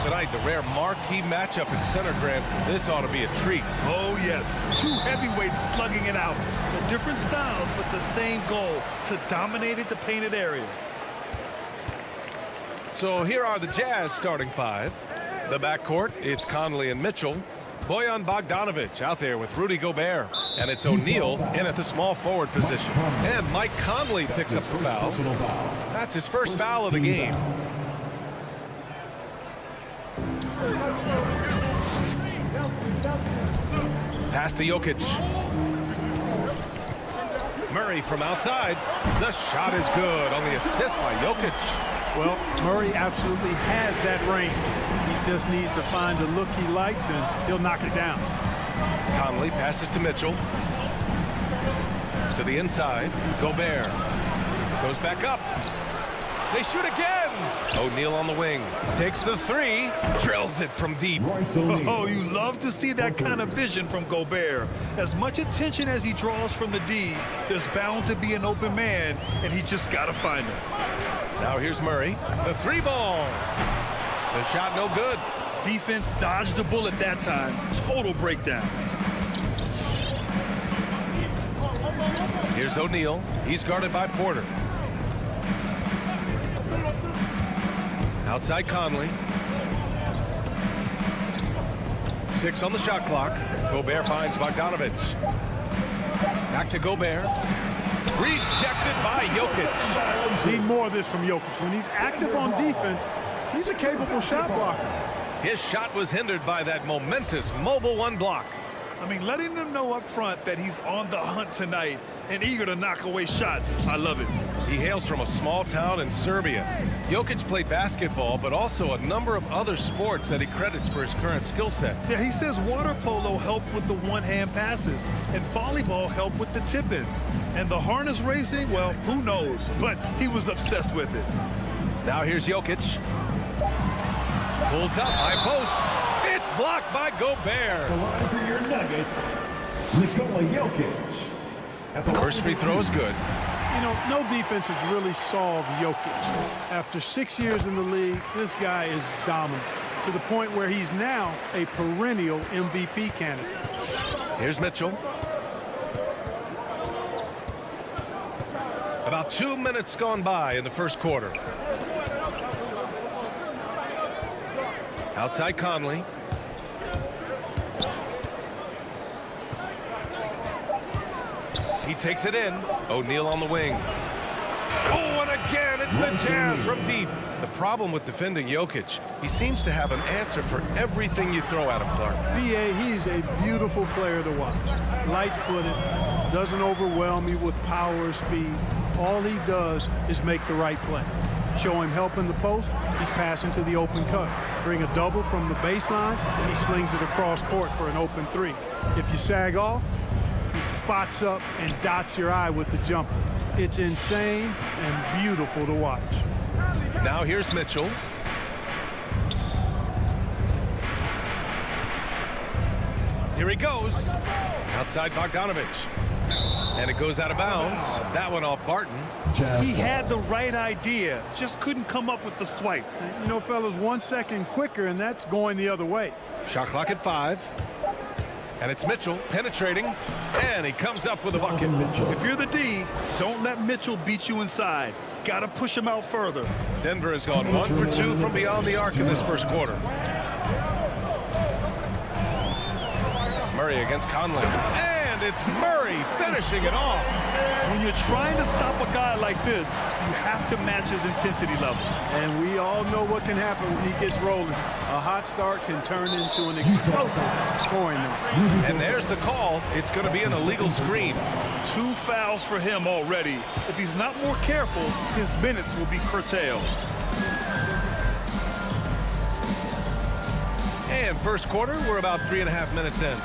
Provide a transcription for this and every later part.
Tonight, the rare marquee matchup in center, Grant. This ought to be a treat. Oh, yes. Two heavyweights slugging it out. The different styles, but the same goal, to dominate the painted area. So here are the Jazz starting five. The backcourt, it's Conley and Mitchell. Bojan Bogdanovic out there with Rudy Gobert. And it's O'Neal in at the small forward position. And Mike Conley picks up the foul. That's his first foul of the game. Pass to Jokic. Murray from outside. The shot is good on the assist by Jokic. Well, Murray absolutely has that range. He just needs to find the look he likes, and he'll knock it down. Conley passes to Mitchell. To the inside. Gobert. Goes back up. They shoot again. O'Neal on the wing. Takes the three. Drills it from deep. Oh, you love to see that kind of vision from Gobert. As much attention as he draws from the D, there's bound to be an open man, and he just got to find him. Now here's Murray. The three ball. The shot no good. Defense dodged the bullet that time. Total breakdown. Here's O'Neal. He's guarded by Porter. Outside Conley. 6 on the shot clock. Gobert finds Bogdanovic. Back to Gobert. Rejected by Jokic. Need more of this from Jokic. When he's active on defense, he's a capable shot blocker. His shot was hindered by that momentous mobile one block. I mean, letting them know up front that he's on the hunt tonight and eager to knock away shots. I love it. He hails from a small town in Serbia. Jokic played basketball, but also a number of other sports that he credits for his current skill set. Yeah, he says water polo helped with the one-hand passes, and volleyball helped with the tip-ins. And the harness racing, well, who knows? But he was obsessed with it. Now here's Jokic. Pulls up, high post. It's blocked by Gobert. The line for your Nuggets, Nikola Jokic. First free throw is good. You know, no defense has really solved Jokic. After 6 years in the league, this guy is dominant to the point where he's now a perennial MVP candidate. Here's Mitchell. About 2 minutes gone by in the first quarter. Outside Conley. He takes it in. O'Neal on the wing. Oh, and again, it's the Jazz from deep. The problem with defending Jokic, he seems to have an answer for everything you throw at him, Clark. B.A., he's a beautiful player to watch. Light-footed, doesn't overwhelm you with power or speed. All he does is make the right play. Show him help in the post, he's passing to the open cut. Bring a double from the baseline, he slings it across court for an open three. If you sag off, he spots up and dots your eye with the jumper. It's insane and beautiful to watch. Now here's Mitchell. Here he goes. Outside Bogdanovic. And it goes out of bounds. That one off Barton. He had the right idea, just couldn't come up with the swipe. You know, fellas, 1 second quicker, and that's going the other way. Shot clock at 5. And it's Mitchell penetrating. And he comes up with a bucket. If you're the D, don't let Mitchell beat you inside. Got to push him out further. Denver has gone 1 for 2 from beyond the arc in this first quarter. Murray against Conley. And it's Murray finishing it off. When you're trying to stop a guy like this, you have to match his intensity level. And we all know what can happen when he gets rolling. A hot start can turn into an explosive scoring night. And there's the call. It's going to be an illegal screen. 2 fouls for him already. If he's not more careful, his minutes will be curtailed. And first quarter, we're about 3.5 minutes in.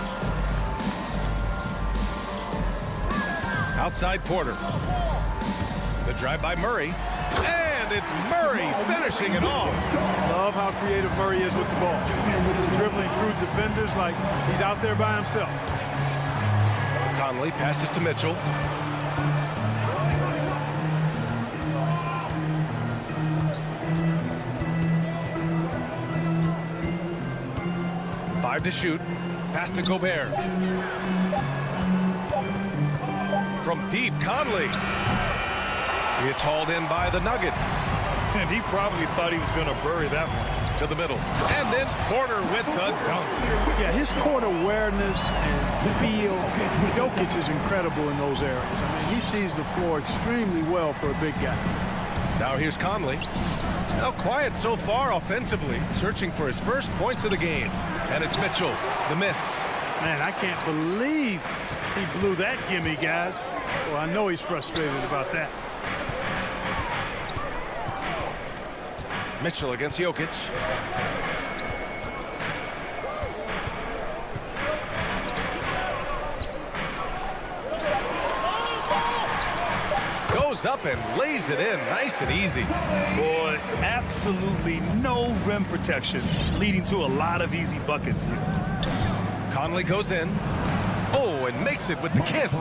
Outside Porter. The drive by Murray. And it's Murray finishing it off. Love how creative Murray is with the ball. He's dribbling through defenders like he's out there by himself. Conley passes to Mitchell. 5 to shoot. Pass to Gobert. From deep, Conley. It's hauled in by the Nuggets. And he probably thought he was going to bury that one. To the middle. And then Porter with the dunk. Yeah, his court awareness and feel. Jokic is incredible in those areas. I mean, he sees the floor extremely well for a big guy. Now here's Conley. Now quiet so far offensively, searching for his first points of the game. And it's Mitchell, the miss. Man, I can't believe he blew that gimme, guys. Well, I know he's frustrated about that. Mitchell against Jokic. Goes up and lays it in nice and easy. Boy, absolutely no rim protection, leading to a lot of easy buckets here. Conley goes in. Oh, and makes it with the kiss.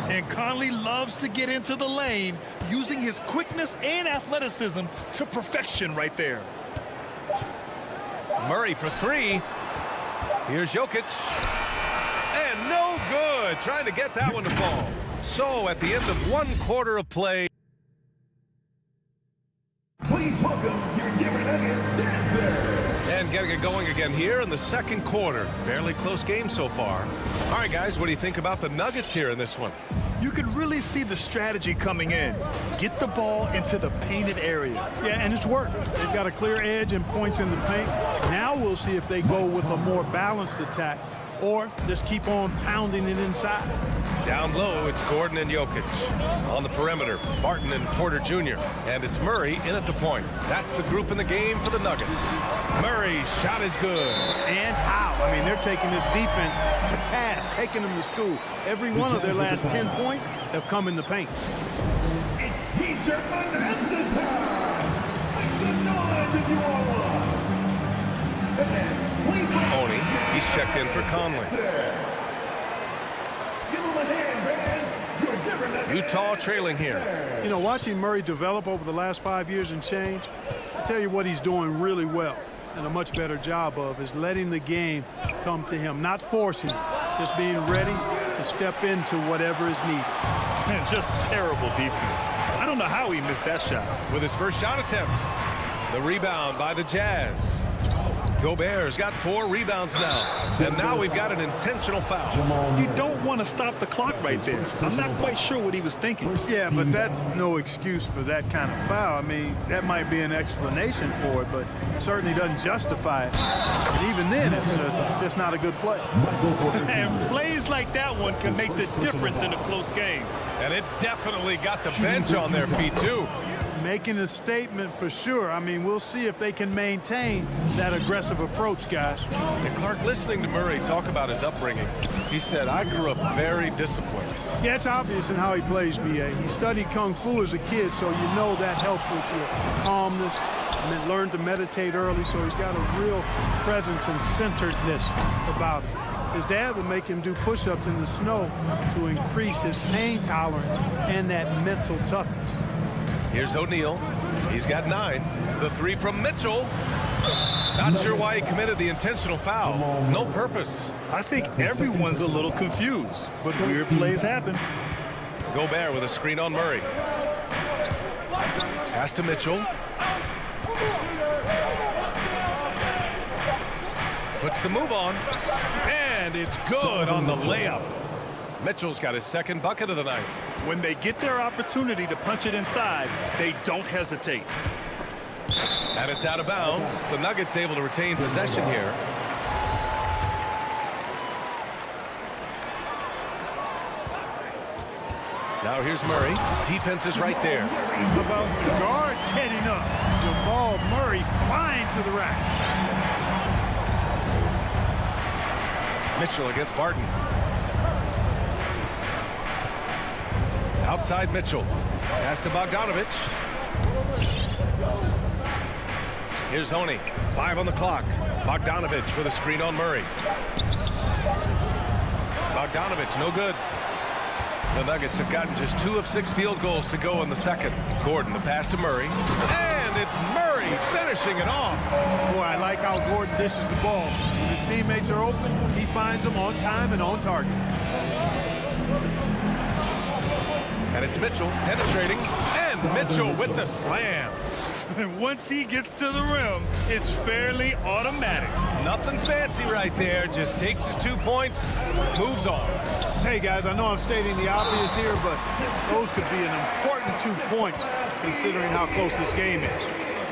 And Conley loves to get into the lane, using his quickness and athleticism to perfection right there. Murray for 3. Here's Jokic. And no good. Trying to get that one to fall. So at the end of 1 quarter of play. Please welcome your Denver Nuggets dancer. And getting it going again here in the second quarter. Fairly close game so far. All right, guys, what do you think about the Nuggets here in this one? You can really see the strategy coming in. Get the ball into the painted area. Yeah, and it's worked. They've got a clear edge and points in the paint. Now we'll see if they go with a more balanced attack or just keep on pounding it inside. Down low, it's Gordon and Jokic. On the perimeter, Barton and Porter Jr. And it's Murray in at the point. That's the group in the game for the Nuggets. Murray's shot is good. And how? I mean, they're taking this defense to task, taking them to school. Every one of their last 10 points have come in the paint. It's T-shirt bonanza time. Make the noise if you all want. Please welcome Oni, he's checked in for Conley. Give him a hand, fans. Your Denver Nuggets. Utah trailing here. You know, watching Murray develop over the last 5 years and change, I tell you what he's doing really well and a much better job of is letting the game come to him, not forcing it, just being ready to step into whatever is needed. Man, just terrible defense. I don't know how he missed that shot. With his first shot attempt. The rebound by the Jazz. Gobert's got 4 rebounds now. And now we've got an intentional foul. You don't want to stop the clock right there. I'm not quite sure what he was thinking. Yeah, but that's no excuse for that kind of foul. I mean, that might be an explanation for it, but it certainly doesn't justify it. And even then, it's just not a good play. And plays like that one can make the difference in a close game. And it definitely got the bench on their feet, too. Making a statement for sure. I mean, we'll see if they can maintain that aggressive approach, guys. And Clark, listening to Murray talk about his upbringing, he said, I grew up very disciplined. Yeah, it's obvious in how he plays, B.A. He studied Kung Fu as a kid, so you know that helps with your calmness. And then learned to meditate early, so he's got a real presence and centeredness about him. His dad would make him do push-ups in the snow to increase his pain tolerance and that mental toughness. Here's O'Neal. He's got 9. The 3 from Mitchell. Not sure why he committed the intentional foul. No purpose. I think everyone's a little confused, but weird plays happen. Gobert with a screen on Murray. Pass to Mitchell. Puts the move on. And it's good on the layup. Mitchell's got his second bucket of the night. When they get their opportunity to punch it inside, they don't hesitate. And it's out of bounds. The Nuggets able to retain possession here. Now here's Murray. Defense is right there. How about the guard getting up? Jamal Murray flying to the rack. Mitchell against Barton. Outside Mitchell. Pass to Bogdanovich. Here's Oni. 5 on the clock. Bogdanovich with a screen on Murray. Bogdanovich, no good. The Nuggets have gotten just 2 of 6 field goals to go in the second. Gordon, the pass to Murray. And it's Murray finishing finishing it off. Boy, I like how Gordon dishes the ball. When his teammates are open, he finds them on time and on target. And it's Mitchell penetrating, and Mitchell with the slam. And once he gets to the rim, it's fairly automatic. Nothing fancy right there, just takes his 2 points, moves on. Hey, guys, I know I'm stating the obvious here, but those could be an important 2 points considering how close this game is.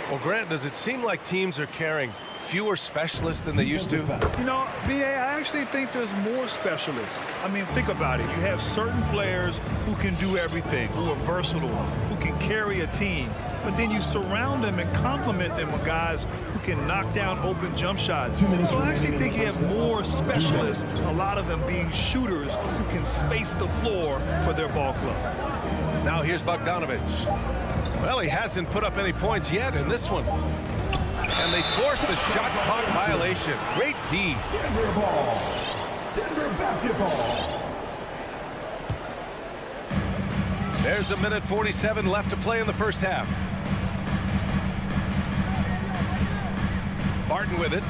Well, Grant, does it seem like teams are carrying fewer specialists than they used to? You know, B.A., I actually think there's more specialists. I mean, think about it. You have certain players who can do everything, who are versatile, who can carry a team. But then you surround them and complement them with guys who can knock down open jump shots. So I actually think you have more specialists, a lot of them being shooters who can space the floor for their ball club. Now here's Bogdanovich. Well, he hasn't put up any points yet in this one. And they force the shot clock violation. Great D. Denver ball. Denver basketball. There's a minute 47 left to play in the first half. Barton with it.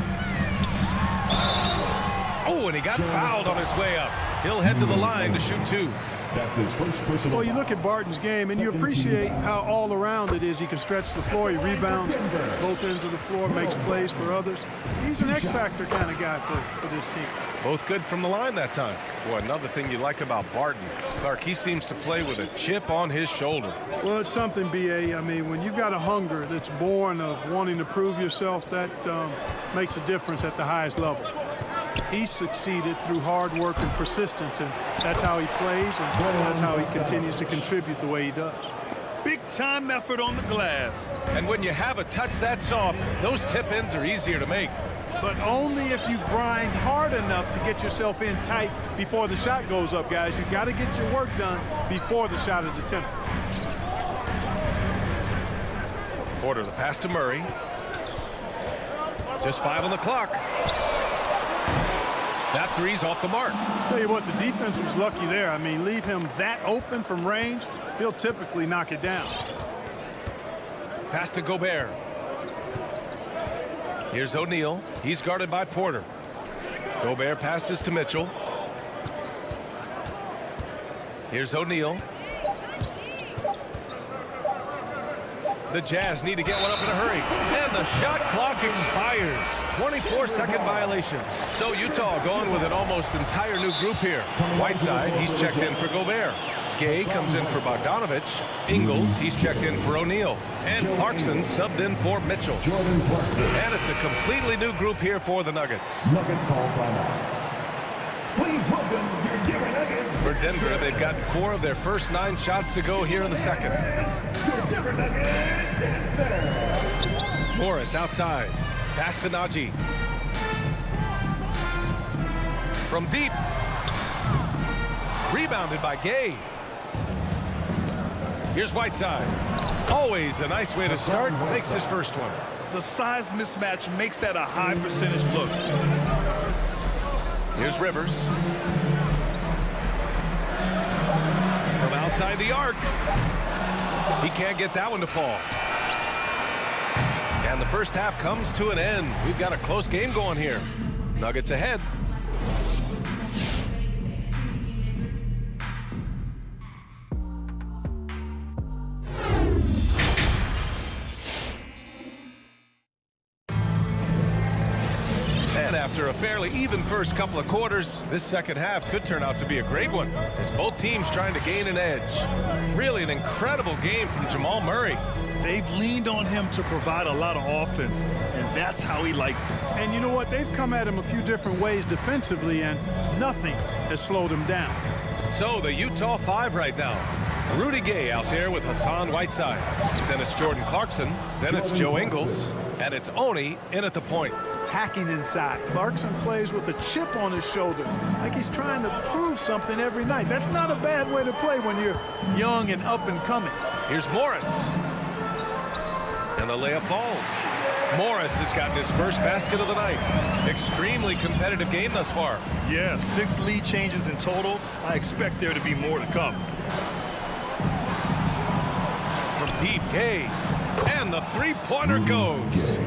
Oh, and he got fouled on his way up. He'll head to the line to shoot 2. That's his first personal. Well, you look at Barton's game, and you appreciate how all-around it is. He can stretch the floor. He rebounds both ends of the floor, makes plays for others. He's an X-factor kind of guy for this team. Both good from the line that time. Boy, another thing you like about Barton, Clark, he seems to play with a chip on his shoulder. Well, it's something, B.A. I mean, when you've got a hunger that's born of wanting to prove yourself, that makes a difference at the highest level. He succeeded through hard work and persistence, and that's how he plays, and that's how he continues to contribute the way he does. Big-time effort on the glass. And when you have a touch that soft, those tip-ins are easier to make. But only if you grind hard enough to get yourself in tight before the shot goes up, guys. You've got to get your work done before the shot is attempted. Porter, the pass to Murray. Just 5 on the clock. That three's off the mark. Tell you what, the defense was lucky there. I mean, leave him that open from range, he'll typically knock it down. Pass to Gobert. Here's O'Neal. He's guarded by Porter. Gobert passes to Mitchell. Here's O'Neal. The Jazz need to get one up in a hurry. And the shot clock expires. 24-second violation. So Utah going with an almost entire new group here. Whiteside, he's checked in for Gobert. Gay comes in for Bogdanovich. Ingles, he's checked in for O'Neal. And Clarkson subbed in for Mitchell. And it's a completely new group here for the Nuggets. Nuggets call timeout. Please welcome your Denver Nuggets. For Denver, they've got 4 of their first 9 shots to go here in the second. Your Denver Nuggets dancer. Morris outside. Pass to Najee. From deep. Rebounded by Gay. Here's Whiteside. Always a nice way to start. Makes his first one. The size mismatch makes that a high percentage look. Here's Rivers. From outside the arc. He can't get that one to fall. And the first half comes to an end. We've got a close game going here. Nuggets ahead. And after a fairly even first couple of quarters, this second half could turn out to be a great one, as both teams trying to gain an edge. Really an incredible game from Jamal Murray. They've leaned on him to provide a lot of offense, and that's how he likes it. And you know what? They've come at him a few different ways defensively, and nothing has slowed him down. So the Utah 5 right now. Rudy Gay out there with Hassan Whiteside. Then it's Jordan Clarkson. Then it's Joe Ingles. And it's Oni in at the point. Attacking inside. Clarkson plays with a chip on his shoulder, like he's trying to prove something every night. That's not a bad way to play when you're young and up and coming. Here's Morris. And the layup falls. Morris has gotten his first basket of the night. Extremely competitive game thus far. Yeah, 6 lead changes in total. I expect there to be more to come. From deep, Gay. And the three-pointer goes.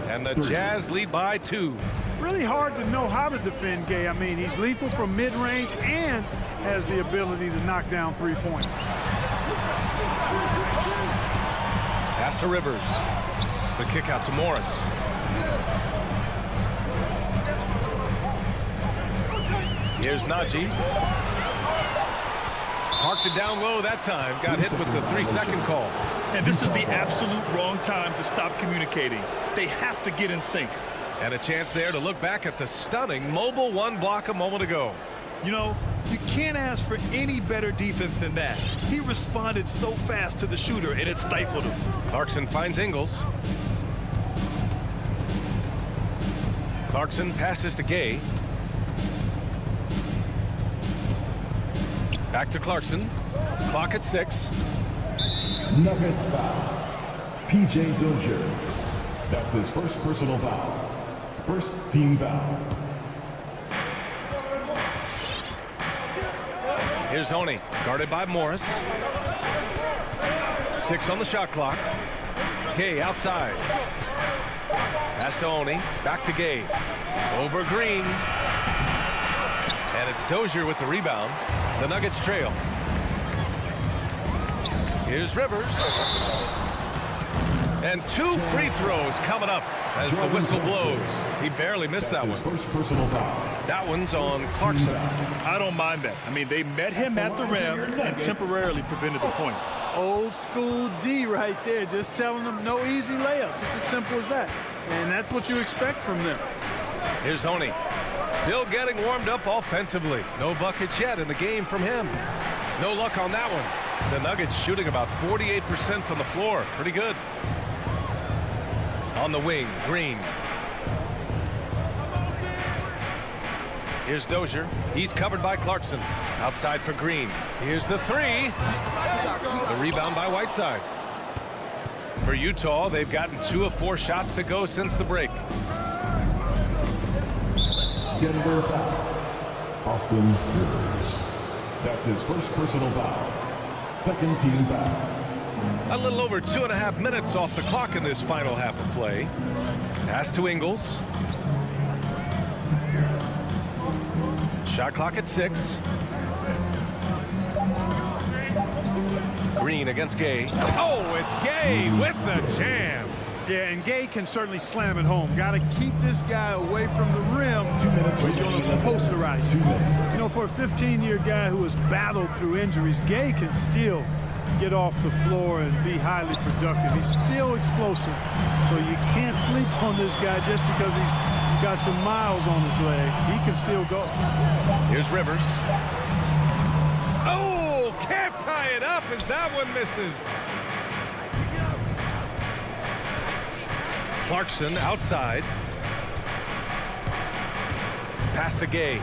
And the Jazz lead by 2. Really hard to know how to defend Gay. I mean, he's lethal from mid-range and has the ability to knock down three-pointers. Pass to Rivers. The kick out to Morris. Here's Najee. Parked it down low that time. Got hit with the 3-second call. And this is the absolute wrong time to stop communicating. They have to get in sync. And a chance there to look back at the stunning mobile one block a moment ago. You know, you can't ask for any better defense than that. He responded so fast to the shooter, and it stifled him. Clarkson finds Ingles. Clarkson passes to Gay. Back to Clarkson. Clock at 6. Nuggets foul. P.J. Dozier. That's his first personal foul. First team foul. Here's Honey, guarded by Morris. 6 on the shot clock. Gay outside. Pass to Honey, back to Gay. Over Green. And it's Dozier with the rebound. The Nuggets trail. Here's Rivers. And 2 free throws coming up as the whistle blows. He barely missed that one. First personal foul. That one's on Clarkson. I don't mind that. I mean, they met him at the rim and temporarily prevented the points. Old school D right there, just telling them no easy layups. It's as simple as that. And that's what you expect from them. Here's Honey. Still getting warmed up offensively. No buckets yet in the game from him. No luck on that one. The Nuggets shooting about 48% from the floor. Pretty good. On the wing, Green. Here's Dozier. He's covered by Clarkson. Outside for Green. Here's the 3. The rebound by Whiteside. For Utah, they've gotten 2 of 4 shots to go since the break. Denver foul. Austin Rivers. That's his first personal foul. Second team foul. A little over 2.5 minutes off the clock in this final half of play. Pass to Ingles. Shot clock at 6. Green against Gay. Oh, it's Gay with the jam. Yeah, and Gay can certainly slam it home. Got to keep this guy away from the rim. 2 minutes. He's going to posterize. 2 minutes. You know, for a 15-year guy who has battled through injuries, Gay can still get off the floor and be highly productive. He's still explosive. So you can't sleep on this guy just because he's got some miles on his legs. He can still go. Here's Rivers. Oh, can't tie it up as that one misses. Clarkson outside. Pass to Gay.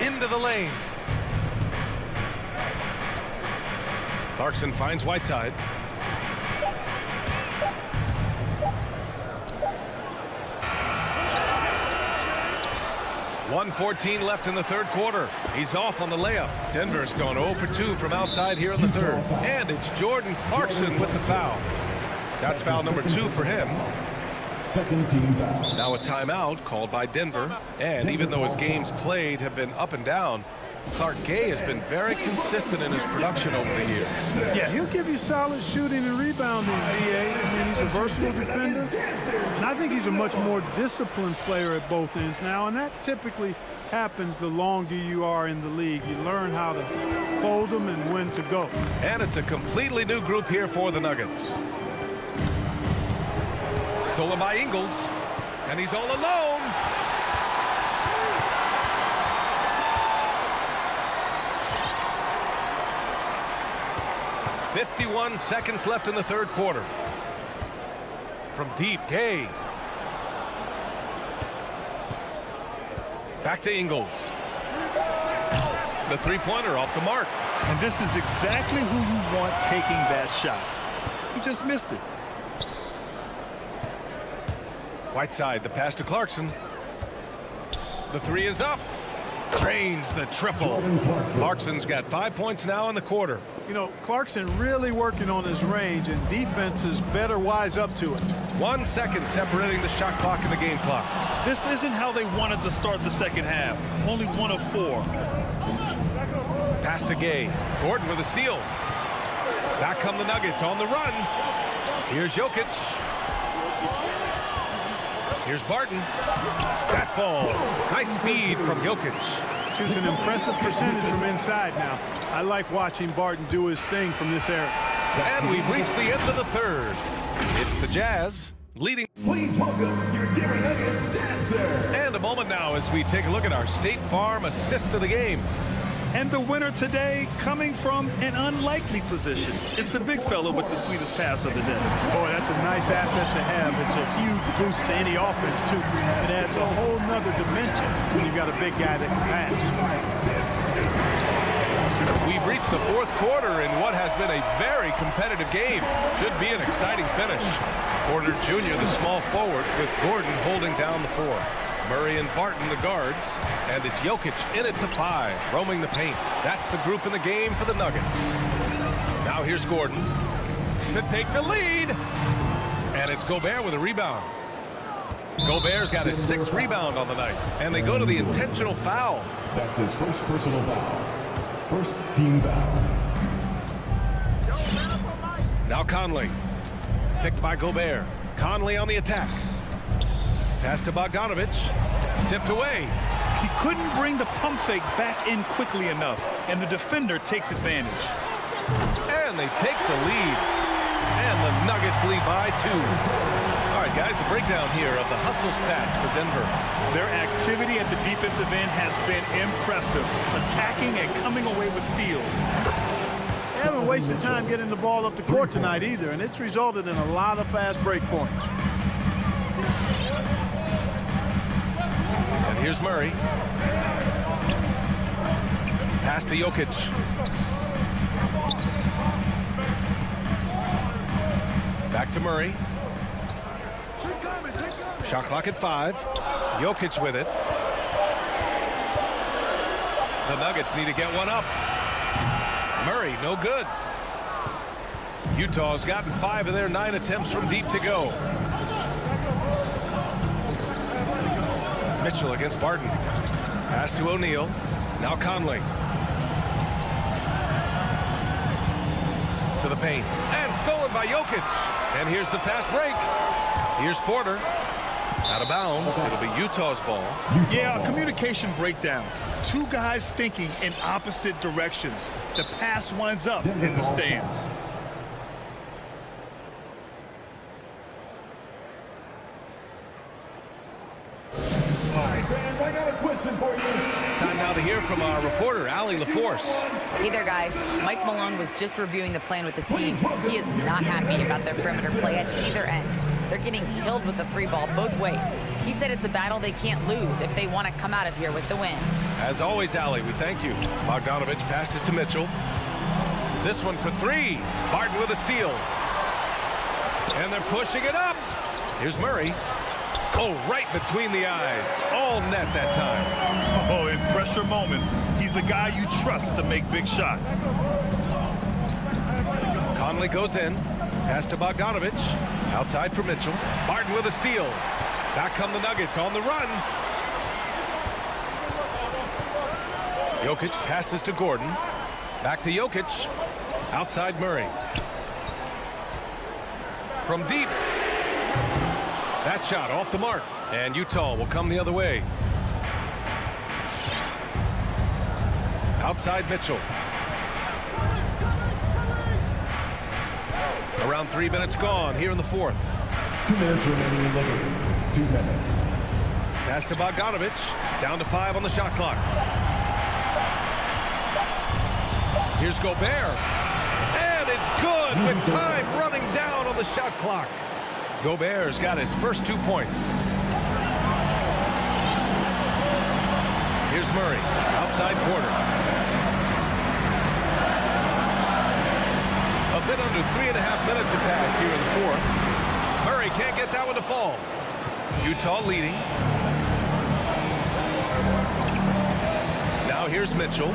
Into the lane. Clarkson finds Whiteside. .114 left in the third quarter. He's off on the layup. Denver's gone 0 for 2 from outside here in the third. And it's Jordan Clarkson with the foul. That's foul number 2 for him. Second team foul. Now a timeout called by Denver. And even though his games played have been up and down, Clark Gay has been very consistent in his production over the years. Yeah, he'll give you solid shooting and rebounding, B.A. I mean, he's a versatile defender. And I think he's a much more disciplined player at both ends now. And that typically happens the longer you are in the league. You learn how to fold them and when to go. And it's a completely new group here for the Nuggets. Stolen by Ingles. And he's all alone. .51 seconds left in the third quarter. From deep, Gay. Back to Ingles. The three-pointer off the mark. And this is exactly who you want taking that shot. He just missed it. Whiteside, the pass to Clarkson. The 3 is up. Drains the triple. Clarkson's got 5 points now in the quarter. You know, Clarkson really working on his range, and defenses better wise up to it. 1 second separating the shot clock and the game clock. This isn't how they wanted to start the second half. Only 1 of 4. Pass to Gay. Gordon with a steal. Back come the Nuggets on the run. Here's Jokic. Here's Barton. That falls. Nice speed from Jokic. Shoots an impressive percentage from inside now. I like watching Barton do his thing from this area. And we've reached the end of the third. It's the Jazz leading. Please welcome your Gary Nuggets dancer. And a moment now as we take a look at our State Farm assist of the game. And the winner today coming from an unlikely position. It's the big fellow with the sweetest pass of the day. Boy, that's a nice asset to have. It's a huge boost to any offense, too. It adds a whole nother dimension when you've got a big guy that can pass. We've reached the fourth quarter in what has been a very competitive game. Should be an exciting finish. Porter Jr., the small forward, with Gordon holding down the 4. Murray and Barton, the guards, and it's Jokic in it to 5, roaming the paint. That's the group in the game for the Nuggets. Now here's Gordon to take the lead, and it's Gobert with a rebound. Gobert's got his 6th rebound on the night, and they go to the intentional foul. That's his first personal foul. First team foul. Now Conley, picked by Gobert. Conley on the attack. Pass to Bogdanovich, tipped away. He couldn't bring the pump fake back in quickly enough, and the defender takes advantage. And they take the lead. And the Nuggets lead by 2. All right, guys, a breakdown here of the hustle stats for Denver. Their activity at the defensive end has been impressive, attacking and coming away with steals. They haven't wasted time getting the ball up the court tonight either, and it's resulted in a lot of fast break points. And here's Murray. Pass to Jokic. Back to Murray. Shot clock at 5. Jokic with it. The Nuggets need to get one up. Murray, no good. Utah's gotten 5 of their 9 attempts from deep to go. Mitchell against Barton. Pass to O'Neal. Now Conley. To the paint. And stolen by Jokic. And here's the fast break. Here's Porter. Out of bounds. It'll be Utah's ball. Yeah, a communication breakdown. 2 guys thinking in opposite directions. The pass winds up in the stands. I got a question for you. Time now to hear from our reporter, Allie LaForce. Hey there, guys. Mike Malone was just reviewing the plan with his team. He is not happy about their perimeter play at either end. They're getting killed with the free ball both ways. He said it's a battle they can't lose if they want to come out of here with the win. As always, Allie, we thank you. Bogdanovich passes to Mitchell. This one for 3. Barton with a steal. And they're pushing it up. Here's Murray. Oh, right between the eyes. All net that time. Oh, in pressure moments, he's a guy you trust to make big shots. Conley goes in. Pass to Bogdanovich. Outside for Mitchell. Barton with a steal. Back come the Nuggets on the run. Jokic passes to Gordon. Back to Jokic. Outside Murray. From deep. That shot off the mark. And Utah will come the other way. Outside Mitchell. Around 3 minutes gone here in the fourth. 2 minutes remaining in the game. 2 minutes. Pass to Bogdanovich. Down to 5 on the shot clock. Here's Gobert. And it's good with time running down on the shot clock. Gobert's got his first 2 points. Here's Murray. Outside Porter. A bit under 3.5 minutes have passed here in the fourth. Murray can't get that one to fall. Utah leading. Now here's Mitchell.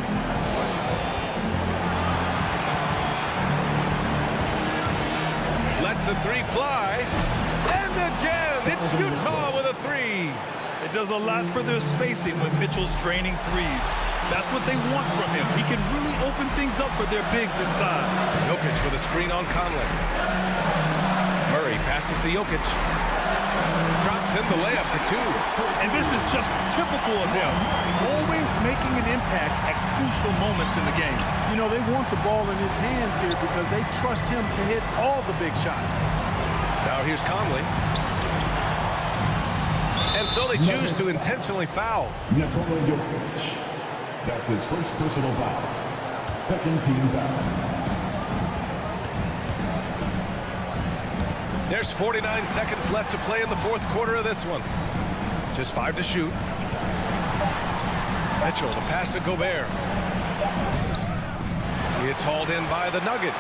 Lets the three fly. And again, it's Utah with a three. It does a lot for their spacing when Mitchell's draining threes. That's what they want from him. He can really open things up for their bigs inside. Jokic with a screen on Conley. Murray passes to Jokic. Drops in the layup for two. And this is just typical of him. Always making an impact at crucial moments in the game. You know, they want the ball in his hands here because they trust him to hit all the big shots. Now here's Conley. And so they choose to intentionally foul. Nikola Jokic. That's his first personal foul. Second team foul. There's 49 seconds left to play in the fourth quarter of this one. Just 5 to shoot. Mitchell, the pass to Gobert. It's hauled in by the Nuggets.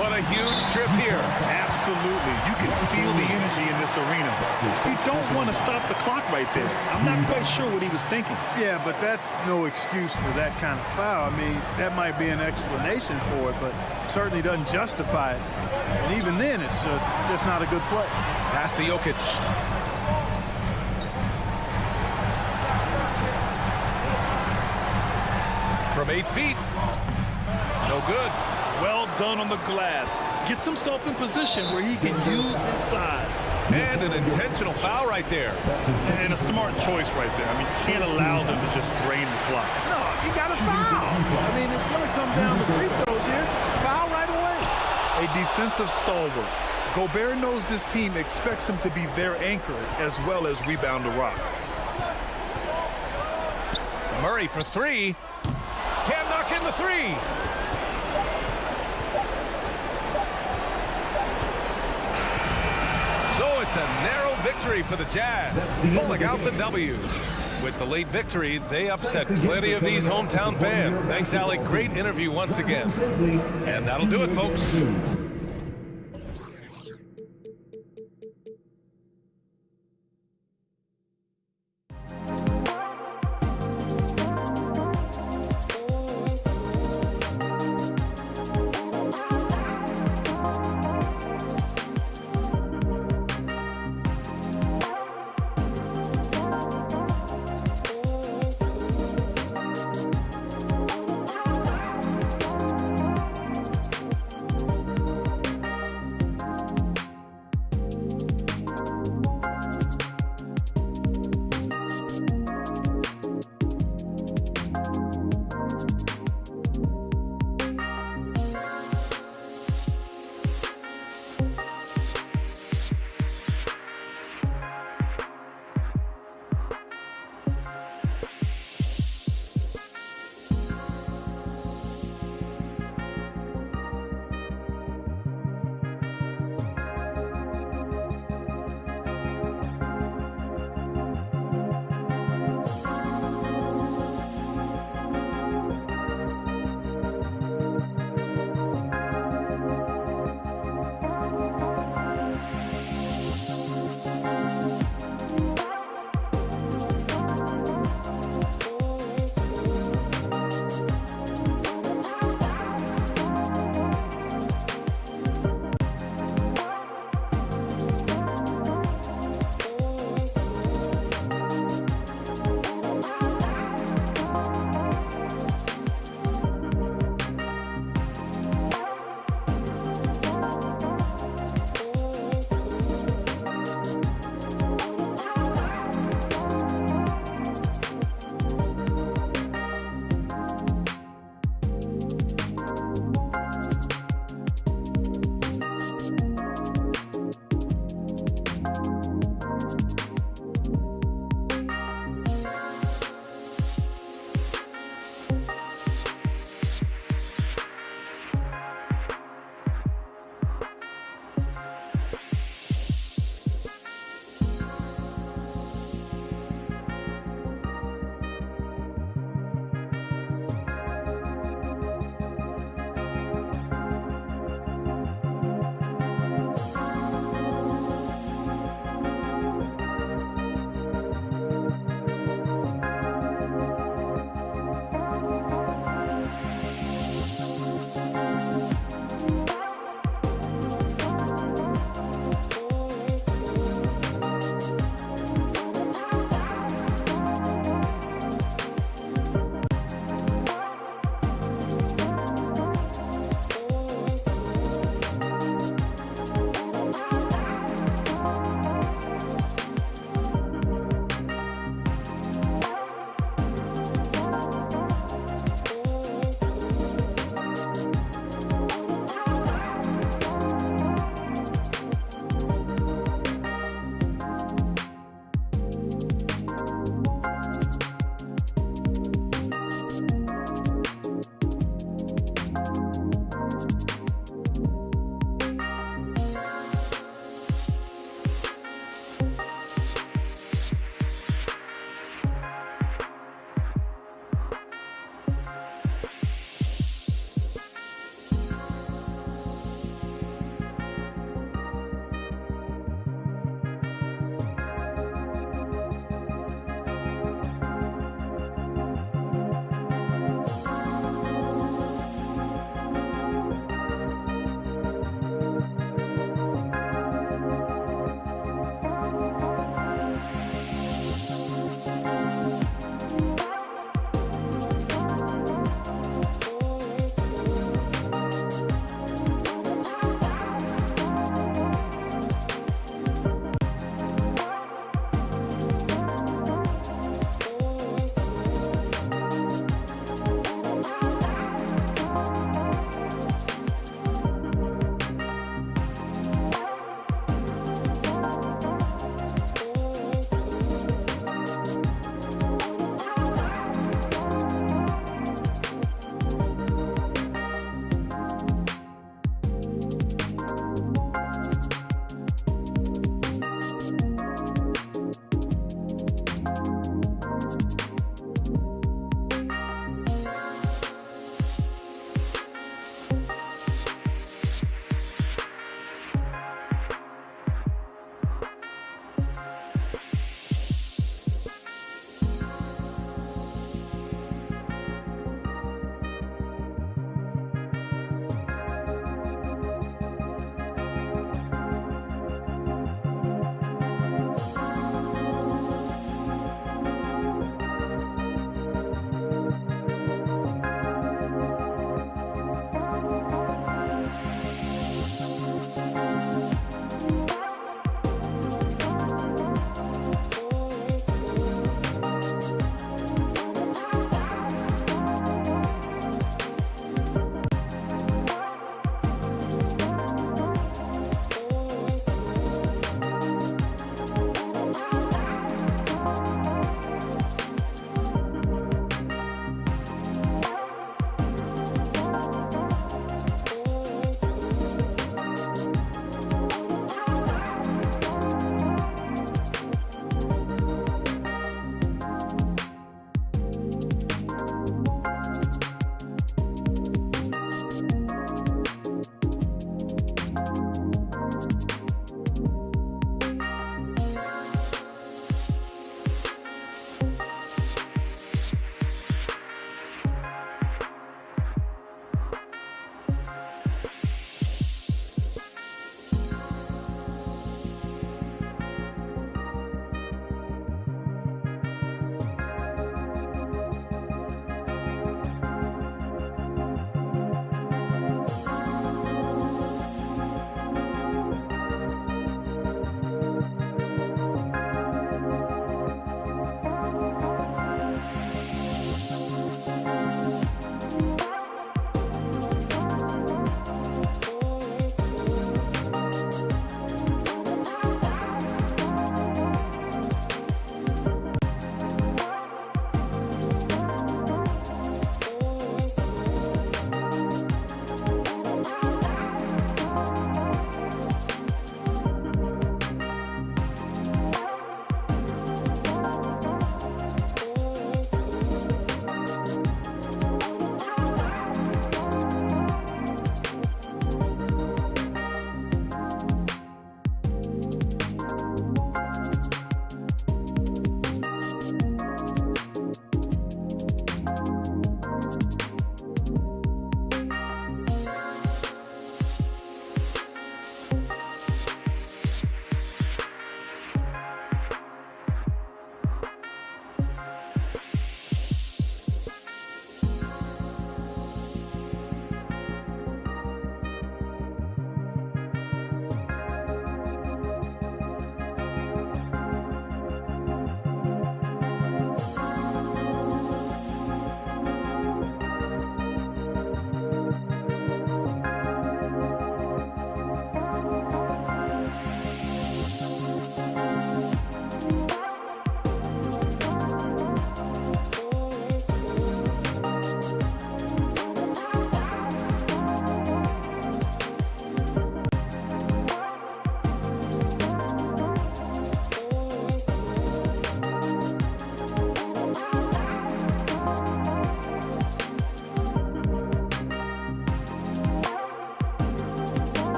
What a huge trip here. Absolutely. You can feel the energy in this arena. You don't want to stop the clock right there. I'm not quite sure what he was thinking. Yeah, but that's no excuse for that kind of foul. I mean, that might be an explanation for it, but certainly doesn't justify it. And even then, it's just not a good play. Pass to Jokic. From 8 feet. No good. Well done on the glass. Gets himself in position where he can use his size. And an intentional foul right there. And a smart choice right there. I mean, you can't allow them to just drain the clock. No, you got to foul. I mean, it's going to come down to free throws here. Foul right away. A defensive stalwart. Gobert knows this team expects him to be their anchor as well as rebound the rock. Murray for three. Can't knock in the three. So it's a narrow victory for the Jazz, pulling out the W. With the late victory, they upset plenty of these hometown fans. Thanks, Alec. Great interview once again. And that'll do it, folks.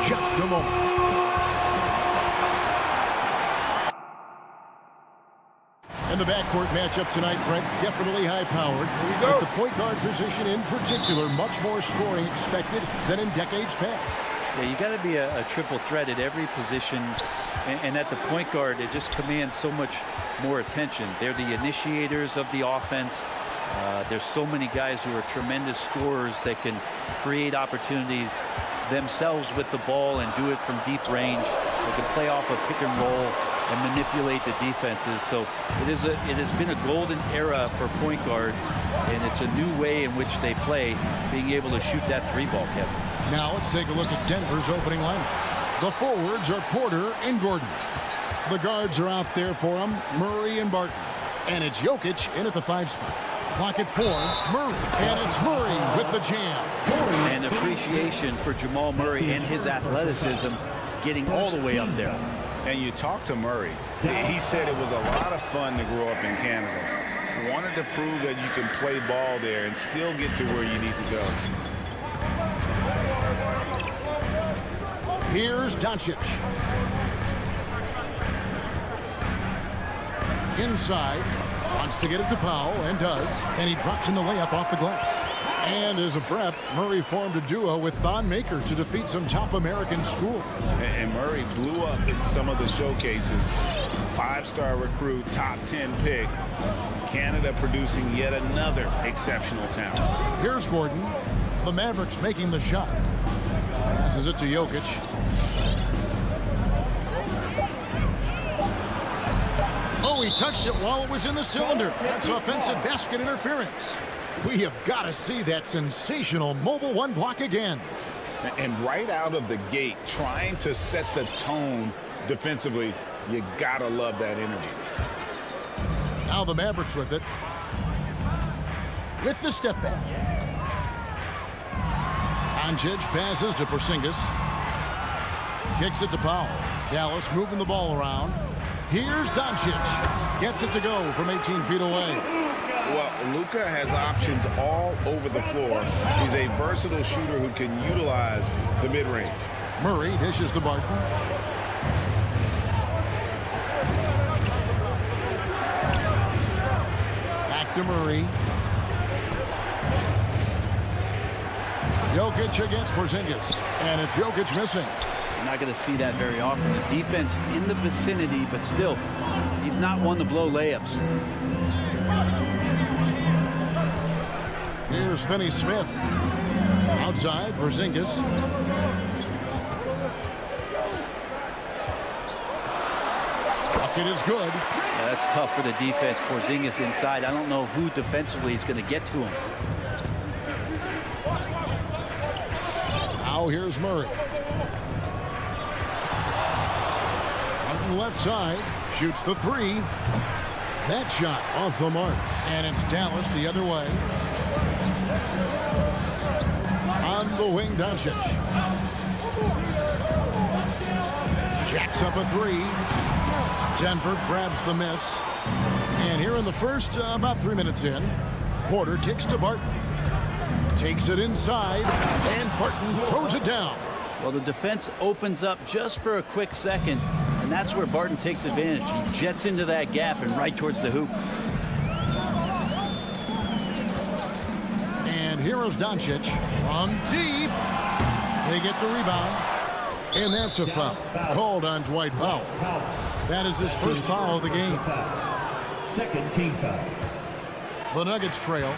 just a moment. And the backcourt matchup tonight, Brent, definitely high-powered. With the point guard position in particular, much more scoring expected than in decades past. Yeah, you got to be a triple threat at every position, and at the point guard, it just commands so much more attention. They're the initiators of the offense. There's so many guys who are tremendous scorers that can create opportunities themselves with the ball and do it from deep range. They can play off a pick and roll and manipulate the defenses. So it has been a golden era for point guards, and it's a new way in which they play, being able to shoot that three ball, Kevin. Now let's take a look at Denver's opening lineup. The forwards are Porter and Gordon. The guards are out there for them, Murray and Barton. And it's Jokic in at the 5 spot. Clock at 4, Murray. And it's Murray with the jam. And appreciation for Jamal Murray and his athleticism getting all the way up there. And you talk to Murray. He said it was a lot of fun to grow up in Canada. Wanted to prove that you can play ball there and still get to where you need to go. Here's Doncic. Inside. Wants to get it to Powell, and does. And he drops in the layup off the glass. And as a prep, Murray formed a duo with Thon Maker to defeat some top American schools. And Murray blew up in some of the showcases. 5-star recruit, top 10 pick. Canada producing yet another exceptional talent. Here's Gordon. The Mavericks making the shot. Passes it to Jokic. Oh, he touched it while it was in the cylinder. That's offensive basket interference. We have got to see that sensational mobile one block again. And right out of the gate, trying to set the tone defensively, you got to love that energy. Now the Mavericks with it. With the step back. Doncic passes to Porzingis. Kicks it to Powell. Dallas moving the ball around. Here's Doncic. Gets it to go from 18 feet away. Well, Luka has options all over the floor. He's a versatile shooter who can utilize the mid-range. Murray dishes to Barton. Back to Murray. Jokic against Porzingis. And it's Jokic missing. You're not going to see that very often. The defense in the vicinity, but still, he's not one to blow layups. Here's Finney-Smith. Outside, Porzingis. Bucket is good. Yeah, that's tough for the defense. Porzingis inside. I don't know who defensively is going to get to him. Now here's Murray. On the left side, shoots the 3. That shot off the mark. And it's Dallas the other way. On the wing, Doncic. Jacks up a 3. Denver grabs the miss. And here in the first, about 3 minutes in, Porter kicks to Barton. Takes it inside, and Barton throws it down. Well, the defense opens up just for a quick second, and that's where Barton takes advantage. He jets into that gap and right towards the hoop. And here is Doncic from deep. They get the rebound, and that's a foul called on Dwight Powell. That is his first foul of the game. Second team foul. The Nuggets trail.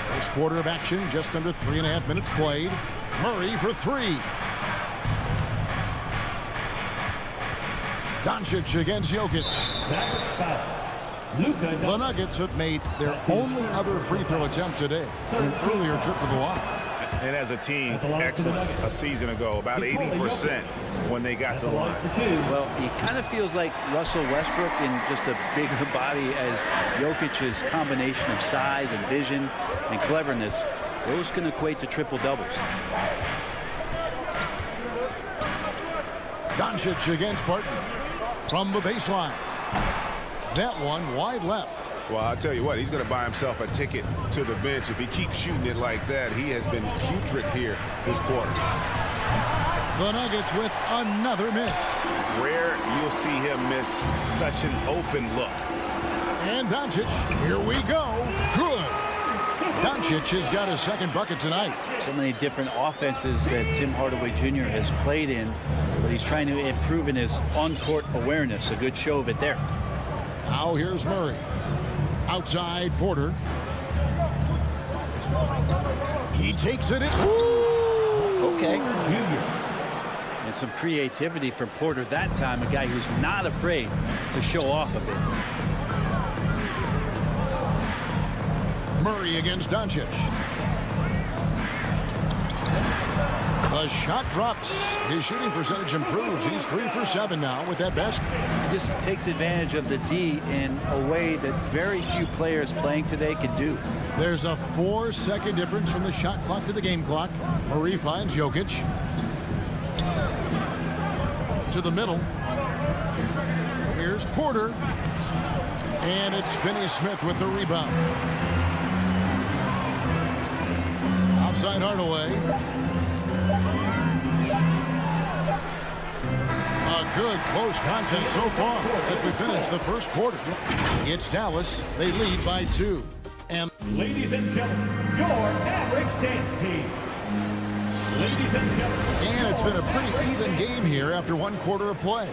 First quarter of action, just under 3.5 minutes played. Murray for 3. Doncic against Jokic. The Nuggets have made their only other free throw attempt today. An earlier trip to the line. And as a team, excellent a season ago, about 80% when they got to the line. Well, it kind of feels like Russell Westbrook in just a bigger body as Jokic's combination of size and vision and cleverness. Those can equate to triple doubles. Doncic against Barton from the baseline. That one wide left. Well, I'll tell you what, he's going to buy himself a ticket to the bench if he keeps shooting it like that. He has been putrid here this quarter. The Nuggets with another miss. Rare you'll see him miss such an open look. And Doncic, here we go. Good. Doncic has got his second bucket tonight. So many different offenses that Tim Hardaway Jr. has played in, but he's trying to improve in his on-court awareness. A good show of it there. Now here's Murray. Outside Porter. He takes it in. Okay. And some creativity from Porter that time, a guy who's not afraid to show off a bit. Murray against Doncic. The shot drops. His shooting percentage improves. He's 3 for 7 now with that basket. He just takes advantage of the D in a way that very few players playing today can do. There's a 4-second difference from the shot clock to the game clock. Murray finds Jokic. To the middle. Here's Porter. And it's Finney-Smith with the rebound. Outside Hardaway. A good close contest so far as we finish the first quarter. It's Dallas. They lead by 2. And Ladies and gentlemen, your average dance team. Ladies and gentlemen. And it's been a pretty even game here after one quarter of play.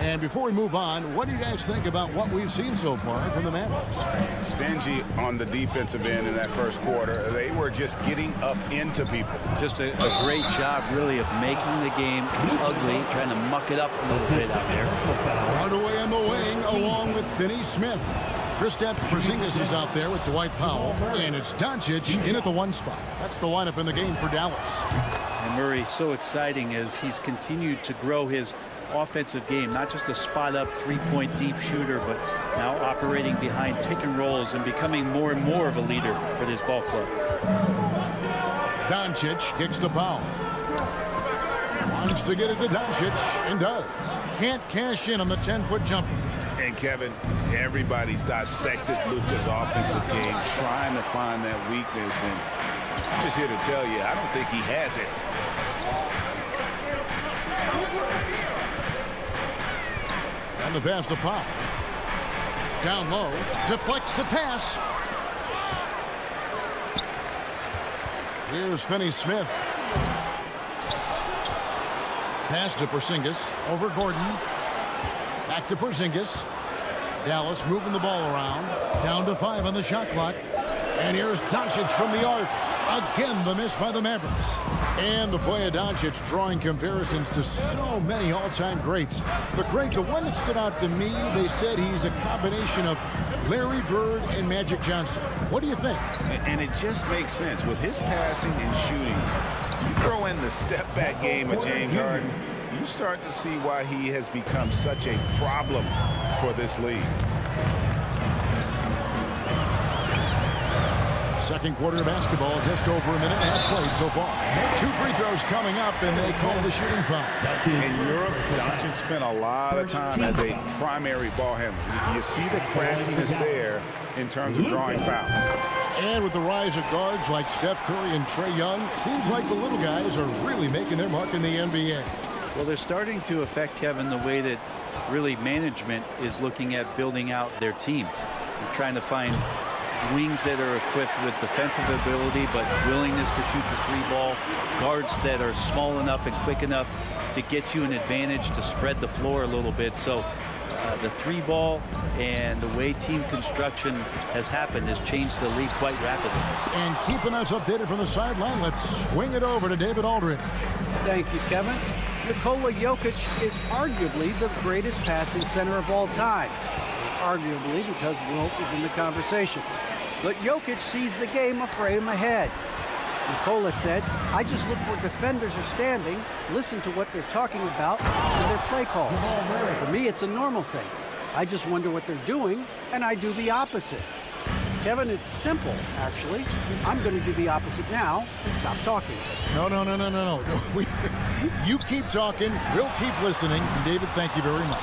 And before we move on, what do you guys think about what we've seen so far from the Mavericks? Stingy on the defensive end in that first quarter. They were just getting up into people. Just a great job, really, of making the game ugly, trying to muck it up a little bit out there. Hardaway on the wing, along with Finney-Smith. Kristaps Porzingis is out there with Dwight Powell, and it's Doncic in at the 1 spot. That's the lineup in the game for Dallas. And Murray, so exciting as he's continued to grow his offensive game, not just a spot-up three-point deep shooter, but now operating behind pick and rolls and becoming more and more of a leader for this ball club. Doncic kicks to Powell. Wants to get it to Doncic, and does. Can't cash in on the 10-foot jumper. And Kevin, everybody's dissected Luka's offensive game, trying to find that weakness. And I'm just here to tell you, I don't think he has it. And the pass to Powell. Down low, deflects the pass. Here's Finney-Smith. Pass to Porzingis, over Gordon. Back to Porzingis. Dallas moving the ball around. Down to 5 on the shot clock. And here's Doncic from the arc. Again, the miss by the Mavericks. And the play of Doncic drawing comparisons to so many all-time greats. But Greg, the one that stood out to me, they said he's a combination of Larry Bird and Magic Johnson. What do you think? And it just makes sense. With his passing and shooting, you throw in the step-back game of James Harden, you start to see why he has become such a problem for this league. Second quarter of basketball, just over a minute and a half played so far. 2 free throws coming up, and they call the shooting foul. In Europe, Doncic spent a lot of time as a primary ball handler. You see the craftiness there in terms of drawing fouls. And with the rise of guards like Steph Curry and Trae Young, seems like the little guys are really making their mark in the NBA. Well, they're starting to affect, Kevin, the way that really management is looking at building out their team. They're trying to find wings that are equipped with defensive ability but willingness to shoot the 3-ball, guards that are small enough and quick enough to get you an advantage to spread the floor a little bit. So the 3-ball and the way team construction has happened has changed the league quite rapidly. And keeping us updated from the sideline, let's swing it over to David Aldridge. Thank you, Kevin. Nikola Jokic is arguably the greatest passing center of all time. Arguably because Wilt is in the conversation. But Jokic sees the game a frame ahead. Nikola said, I just look where defenders are standing, listen to what they're talking about, and their play calls. For me, it's a normal thing. I just wonder what they're doing, and I do the opposite. Kevin, it's simple, actually. I'm going to do the opposite now and stop talking. No. You keep talking, we'll keep listening. And David, thank you very much.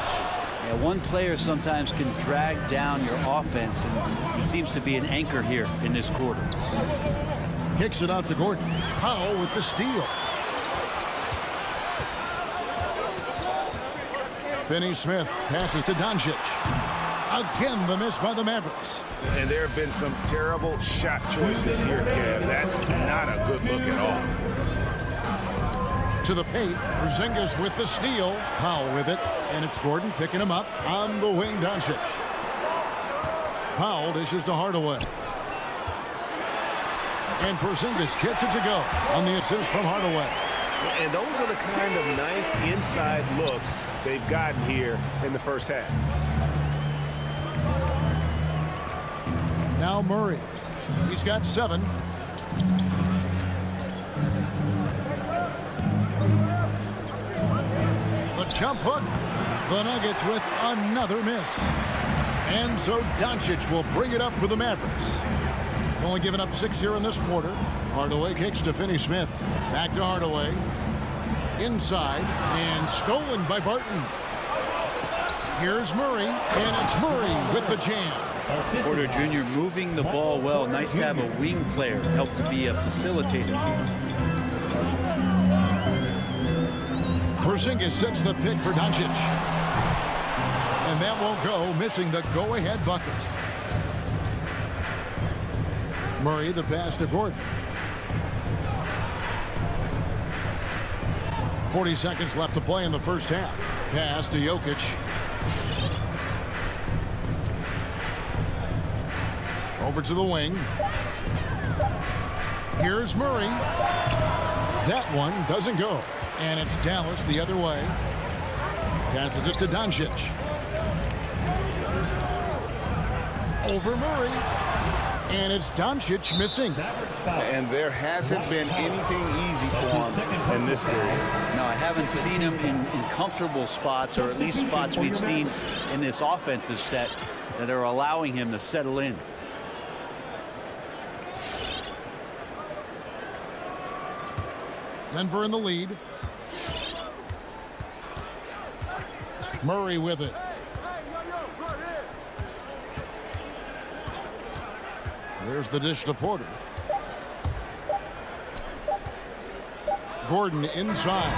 Yeah, one player sometimes can drag down your offense, and he seems to be an anchor here in this quarter. Kicks it out to Gordon. Powell with the steal. Finney-Smith passes to Doncic. Again, the miss by the Mavericks. And there have been some terrible shot choices here, Kev. That's not a good look at all. To the paint, Porzingis with the steal. Powell with it, and it's Gordon picking him up on the wing. Doncic. Powell dishes to Hardaway. And Porzingis gets it to go on the assist from Hardaway. And those are the kind of nice inside looks they've gotten here in the first half. Now Murray. He's got 7. The jump hook. The Nuggets with another miss. And so Doncic will bring it up for the Mavericks. Only given up 6 here in this quarter. Hardaway kicks to Finney-Smith. Back to Hardaway. Inside and stolen by Barton. Here's Murray, and it's Murray with the jam. Porter Jr. moving the ball well. Nice to have a wing player help to be a facilitator. Porzingis sets the pick for Doncic. And that won't go, missing the go-ahead bucket. Murray the pass to Gordon. 40 seconds left to play in the first half. Pass to Jokic. Over to the wing. Here's Murray. That one doesn't go. And it's Dallas the other way. Passes it to Doncic. Over Murray. And it's Doncic missing. And there hasn't been anything easy for him in this period. No, I haven't seen him in comfortable spots, or at least spots we've seen in this offensive set that are allowing him to settle in. Denver in the lead. Murray with it. There's the dish to Porter. Gordon inside.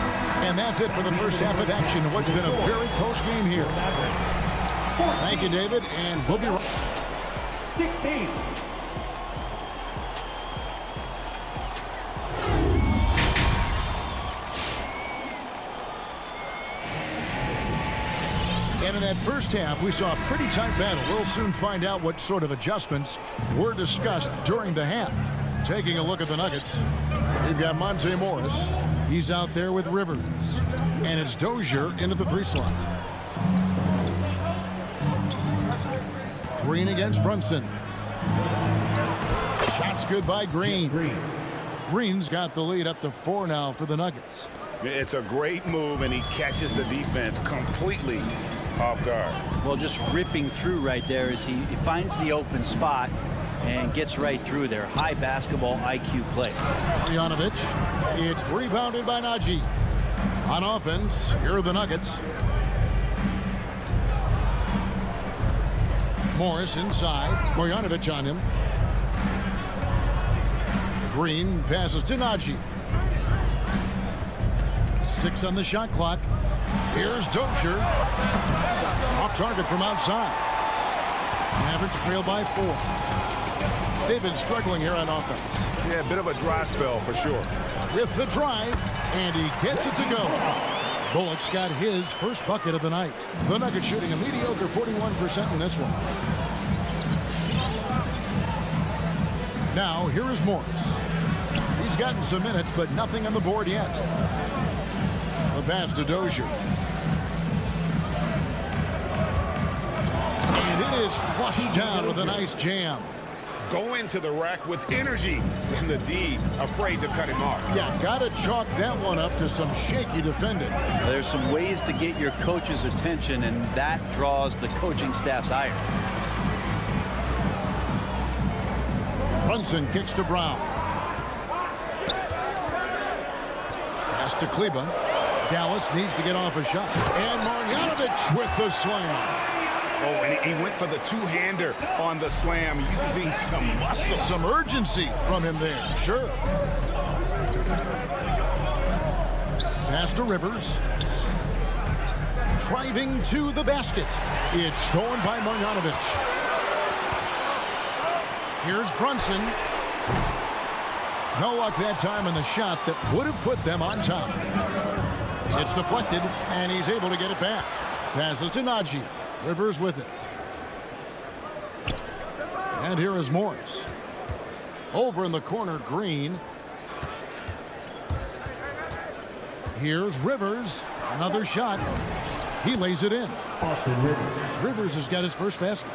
And that's it for the first half of action. What's been a very close game here. Thank you, David, and we'll be right. 16. And in that first half, we saw a pretty tight battle. We'll soon find out what sort of adjustments were discussed during the half. Taking a look at the Nuggets, we've got Monte Morris. He's out there with Rivers. And it's Dozier into the 3 slot. Green against Brunson. Shots good by Green. Green's got the lead up to 4 now for the Nuggets. It's a great move, and he catches the defense completely off guard. Well, just ripping through right there as he finds the open spot and gets right through there. High basketball IQ play. Marjanovic. It's rebounded by Najee. On offense, here are the Nuggets. Morris inside. Marjanovic on him. Green passes to Najee. 6 on the shot clock. Here's Dozier. Off target from outside. Mavericks trail by 4. They've been struggling here on offense. Yeah, a bit of a dry spell for sure. With the drive, and he gets it to go. Bullock's got his first bucket of the night. The Nuggets shooting a mediocre 41% in this one. Now, here is Morris. He's gotten some minutes, but nothing on the board yet. The pass to Dozier. And it is flushed down with a nice jam. Go into the rack with energy, and the D afraid to cut him off. Yeah, got to chalk that one up to some shaky defending. There's some ways to get your coach's attention, and that draws the coaching staff's ire. Brunson kicks to Brown. Pass to Kleba. Dallas needs to get off a shot. And Marjanovic with the slam. Oh, and he went for the two-hander on the slam, using some muscle. Some urgency from him there, sure. Pass to Rivers. Driving to the basket. It's stolen by Marjanovic. Here's Brunson. No luck that time on the shot that would have put them on top. It's deflected, and he's able to get it back. Passes to Nagy. Rivers with it. And here is Morris. Over in the corner, Green. Here's Rivers. Another shot. He lays it in. Rivers has got his first basket.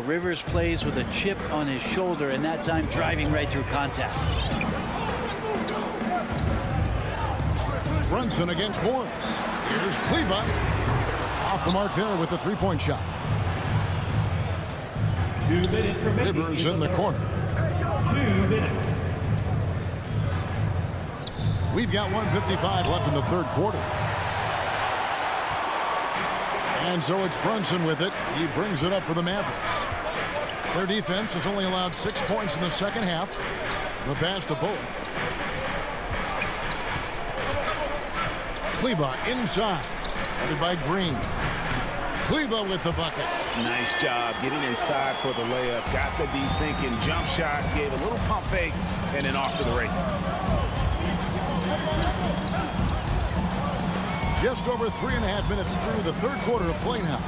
Rivers plays with a chip on his shoulder, and that time driving right through contact. Brunson against Morris. Here's Kleba. Off the mark there with the three-point shot. Rivers in the corner. 2 minutes. We've got 1:55 left in the third quarter. And so it's Brunson with it. He brings it up for the Mavericks. Their defense has only allowed 6 points in the second half. The pass to Bullock. Kleba inside. Headed by Green. Kleba with the bucket. Nice job getting inside for the layup. Got the deep thinking jump shot, gave a little pump fake, and then off to the races. Just over 3.5 minutes through the third quarter of play now.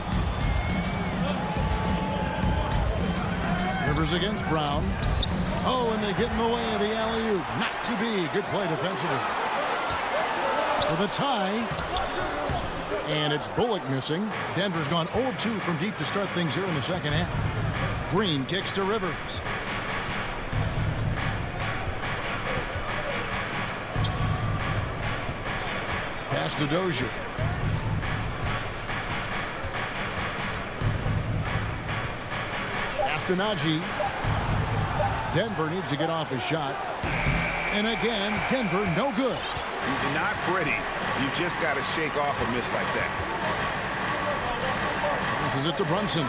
Rivers against Brown. Oh, and they get in the way of the alley-oop. Not to be. Good play defensively. For the tie. And it's Bullock missing. Denver's gone 0 of 2 from deep to start things here in the second half. Green kicks to Rivers. Pass to Dozier. Pass to Nagy. Denver needs to get off his shot. And again, Denver no good. You're not pretty. You just got to shake off a miss like that. This is it to Brunson.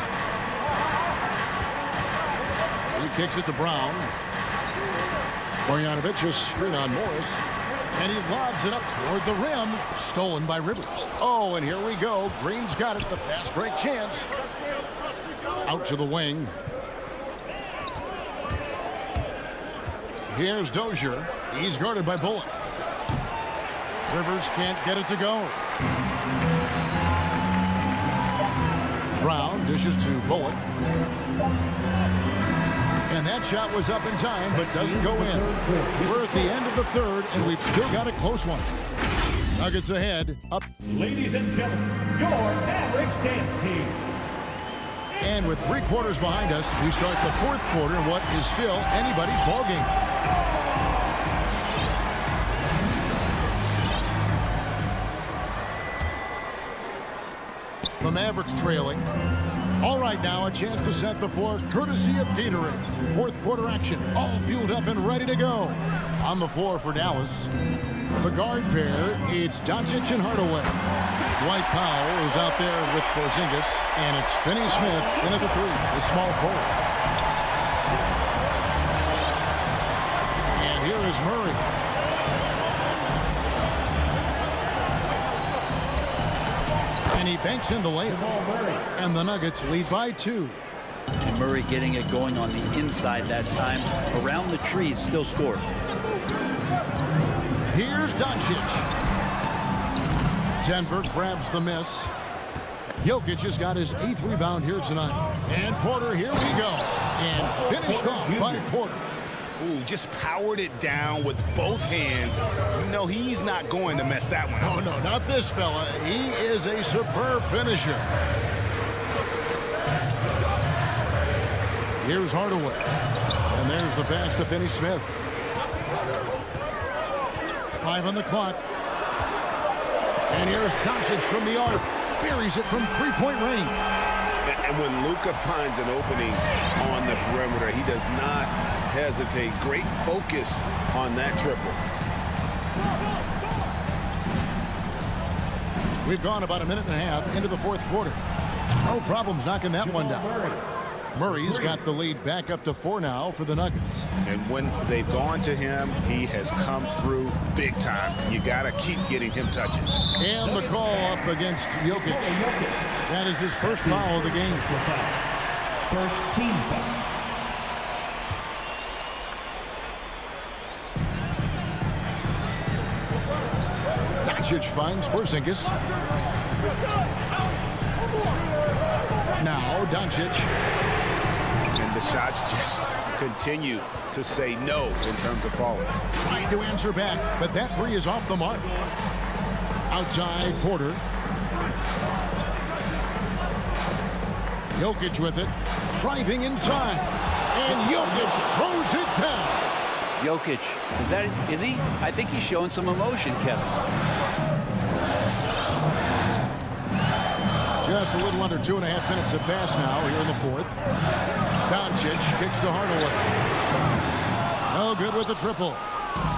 He kicks it to Brown. Marjanovic a screen on Morris. And he lobs it up toward the rim. Stolen by Rivers. Oh, and here we go. Green's got it. The fast break chance. Out to the wing. Here's Dozier. He's guarded by Bullock. Rivers can't get it to go. Brown dishes to Bullock. And that shot was up in time, but doesn't go in. We're at the end of the third, and we've still got a close one. Nuggets ahead, up. Ladies and gentlemen, your Mavericks dance team. And with 3 quarters behind us, we start the fourth quarter in what is still anybody's ballgame. The Mavericks trailing. All right, now a chance to set the floor courtesy of Gatorade. Fourth quarter action, all fueled up and ready to go. On the floor for Dallas, the guard pair, it's Doncic and Hardaway. Dwight Powell is out there with Porzingis, and it's Finney Smith in at the 3, the small forward. And here is Murray. And he banks in the layup. And the Nuggets lead by 2. And Murray getting it going on the inside that time. Around the trees, still scored. Here's Doncic. Denver grabs the miss. Jokic has got his 8th rebound here tonight. And Porter, here we go. And finished off by Porter. Ooh, just powered it down with both hands. You know he's not going to mess that one up. No, not this fella. He is a superb finisher. Here's Hardaway. And there's the pass to Finney Smith. 5 on the clock. And here's Doncic from the arc. Buries it from 3-point range. And when Luka finds an opening on the perimeter, he does not hesitate. Great focus on that triple. We've gone about a minute and a half into the fourth quarter. No problems knocking that one down. Murray's got the lead back up to 4 now for the Nuggets. And when they've gone to him, he has come through big time. You got to keep getting him touches. And the call up against Jokic. That is his first foul of the game. First team foul. Doncic finds Porzingis. Now Doncic. And the shots just continue to say no in terms of falling. Trying to answer back, but that three is off the mark. Outside Porter. Jokic with it. Driving inside. And Jokic throws it down. Jokic, is he? I think he's showing some emotion, Kevin. Just a little under 2.5 minutes have passed now here in the fourth. Doncic kicks to Hardaway. No good with the triple.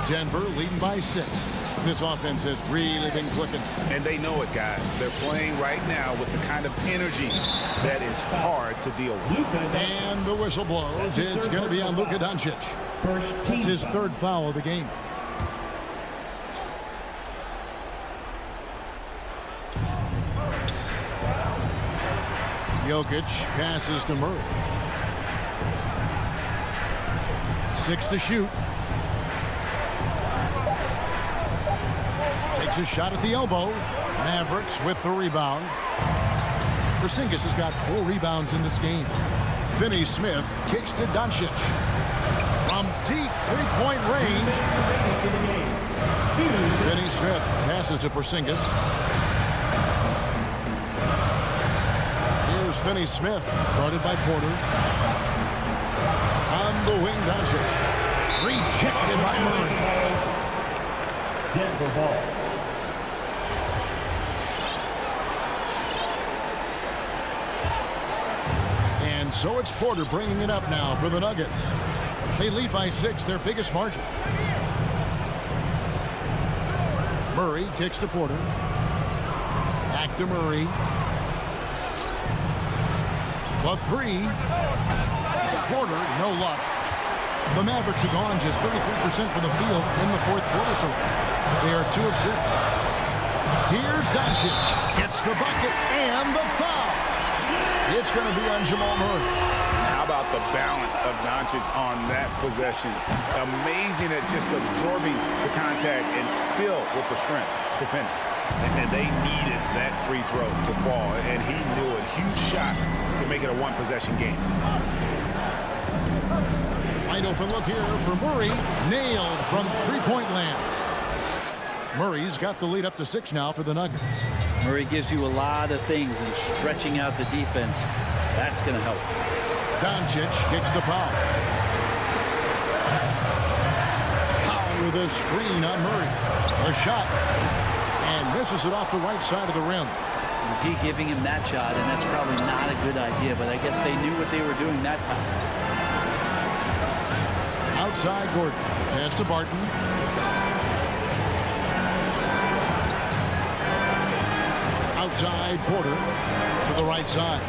Denver leading by 6. This offense has really been clicking. And they know it, guys. They're playing right now with the kind of energy that is hard to deal with. And the whistle blows. It's going to be on Luka Doncic. That's his third foul of the game. Jokic passes to Murray. 6 to shoot. Takes a shot at the elbow. Mavericks with the rebound. Porzingis has got 4 rebounds in this game. Finney-Smith kicks to Doncic. From deep three-point range. Finney-Smith passes to Porzingis. Here's Finney-Smith, guarded by Porter. On the wing, Doncic. Rejected by Murray. Denver ball. And so it's Porter bringing it up now for the Nuggets. They lead by 6, their biggest margin. Murray kicks to Porter. Back to Murray. The 3. Porter, no luck. The Mavericks are gone just 33% from the field in the fourth quarter so far. They are 2 of 6. Here's Doncic. Gets the bucket and the foul. It's going to be on Jamal Murray. How about the balance of Doncic on that possession? Amazing at just absorbing the contact and still with the strength to finish. And they needed that free throw to fall, and he knew a huge shot to make it a one-possession game. Wide open look here for Murray. Nailed from three-point land. Murray's got the lead up to 6 now for the Nuggets. Murray gives you a lot of things, and stretching out the defense, that's going to help. Doncic kicks to Powell. Powell with a screen on Murray. A shot. And misses it off the right side of the rim. D giving him that shot, and that's probably not a good idea, but I guess they knew what they were doing that time. Outside Gordon. Pass to Barton. Outside Porter to the right side.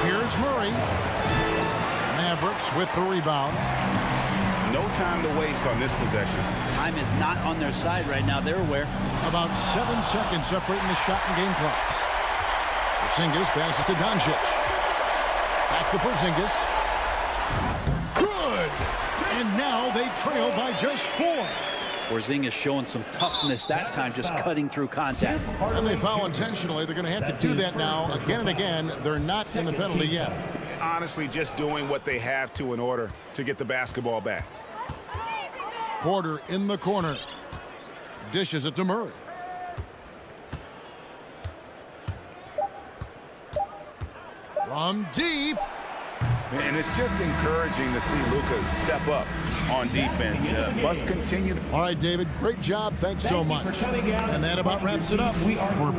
Here's Murray. Mavericks with the rebound. No time to waste on this possession. Time is not on their side right now. They're aware. About 7 seconds separating the shot and game clocks. Porzingis passes to Doncic. Back to Porzingis. Good! And now they trail by just 4. Porzingis showing some toughness that time, just cutting through contact. And they foul intentionally. They're going to have to do that now again and again. They're not in the penalty yet. Honestly, just doing what they have to in order to get the basketball back. Porter in the corner. Dishes it to Murray. From deep. And it's just encouraging to see Luka step up on defense. Must continue. All right, David, great job. Thanks so much. And that about wraps it up for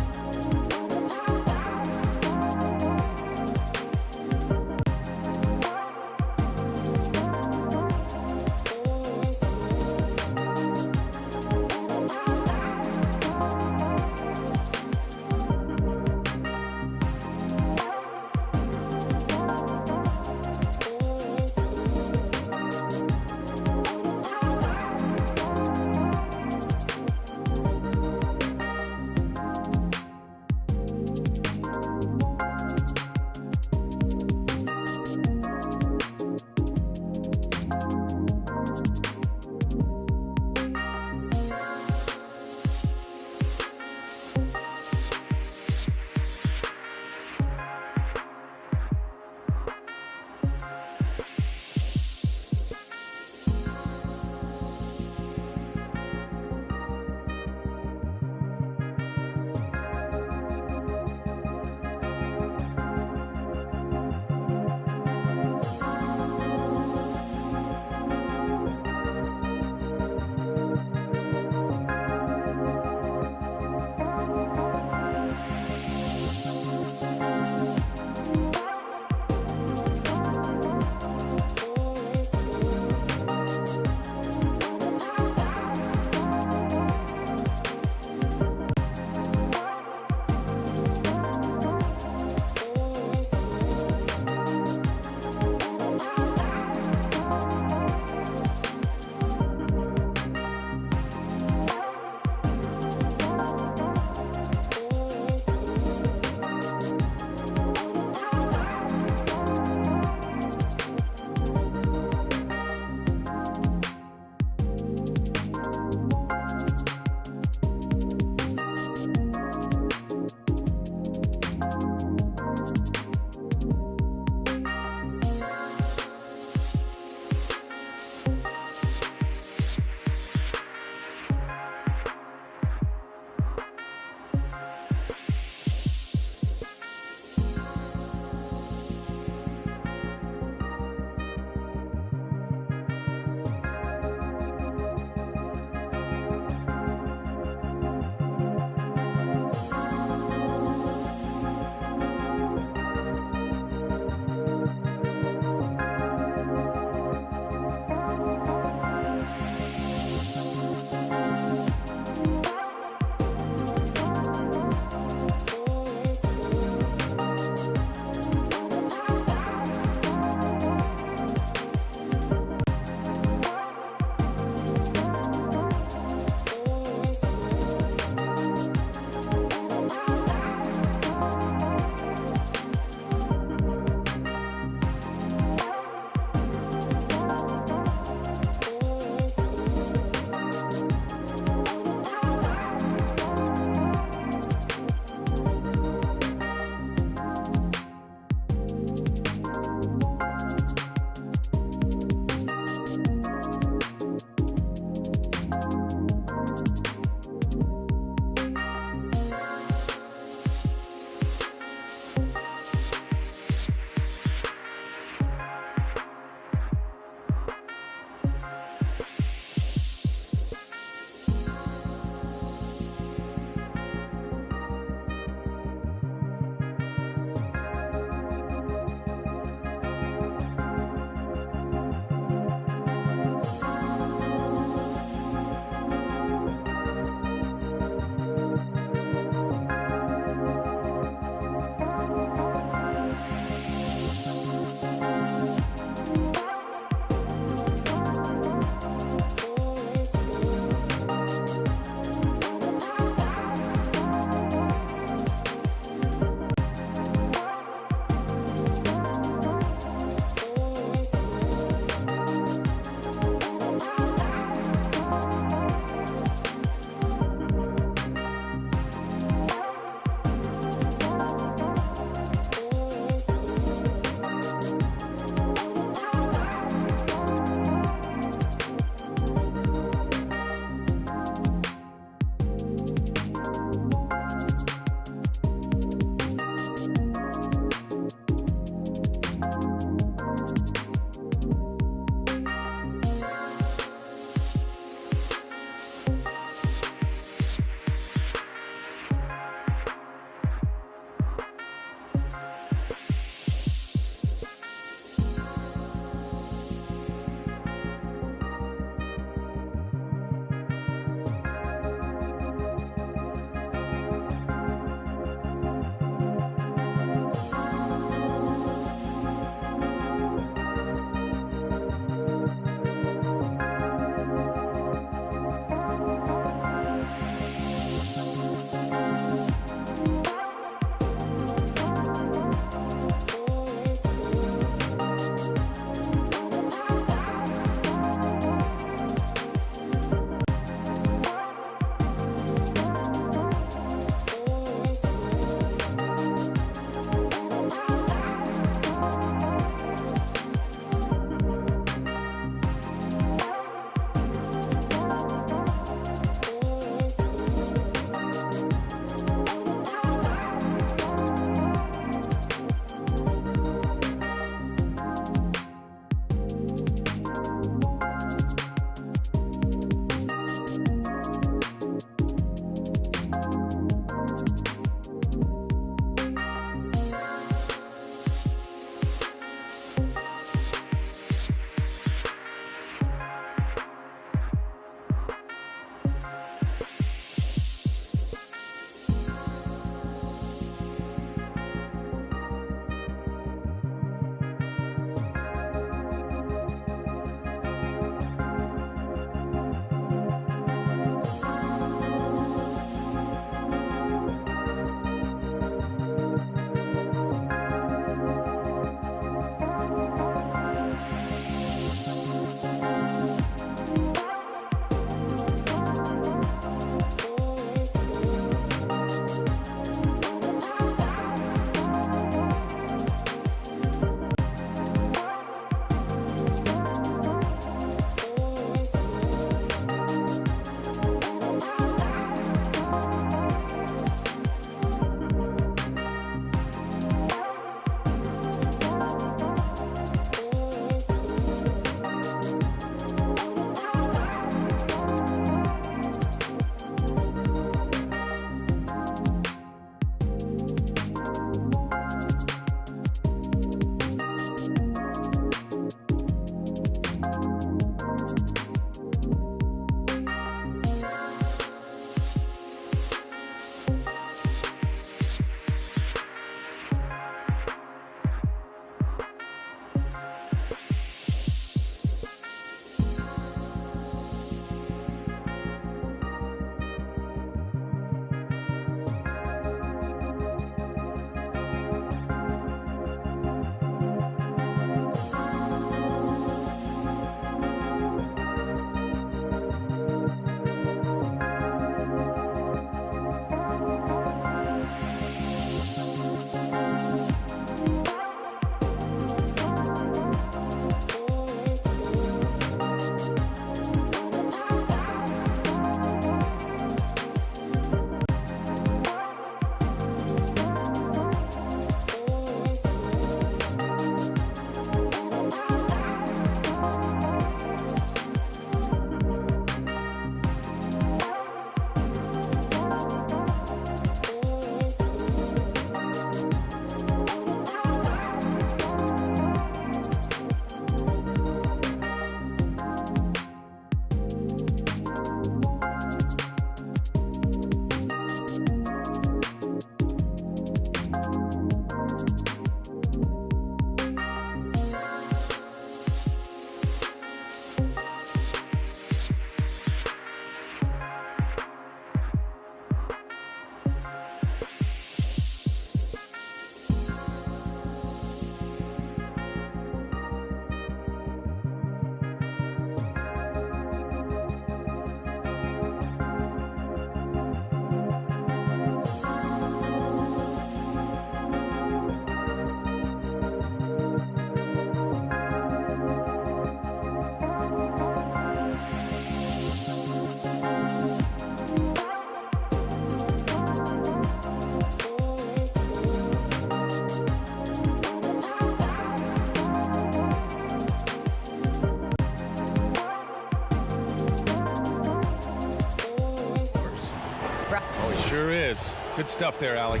Good stuff there, Allie.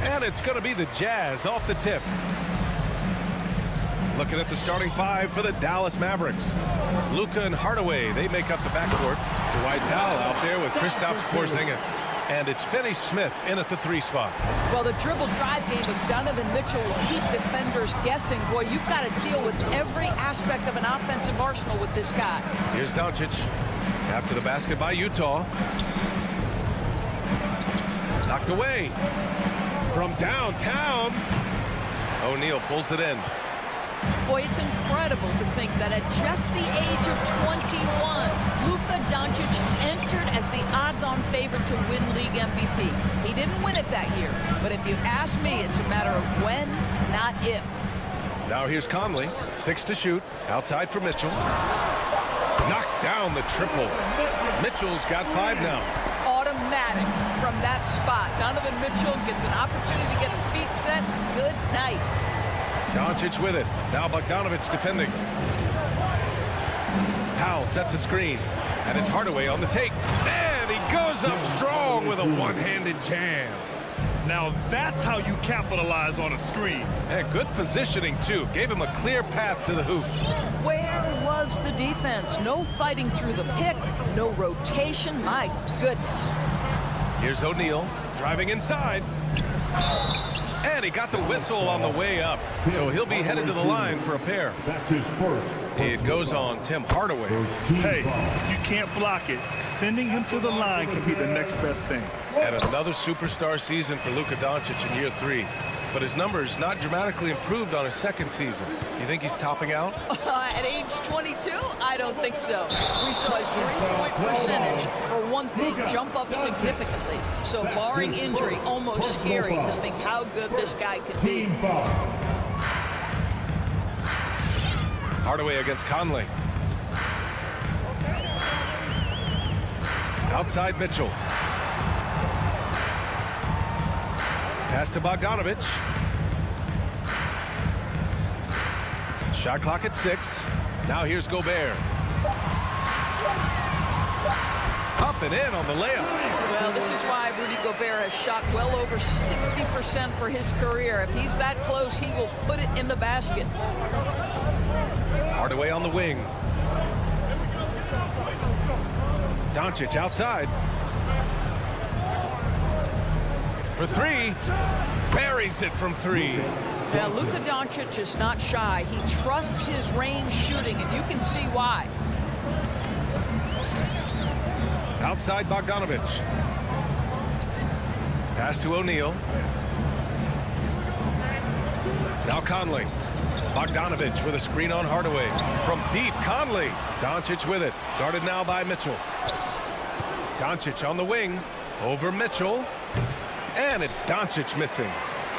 And it's going to be the Jazz off the tip. Looking at the starting five for the Dallas Mavericks. Luka and Hardaway, they make up the backcourt. Dwight Powell out there with Kristaps Porzingis. And it's Finney-Smith in at the 3 spot. Well, the dribble drive game of Donovan Mitchell will keep defenders guessing. Boy, you've got to deal with every aspect of an offensive arsenal with this guy. Here's Doncic. After the basket by Utah. Knocked away. From downtown. O'Neal pulls it in. Boy, it's incredible to think that at just the age of 21, Luka Doncic entered as the odds-on favorite to win league MVP. He didn't win it that year, but if you ask me, it's a matter of when, not if. Now here's Conley, 6 to shoot, outside for Mitchell. Knocks down the triple. Mitchell's got 5 now. Automatic from that spot. Donovan Mitchell gets an opportunity to get his feet set. Good night. Doncic with it. Now Bogdanovich defending. Powell sets a screen. And it's Hardaway on the take. And he goes up strong with a one-handed jam. Now that's how you capitalize on a screen. And good positioning, too. Gave him a clear path to the hoop. Where was the defense? No fighting through the pick. No rotation. My goodness. Here's O'Neal driving inside. And he got the whistle on the way up. So he'll be headed to the line for a pair. That's his first. It goes on Tim Hardaway. Hey, if you can't block it, sending him to the line can be the next best thing. And another superstar season for Luka Doncic in year 3. But his numbers not dramatically improved on his second season. You think he's topping out? At age 22, I don't think so. We saw his three-point percentage, for one thing, jump up significantly. So barring injury, almost scary to think how good this guy could be. Hardaway against Conley. Outside Mitchell. Pass to Bogdanovich. Shot clock at 6. Now here's Gobert. Up and in on the layup. Well, this is why Rudy Gobert has shot well over 60% for his career. If he's that close, he will put it in the basket. Hardaway on the wing. Doncic outside. For 3. Buries it from 3. Now, Luka Doncic is not shy. He trusts his range shooting, and you can see why. Outside Bogdanovich. Pass to O'Neal. Now Conley. Bogdanovich with a screen on Hardaway. From deep, Conley. Doncic with it. Guarded now by Mitchell. Doncic on the wing. Over Mitchell. And it's Doncic missing.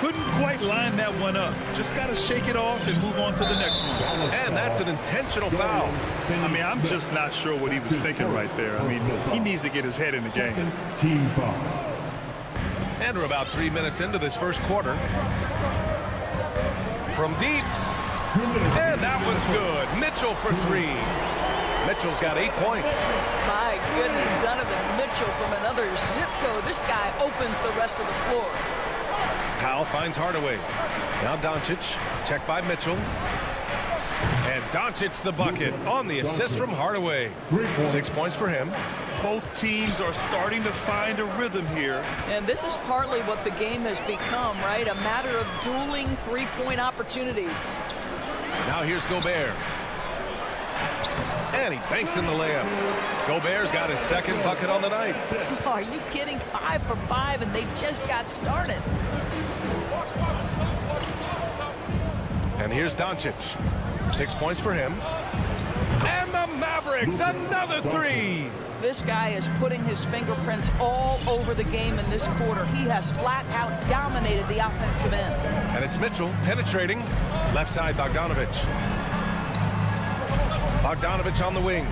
Couldn't quite line that one up. Just got to shake it off and move on to the next one. And that's an intentional foul. I mean, I'm just not sure what he was thinking right there. I mean, he needs to get his head in the game. Team foul. And we're about 3 minutes into this first quarter. From deep. And that one's good. Mitchell for 3. Mitchell's got 8 points. My goodness, Donovan Mitchell from another zip code. This guy opens the rest of the floor. Powell finds Hardaway. Now Doncic. Checked by Mitchell. And Doncic the bucket on the assist from Hardaway. 6 points for him. Both teams are starting to find a rhythm here. And this is partly what the game has become, right? A matter of dueling three-point opportunities. Now here's Gobert. And he banks in the layup. Gobert's got his second bucket on the night. Are you kidding? 5 for 5, and they just got started. And here's Doncic. 6 points for him. And the Mavericks, another 3. This guy is putting his fingerprints all over the game in this quarter. He has flat out dominated the offensive end. And it's Mitchell penetrating. Left side, Bogdanovich. Bogdanovich on the wing.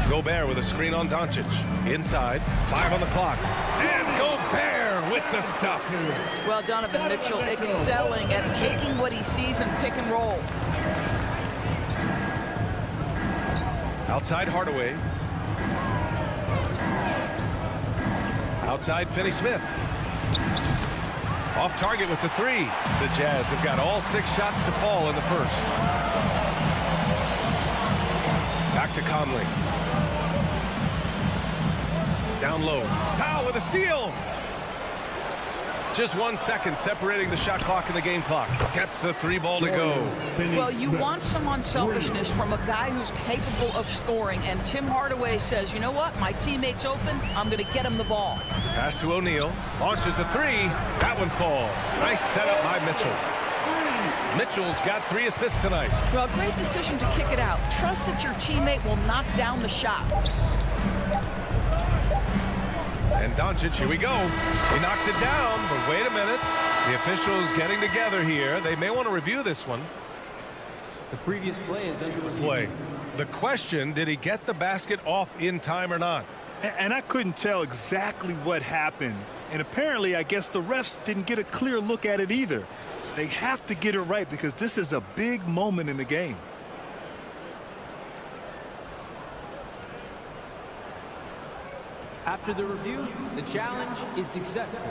Gobert with a screen on Doncic. Inside, 5 on the clock. And Gobert with the stuff. Well, Donovan Mitchell excelling at taking what he sees in pick and roll. Outside Hardaway. Outside Finney-Smith. Off target with the three. The Jazz have got all 6 shots to fall in the first. Back to Conley. Down low. Powell with a steal. Just 1 second separating the shot clock and the game clock. Gets the 3 ball to go. Well, you want some unselfishness from a guy who's capable of scoring. And Tim Hardaway says, you know what? My teammate's open. I'm going to get him the ball. Pass to O'Neal. Launches a 3. That one falls. Nice setup by Mitchell. Mitchell's got 3 assists tonight. Well, great decision to kick it out. Trust that your teammate will knock down the shot. And Doncic, here we go. He knocks it down, but wait a minute. The officials getting together here. They may want to review this one. The previous play is under review. Play. The question, did he get the basket off in time or not? And I couldn't tell exactly what happened. And apparently, I guess the refs didn't get a clear look at it either. They have to get it right because this is a big moment in the game. After the review, the challenge is successful.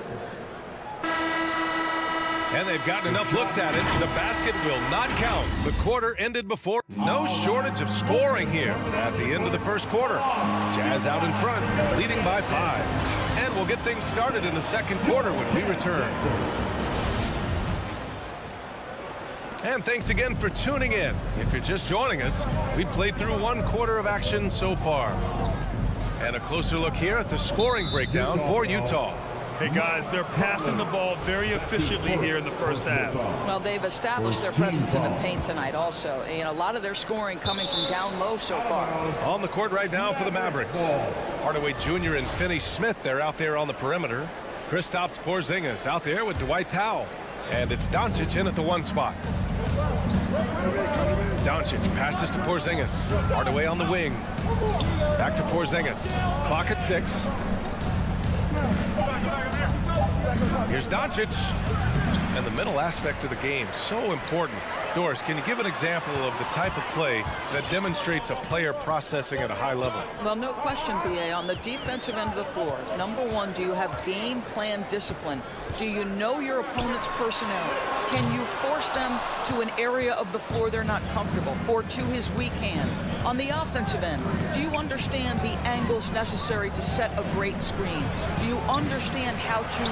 And they've gotten enough looks at it. The basket will not count. The quarter ended before. No shortage of scoring here at the end of the first quarter. Jazz out in front, leading by 5. And we'll get things started in the second quarter when we return. And thanks again for tuning in. If you're just joining us, we played through 1 quarter of action so far. And a closer look here at the scoring breakdown for Utah. Hey, guys, they're passing the ball very efficiently here in the first half. Well, they've established their presence in the paint tonight also. And a lot of their scoring coming from down low so far. On the court right now for the Mavericks. Hardaway Jr. and Finney-Smith, they're out there on the perimeter. Kristaps Porzingis out there with Dwight Powell. And it's Doncic in at the 1 spot. Doncic passes to Porzingis. Hardaway on the wing. Back to Porzingis. Clock at 6. Here's Doncic. And the middle aspect of the game, so important. Doris, can you give an example of the type of play that demonstrates a player processing at a high level? Well, no question, B.A. On the defensive end of the floor, number 1, do you have game plan discipline? Do you know your opponent's personnel? Can you force them to an area of the floor they're not comfortable or to his weak hand? On the offensive end, do you understand the angles necessary to set a great screen? Do you understand how to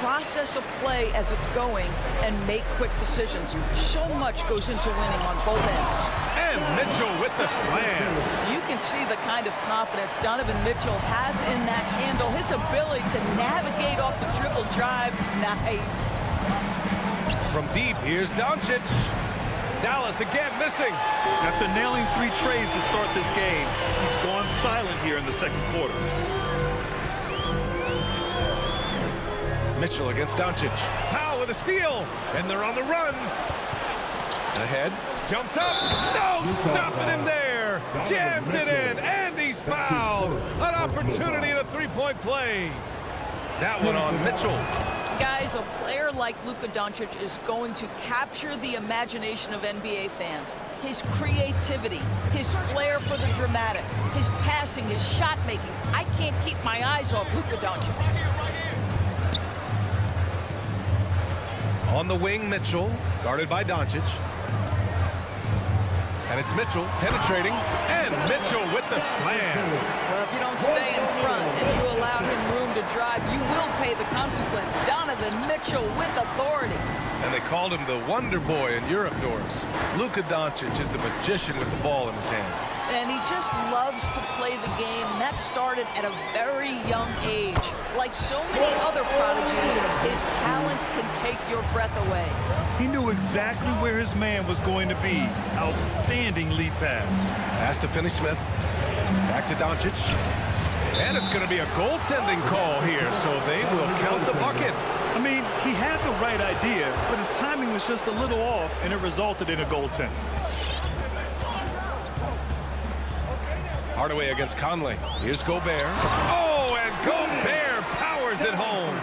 process a play as it's going and make quick decisions? So much goes into winning on both ends. And Mitchell with the slam. You can see the kind of confidence Donovan Mitchell has in that handle. His ability to navigate off the dribble drive. Nice. From deep, here's Doncic. Dallas again missing. After nailing 3 trays to start this game, he's gone silent here in the second quarter. Mitchell against Doncic. Powell with a steal. And they're on the run. Ahead. Jumps up. No, stopping him there. Jams it in. And he's fouled. An opportunity in a 3-point play. That one on Mitchell. Guys, a player like Luka Doncic is going to capture the imagination of NBA fans. His creativity, his flair for the dramatic, his passing, his shot making. I can't keep my eyes off Luka Doncic. On the wing, Mitchell, guarded by Doncic. And it's Mitchell penetrating, and Mitchell with the slam. Well, if you don't stay in front and you allow him room to drive, you will pay the consequence. Donovan Mitchell with authority. And they called him the Wonder Boy in Europe, Doris. Luka Doncic is the magician with the ball in his hands. And he just loves to play the game, and that started at a very young age. Like so many other prodigies, his talent can take your breath away. He knew exactly where his man was going to be. Outstanding lead pass. Pass to Finney-Smith. Back to Doncic. And it's going to be a goaltending call here, so they will count the bucket. I mean, he had the right idea, but his timing was just a little off, and it resulted in a goaltending. Hardaway against Conley. Here's Gobert. Oh, and Gobert powers it home.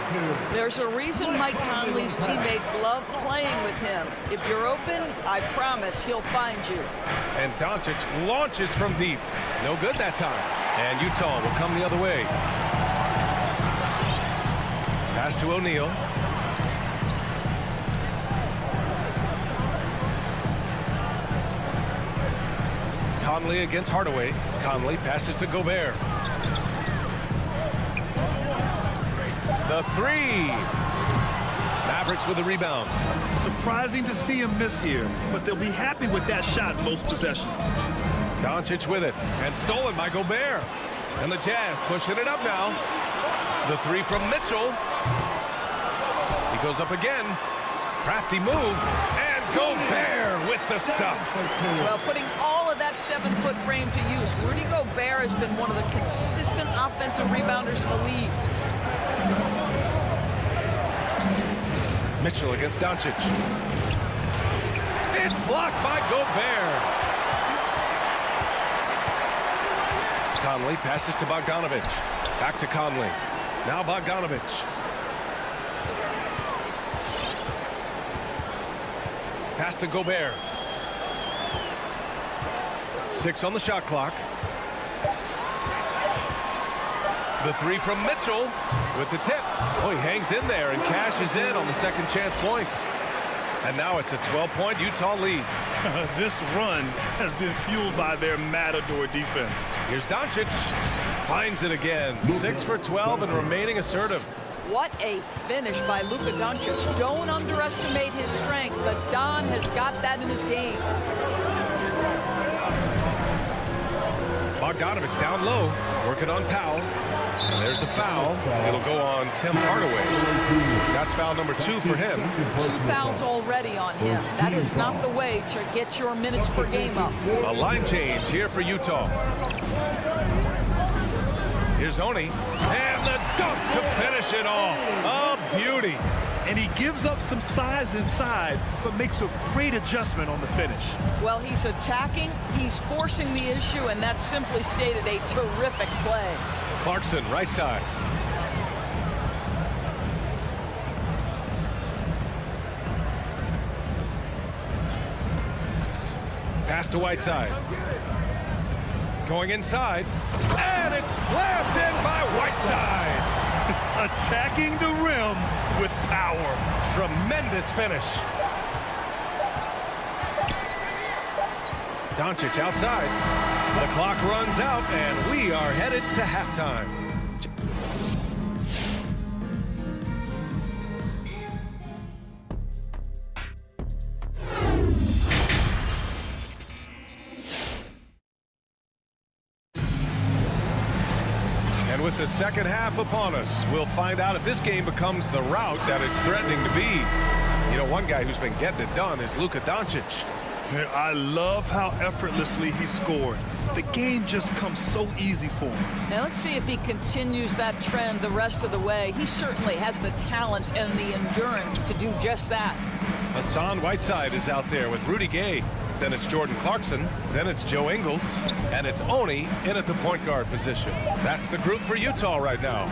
There's a reason Mike Conley's teammates love playing with him. If you're open, I promise he'll find you. And Doncic launches from deep. No good that time. And Utah will come the other way. Pass to O'Neal. Conley against Hardaway. Conley passes to Gobert. The three. Mavericks with the rebound. Surprising to see him miss here, but they'll be happy with that shot most possessions. Doncic with it, and stolen by Gobert. And the Jazz pushing it up now. The three from Mitchell. He goes up again. Crafty move, and Gobert with the stuff. Well, putting all of that 7-foot frame to use, Rudy Gobert has been one of the consistent offensive rebounders in the league. Mitchell against Doncic. It's blocked by Gobert. Conley passes to Bogdanovich. Back to Conley. Now Bogdanovich. Pass to Gobert. 6 on the shot clock. The three from Mitchell with the tip. Oh, he hangs in there and cashes in on the second chance points. And now it's a 12-point Utah lead. This run has been fueled by their matador defense. Here's Doncic. Finds it again. 6 for 12 and remaining assertive. What a finish by Luka Doncic. Don't underestimate his strength, but Don has got that in his game. Bogdanovich down low, working on Powell. And there's the foul. It'll go on Tim Hardaway. That's foul number 2 for him. 2 fouls already on him. That is not the way to get your minutes per game up. A line change here for Utah. Here's Oni. And the dunk to finish it off. A beauty. And he gives up some size inside, but makes a great adjustment on the finish. Well, he's attacking, he's forcing the issue, and that simply stated a terrific play. Clarkson, right side. Pass to Whiteside. Going inside. And it's slammed in by Whiteside. Attacking the rim with power. Tremendous finish. Doncic outside. The clock runs out, and we are headed to halftime. And with the second half upon us, we'll find out if this game becomes the rout that it's threatening to be. You know, one guy who's been getting it done is Luka Doncic. I love how effortlessly he scored. The game just comes so easy for him. Now let's see if he continues that trend the rest of the way. He certainly has the talent and the endurance to do just that. Hassan Whiteside is out there with Rudy Gay. Then it's Jordan Clarkson. Then it's Joe Ingles. And it's Oni in at the point guard position. That's the group for Utah right now.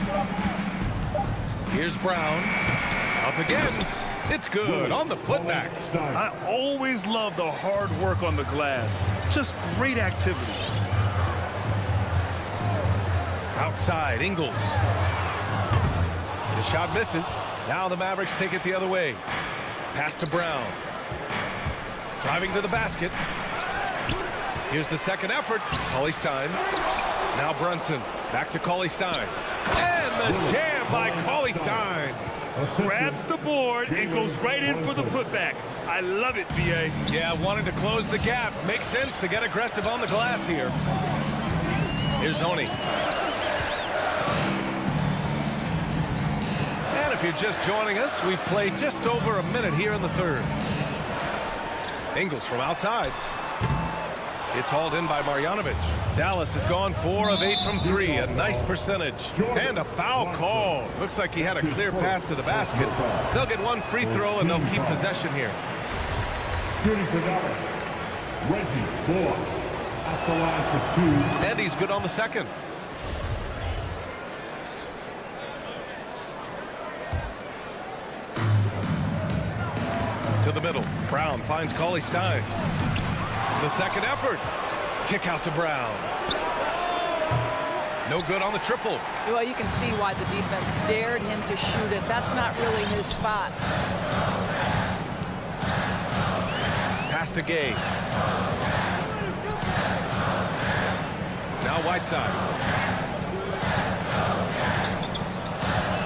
Here's Brown. Up again. It's good on the putback. I always love the hard work on the glass. Just great activity. Outside, Ingles. The shot misses. Now the Mavericks take it the other way. Pass to Brown. Driving to the basket. Here's the second effort. Cauley-Stein. Now Brunson. Back to Cauley-Stein. And the jam by Cauley-Stein. Grabs the board and goes right in for the putback. I love it, B.A. Yeah, wanted to close the gap. Makes sense to get aggressive on the glass here. Here's Oni. And if you're just joining us, we've played just over a minute here in the third. Ingles from outside. It's hauled in by Marjanovic. Dallas has gone 4 of 8 from 3. A nice percentage. And a foul call. Looks like he had a clear path to the basket. They'll get one free throw and they'll keep possession here. Shooting for Dallas, Reggie Bullock at the line for 2. And he's good on the second. To the middle. Brown finds Cauley-Stein. The second effort. Kick out to Brown. No good on the triple. Well, you can see why the defense dared him to shoot it. That's not really his spot. Pass to Gay. Now Whiteside.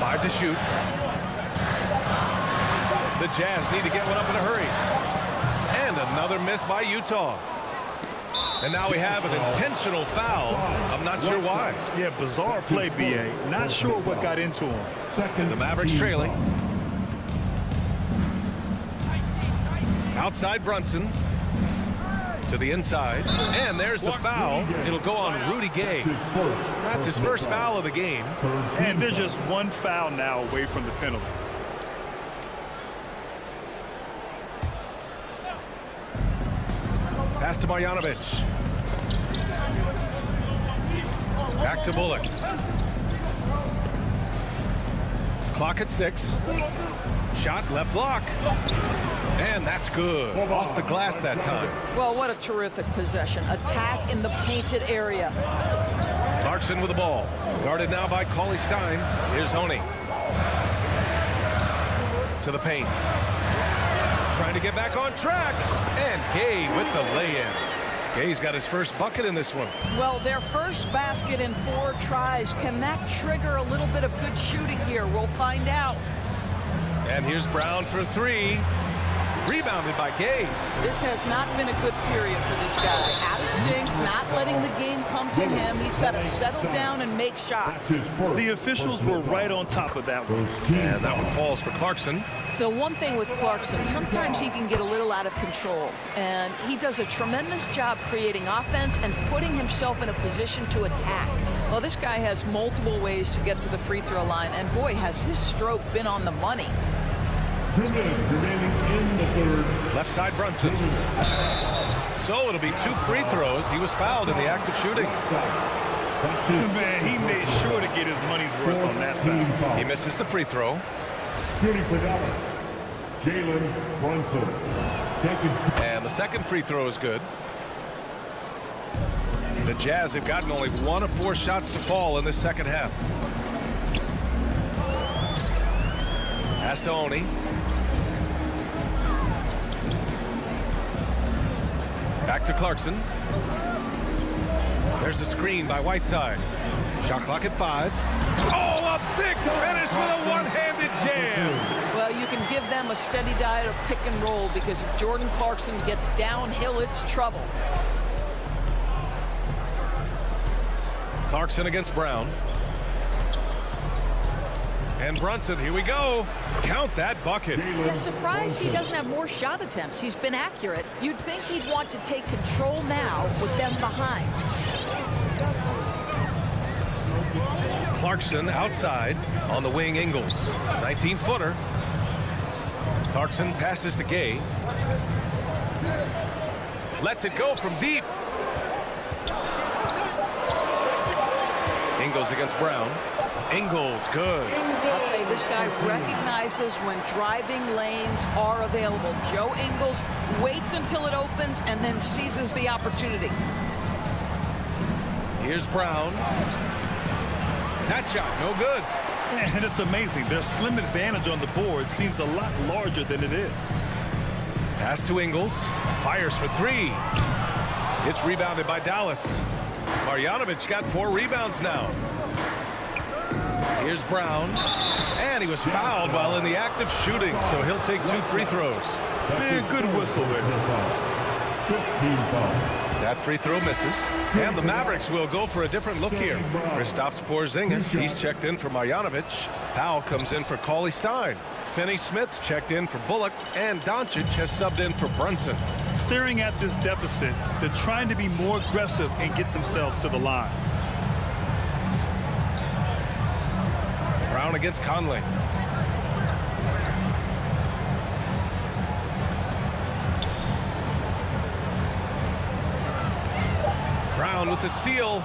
5 to shoot. The Jazz need to get one up in a hurry. And another miss by Utah. And now we have an intentional foul. I'm not sure why. Yeah, bizarre play, B.A. Not sure what got into him. The Mavericks trailing. Outside Brunson. To the inside. And there's the foul. It'll go on Rudy Gay. That's his first foul of the game. And they're just one foul now away from the penalty. Pass to Marjanovic. Back to Bullock. Clock at 6. Shot left block. And that's good. Off the glass that time. Well, what a terrific possession. Attack in the painted area. Clarkson with the ball. Guarded now by Cauley Stein. Here's Honey. To the paint. Trying to get back on track. And Gay with the lay-in. Gay's got his first bucket in this one. Well, their first basket in 4 tries. Can that trigger a little bit of good shooting here? We'll find out. And here's Brown for 3. Rebounded by Gay. This has not been a good period for this guy. Out of sync, not letting the game come to him. He's got to settle down and make shots. The officials were right on top of that one. And that one falls for Clarkson. The one thing with Clarkson, sometimes he can get a little out of control. And he does a tremendous job creating offense and putting himself in a position to attack. Well, this guy has multiple ways to get to the free throw line. And boy, has his stroke been on the money. 2 minutes remaining in the third. Left side Brunson. So it'll be 2 free throws. He was fouled in the act of shooting. Man, he made sure to get his money's worth on that foul. He misses the free throw. Shooting for Dallas, Jalen Brunson. And the second free throw is good. The Jazz have gotten only 1 of 4 shots to fall in this second half. Pass to Oni. Back to Clarkson. There's a screen by Whiteside. Shot clock at 5. Oh, a big finish with a one-handed jam. Well, you can give them a steady diet of pick and roll because if Jordan Clarkson gets downhill, it's trouble. Clarkson against Brown. And Brunson, here we go. Count that bucket. I'm surprised he doesn't have more shot attempts. He's been accurate. You'd think he'd want to take control now with them behind. Clarkson outside on the wing. Ingles, 19-footer. Clarkson passes to Gay. Lets it go from deep. Ingles against Brown. Ingles, good. I'll tell you, this guy recognizes when driving lanes are available. Joe Ingles waits until it opens and then seizes the opportunity. Here's Brown. That shot, no good. And it's amazing. Their slim advantage on the board seems a lot larger than it is. Pass to Ingles. Fires for 3. It's rebounded by Dallas. Marjanovic got 4 rebounds now. Here's Brown. And he was fouled while in the act of shooting, so he'll take 2 free throws. Man, good whistle there. That free throw misses. And the Mavericks will go for a different look here. Kristaps Porzingis, he's checked in for Marjanovic. Powell comes in for Cauley Stein. Finney-Smith's checked in for Bullock. And Doncic has subbed in for Brunson. Staring at this deficit, they're trying to be more aggressive and get themselves to the line. Brown against Conley. Brown with the steal.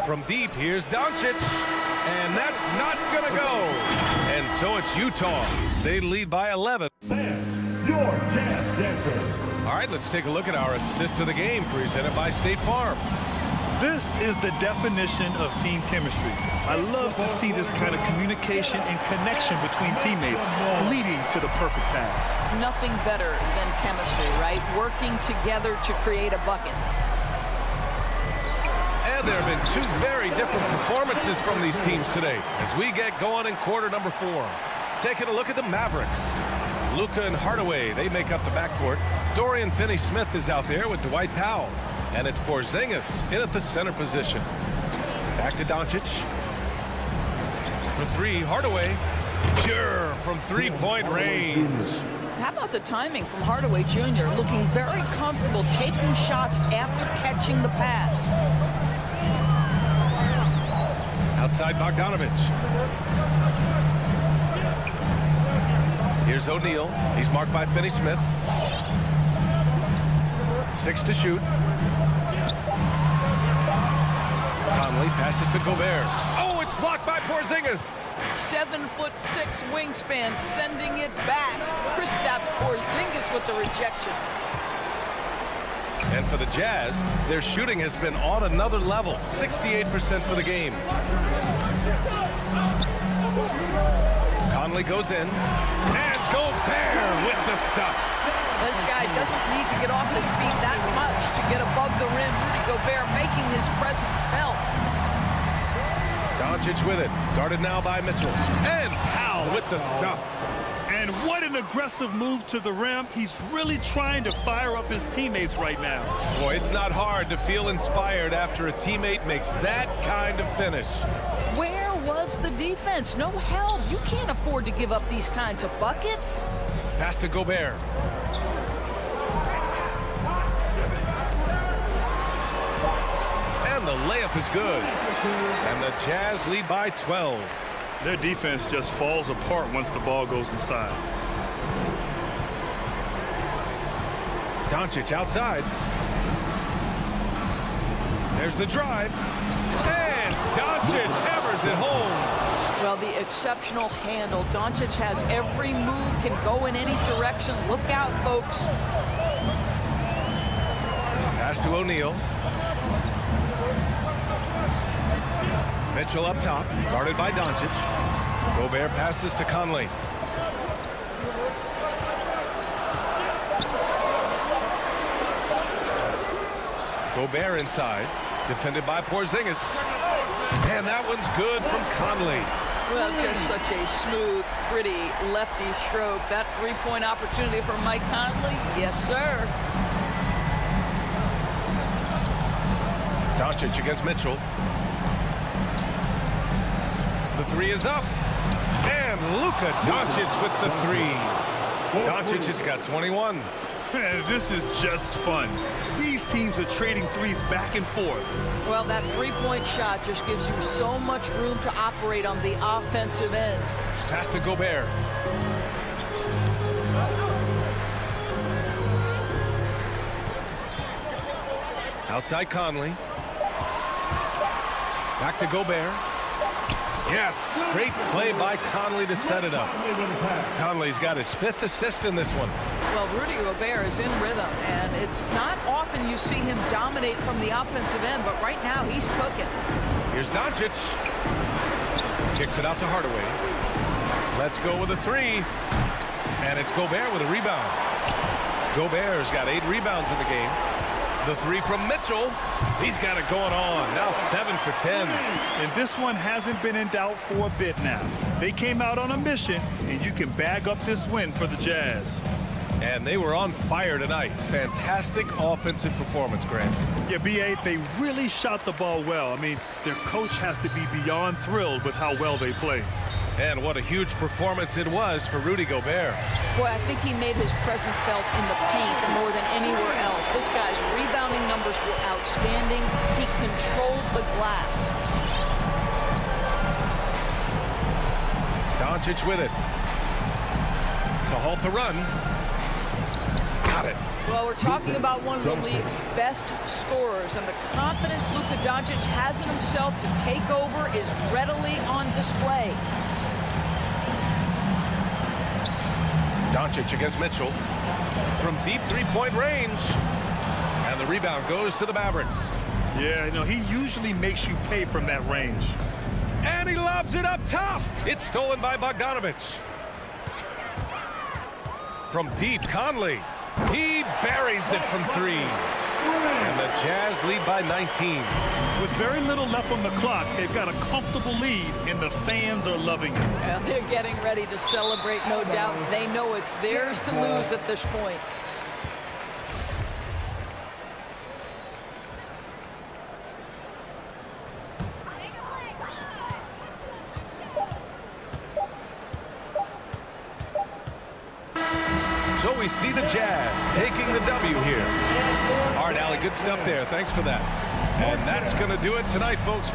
From deep, here's Doncic. And that's not going to go. And so it's Utah. They lead by 11. Your Jazz Dancer. All right, let's take a look at our assist of the game presented by State Farm. This is the definition of team chemistry. I love to see this kind of communication and connection between teammates leading to the perfect pass. Nothing better than chemistry, right? Working together to create a bucket. And there have been two very different performances from these teams today as we get going in quarter number 4. Taking a look at the Mavericks. Luka and Hardaway, they make up the backcourt. Dorian Finney-Smith is out there with Dwight Powell. And it's Porzingis in at the center position. Back to Doncic. For 3, Hardaway. Pure from three-point range. How about the timing from Hardaway Jr. looking very comfortable taking shots after catching the pass. Outside Bogdanovich. Here's O'Neal. He's marked by Finney-Smith. 6 to shoot. Conley passes to Gobert. Oh, it's blocked by Porzingis. 7'6" wingspan, sending it back. Kristaps Porzingis with the rejection. And for the Jazz, their shooting has been on another level. 68% for the game. Conley goes in. And Gobert with the stuff. This guy doesn't need to get off his feet that much to get above the rim. Rudy Gobert making his presence felt. Doncic with it. Guarded now by Mitchell. And Powell with the stuff. And what an aggressive move to the rim. He's really trying to fire up his teammates right now. Boy, it's not hard to feel inspired after a teammate makes that kind of finish. Where was the defense? No help. You can't afford to give up these kinds of buckets. Pass to Gobert. And the layup is good. And the Jazz lead by 12. Their defense just falls apart once the ball goes inside. Doncic outside. There's the drive. And Doncic hammers it home. Well, the exceptional handle. Doncic has every move, can go in any direction. Look out, folks. Pass to O'Neal. Mitchell up top, guarded by Doncic. Gobert passes to Conley. Gobert inside, defended by Porzingis. And that one's good from Conley. Well, just such a smooth, pretty lefty stroke. That three-point opportunity for Mike Conley? Yes, sir. Doncic against Mitchell. The 3 is up. And Luka Doncic with the 3. Doncic has got 21. Man, this is just fun. These teams are trading threes back and forth. Well, that three-point shot just gives you so much room to operate on the offensive end. Pass to Gobert. Outside Conley. Back to Gobert. Yes, great play by Conley to set it up. Conley's got his 5th assist in this one. Well, Rudy Gobert is in rhythm, and it's not often you see him dominate from the offensive end, but right now he's cooking. Here's Doncic. Kicks it out to Hardaway. Let's go with a 3. And it's Gobert with a rebound. Gobert's got 8 rebounds in the game. The 3 from Mitchell. He's got it going on. Now 7 for 10. And this one hasn't been in doubt for a bit now. They came out on a mission, and you can bag up this win for the Jazz. And they were on fire tonight. Fantastic offensive performance, Grant. Yeah, B.A., they really shot the ball well. I mean, their coach has to be beyond thrilled with how well they played. And what a huge performance it was for Rudy Gobert. Boy, I think he made his presence felt in the paint more than anywhere else. This guy's rebounding numbers were outstanding. He controlled the glass. Doncic with it. To halt the run. Got it. Well, we're talking about one of the league's best scorers, and the confidence Luka Doncic has in himself to take over is readily on display. Doncic against Mitchell from deep three-point range. And the rebound goes to the Mavericks. Yeah, you know, he usually makes you pay from that range. And he lobs it up top. It's stolen by Bogdanovich. From deep, Conley. He buries it from three. And the Jazz lead by 19. With very little left on the clock, they've got a comfortable lead, and the fans are loving it. Well, they're getting ready to celebrate, no doubt. They know it's theirs to lose at this point. So we see the Jazz taking the W here. All right, Allie, good stuff there. Thanks for that. And that's going to do it tonight, folks.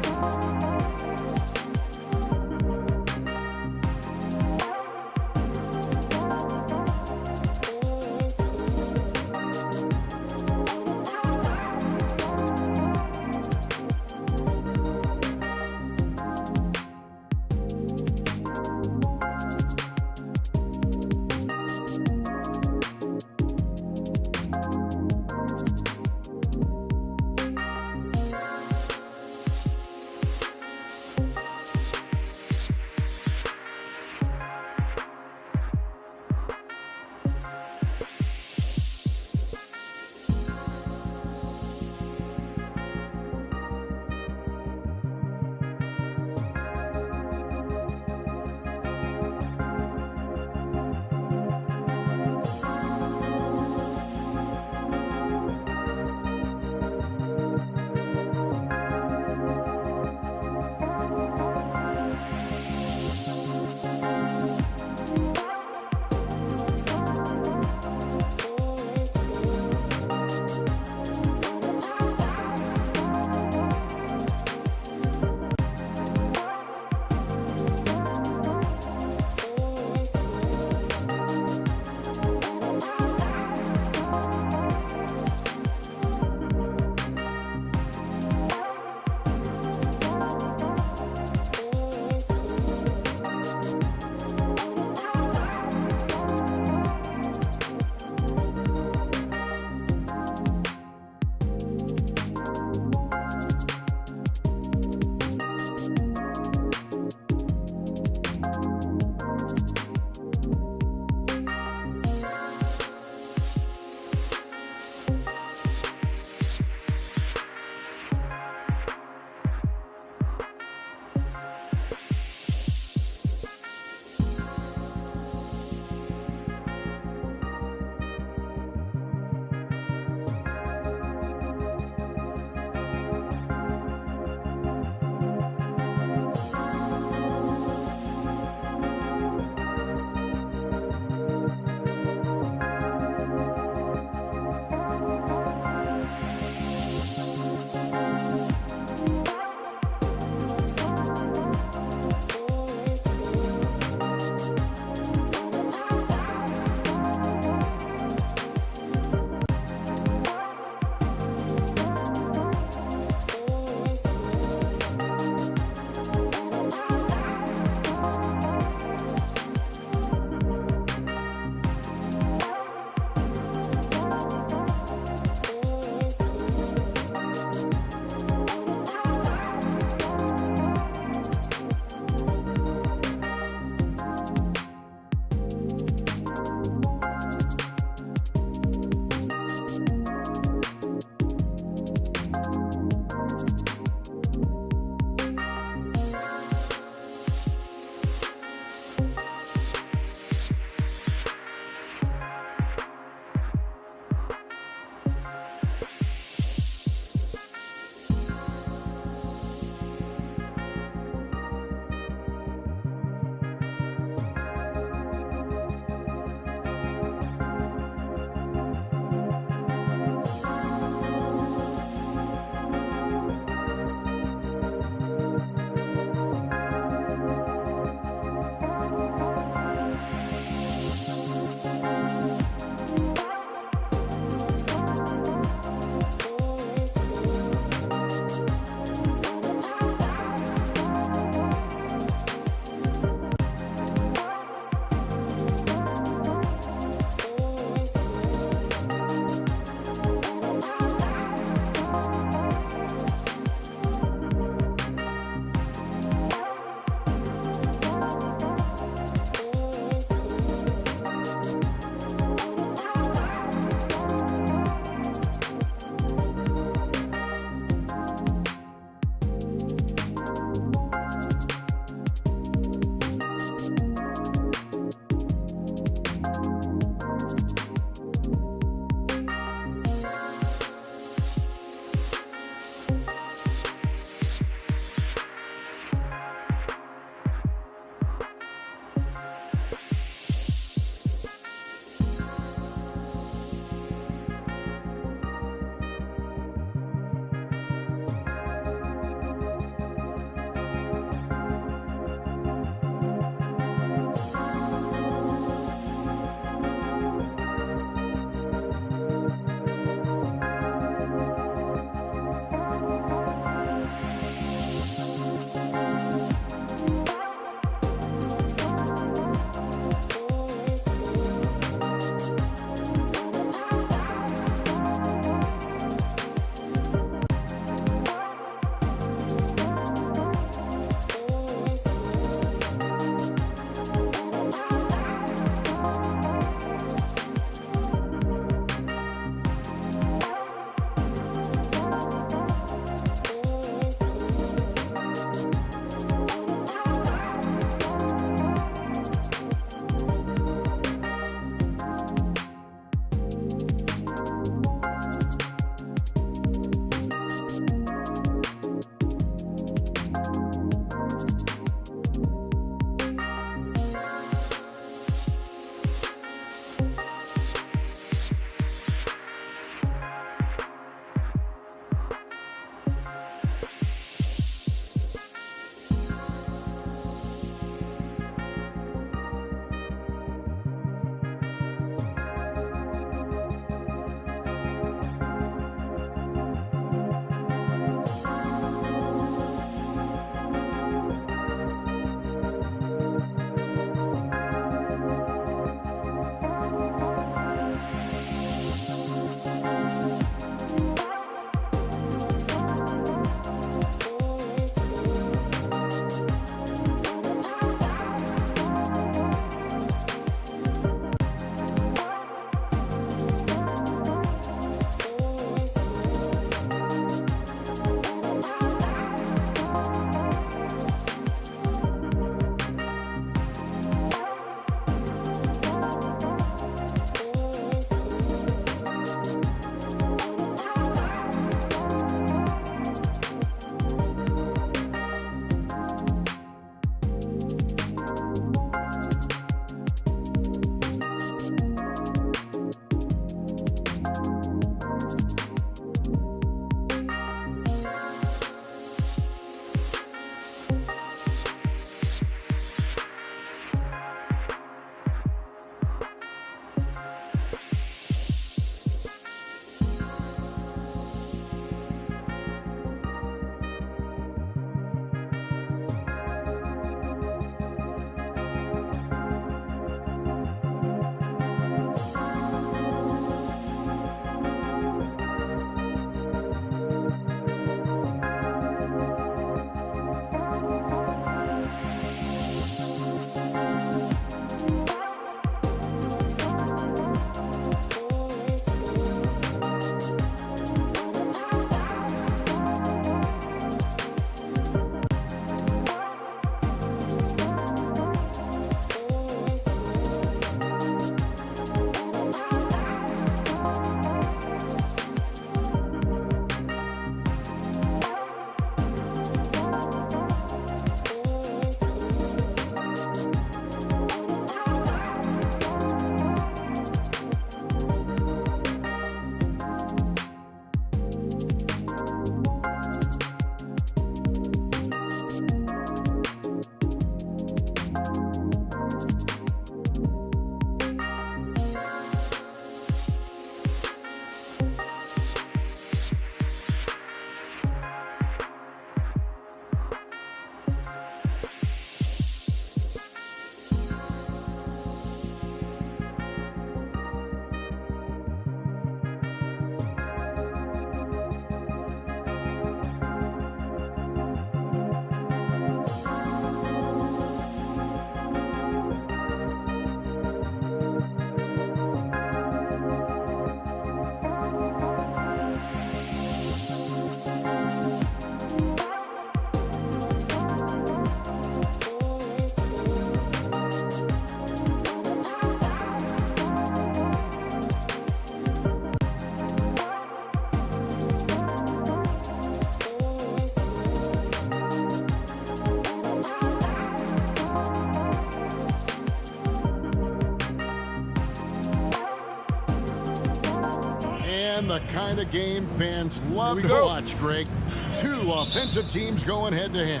the kind of game fans love to watch, Greg. Two offensive teams going head-to-head.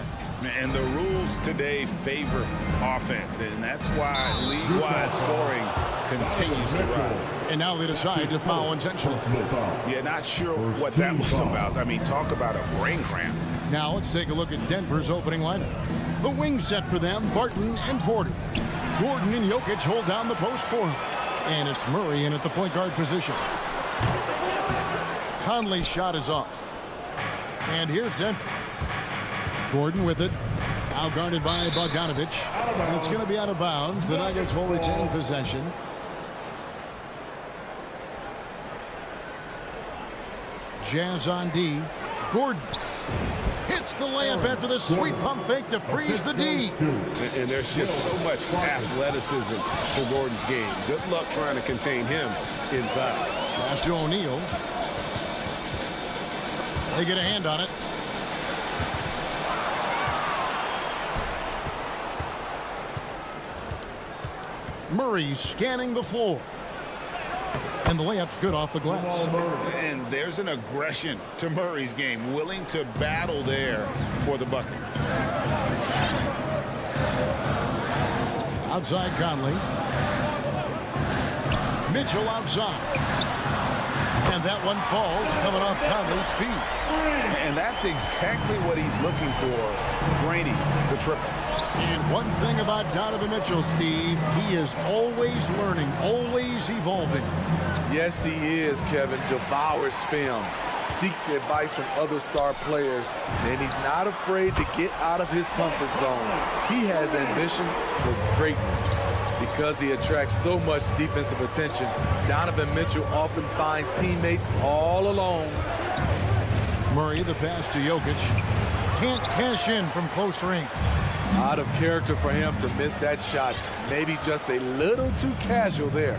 And the rules today favor offense, and that's why league-wide scoring continues to rise. And now they decide to foul intentionally. Yeah, not sure what that was about. I mean, talk about a brain cramp. Now let's take a look at Denver's opening lineup. The wing set for them, Barton and Porter. Gordon and Jokic hold down the post for him. And it's Murray in at the point guard position. Conley's shot is off. And here's Denver. Gordon with it. Now guarded by Bogdanovich. And it's going to be out of bounds. The Nuggets will retain possession. Jazz on D. Gordon hits the layup after the sweet pump fake to freeze the D. And there's just so much athleticism for Gordon's game. Good luck trying to contain him inside. Pass to O'Neal. They get a hand on it. Murray scanning the floor. And the layup's good off the glass. And there's an aggression to Murray's game, willing to battle there for the bucket. Outside Conley. Mitchell outside. And that one falls coming off Conley's feet. And that's exactly what he's looking for, draining the triple. And one thing about Donovan Mitchell, Steve, he is always learning, always evolving. Yes, he is, Kevin. Devours film, seeks advice from other star players, and he's not afraid to get out of his comfort zone. He has ambition for greatness. Because he attracts so much defensive attention, Donovan Mitchell often finds teammates all alone. Murray, the pass to Jokic. Can't cash in from close range. Out of character for him to miss that shot. Maybe just a little too casual there.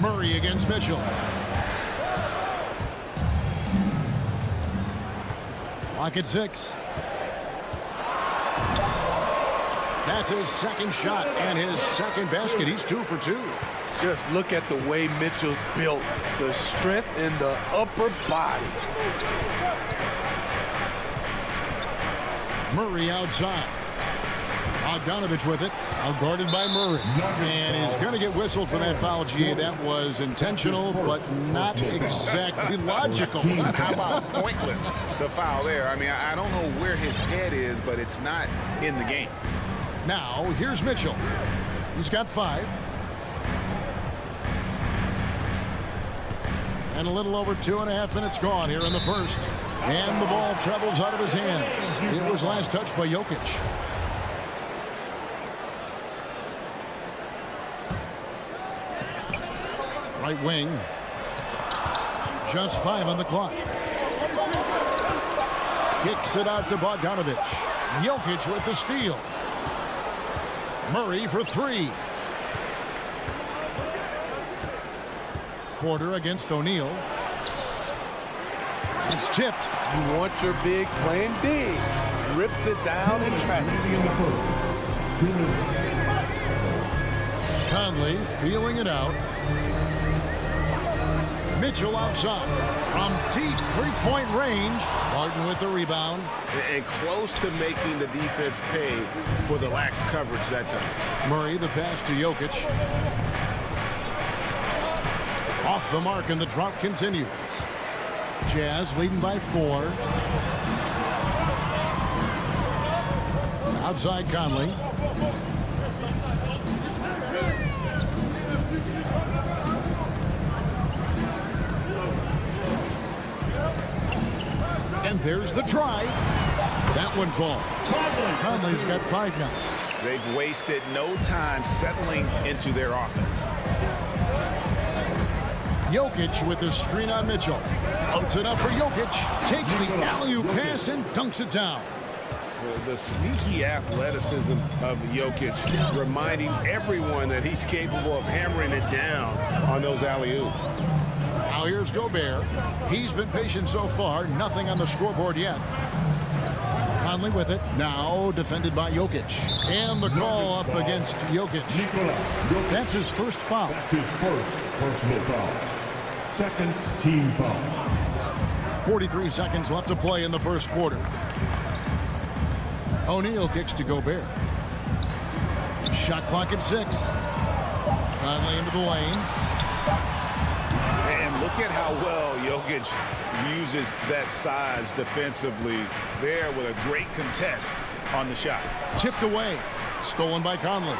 Murray against Mitchell. Lock at 6. That's his second shot and his second basket. He's 2 for 2. Just look at the way Mitchell's built. The strength in the upper body. Murray outside. Bogdanovich with it. Outguarded by Murray. And he's going to get whistled for that foul, GA. That was intentional, but not exactly logical. How about pointless to foul there? I mean, I don't know where his head is, but it's not in the game. Now, here's Mitchell. He's got 5. And a little over 2.5 minutes gone here in the first. And the ball travels out of his hands. It was last touched by Jokic. Right wing. Just 5 on the clock. Kicks it out to Bogdanovich. Jokic with the steal. Murray for 3. Porter against O'Neal. It's tipped. You want your bigs playing big. Rips it down in traffic. Conley feeling it out. Mitchell outside. From deep three-point range. Barton with the rebound. And close to making the defense pay for the lax coverage that time. Murray, the pass to Jokic. Off the mark, and the drop continues. Jazz leading by 4. Outside Conley. And there's the drive. That one falls. Conley's got 5 now. They've wasted no time settling into their offense. Jokic with his screen on Mitchell. Floats it up for Jokic. Takes the alley-oop pass and dunks it down. The sneaky athleticism of Jokic, reminding everyone that he's capable of hammering it down on those alley-oops. Now here's Gobert. He's been patient so far. Nothing on the scoreboard yet. Conley with it. Now defended by Jokic. And the call up against Jokic. That's his first foul. That's his first personal foul. Second team foul. 43 seconds left to play in the first quarter. O'Neal kicks to Gobert. Shot clock at 6. Conley into the lane. And look at how well Jokic uses that size defensively there with a great contest on the shot. Tipped away. Stolen by Conley.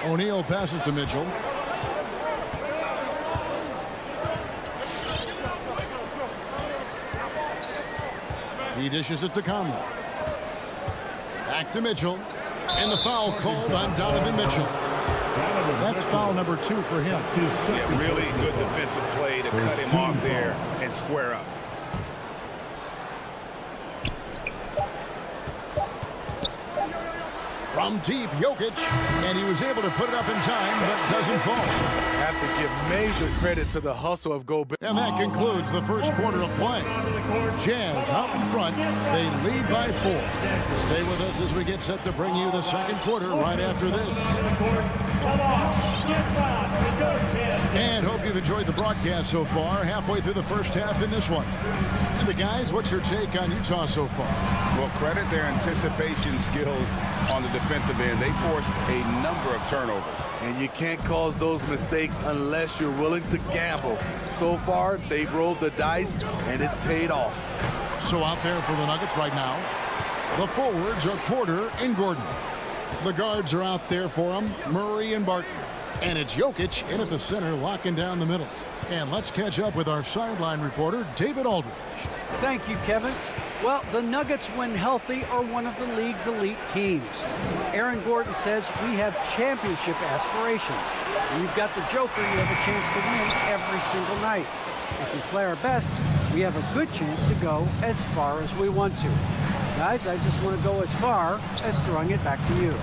O'Neal passes to Mitchell. He dishes it to Conley. Back to Mitchell. And the foul called on Donovan Mitchell. That's foul number 2 for him. Yeah, really good defensive play to cut him off there and square up. From deep, Jokic, and he was able to put it up in time, but doesn't fall. Have to give major credit to the hustle of Gobert. And that concludes the first quarter of play. Jazz out in front. They lead by 4. Stay with us as we get set to bring you the second quarter right after this. And hope you've enjoyed the broadcast so far. Halfway through the first half in this one. And the guys, what's your take on Utah so far? Well, credit their anticipation skills on the defensive end. They forced a number of turnovers. And you can't cause those mistakes unless you're willing to gamble. So far, they've rolled the dice, and it's paid off. So out there for the Nuggets right now, the forwards are Porter and Gordon. The guards are out there for them, Murray and Barton. And it's Jokic in at the center, locking down the middle. And let's catch up with our sideline reporter, David Aldridge. Thank you, Kevin. Well, the Nuggets, when healthy, are one of the league's elite teams. Aaron Gordon says we have championship aspirations. When you've got the Joker, you have a chance to win every single night. If we play our best, we have a good chance to go as far as we want to. Guys, I just want to go as far as throwing it back to you.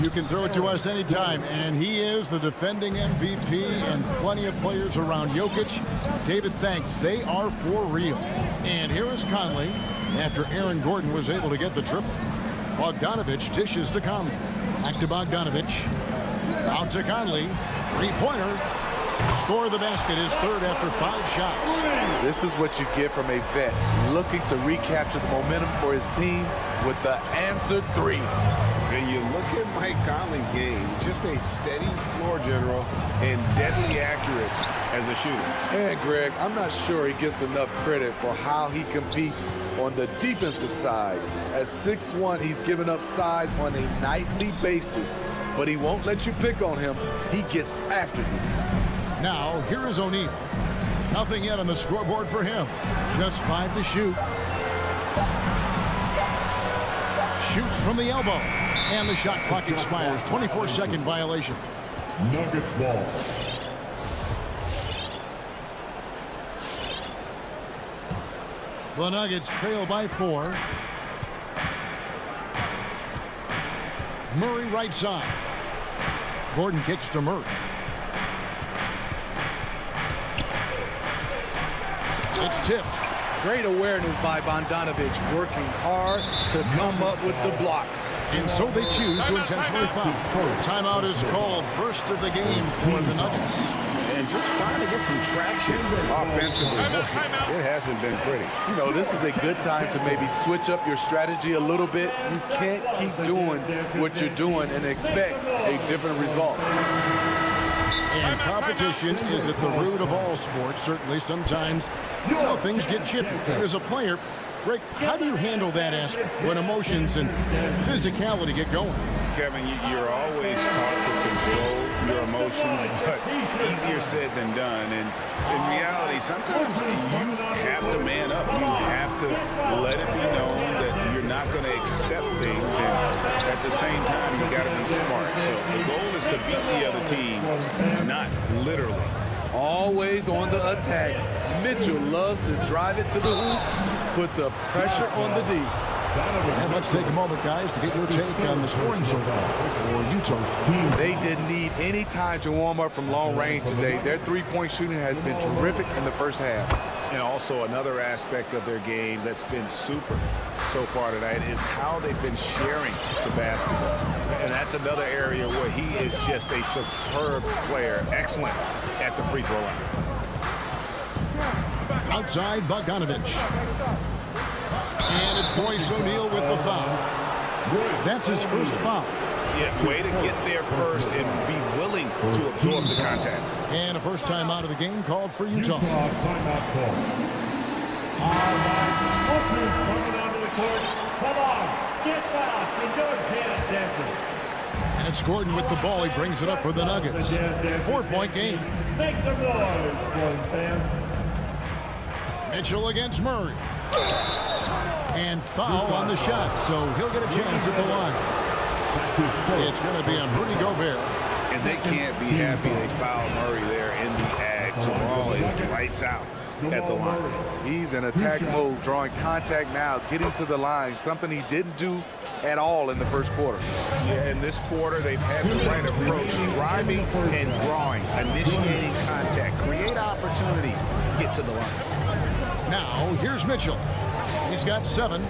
You can throw it to us anytime, and he is the defending MVP and plenty of players around Jokic. David, thanks. They are for real. And here is Conley after Aaron Gordon was able to get the triple. Bogdanovich dishes to Conley. Back to Bogdanovich. Out to Conley. Three-pointer. Score the basket, his third after 5 shots. This is what you get from a vet looking to recapture the momentum for his team with the answered 3. And you look at Mike Conley's game, just a steady floor general and deadly accurate as a shooter. And Greg, I'm not sure he gets enough credit for how he competes on the defensive side. At 6'1", he's given up size on a nightly basis, but he won't let you pick on him. He gets after you. Now, here is O'Neal. Nothing yet on the scoreboard for him. Just 5 to shoot. Shoots from the elbow. And the shot clock expires. 24-second violation. Nuggets ball. The Nuggets trail by 4. Murray right side. Gordon kicks to Murray. It's tipped. Great awareness by Bogdanovich, working hard to come up with the block. And so they choose to intentionally foul. Timeout is called, first of the game for the Nuggets. And just trying to get some traction offensively. It hasn't been pretty. You know, this is a good time to maybe switch up your strategy a little bit. You can't keep doing what you're doing and expect a different result. And competition is at the root of all sports. Certainly, sometimes, things get chippy. And as a player, Rick, how do you handle that aspect when emotions and physicality get going? Kevin, you're always taught to control your emotions, but easier said than done. And in reality, sometimes you have to man up. You have to let it be known that you're not going to accept things. And at the same time, you got to be smart. So the goal is to beat the other team, not literally. Always on the attack. Mitchell loves to drive it to the hoop, put the pressure on the D. And let's take a moment, guys, to get your take on the scoring so far for Utah. They didn't need any time to warm up from long range today. Their three-point shooting has been terrific in the first half. And also another aspect of their game that's been super so far tonight is how they've been sharing the basketball. And that's another area where he is just a superb player, excellent at the free throw line. Outside, Bogdanovich. And it's Royce O'Neal with the foul. That's his first foul. Yeah, way to get there first and be willing to absorb the contact. And a first time out of the game called for Utah. Timeout call. All right, offense coming onto the court. Come on, get back and don't pay attention. And it's Gordon with the ball. He brings it up for the Nuggets. 4-point game. Make some noise, Gordon fans. Mitchell against Murray. And foul on the shot, so he'll get a chance at the line. It's going to be on Rudy Gobert. And they can't be happy they fouled Murray there in the ag. Jamal is lights out at the line. He's in attack mode, drawing contact now, getting to the line, something he didn't do at all in the first quarter. Yeah, in this quarter, they've had the right approach, driving and drawing, initiating contact, create opportunities, get to the line. Now, here's Mitchell. He's got 7.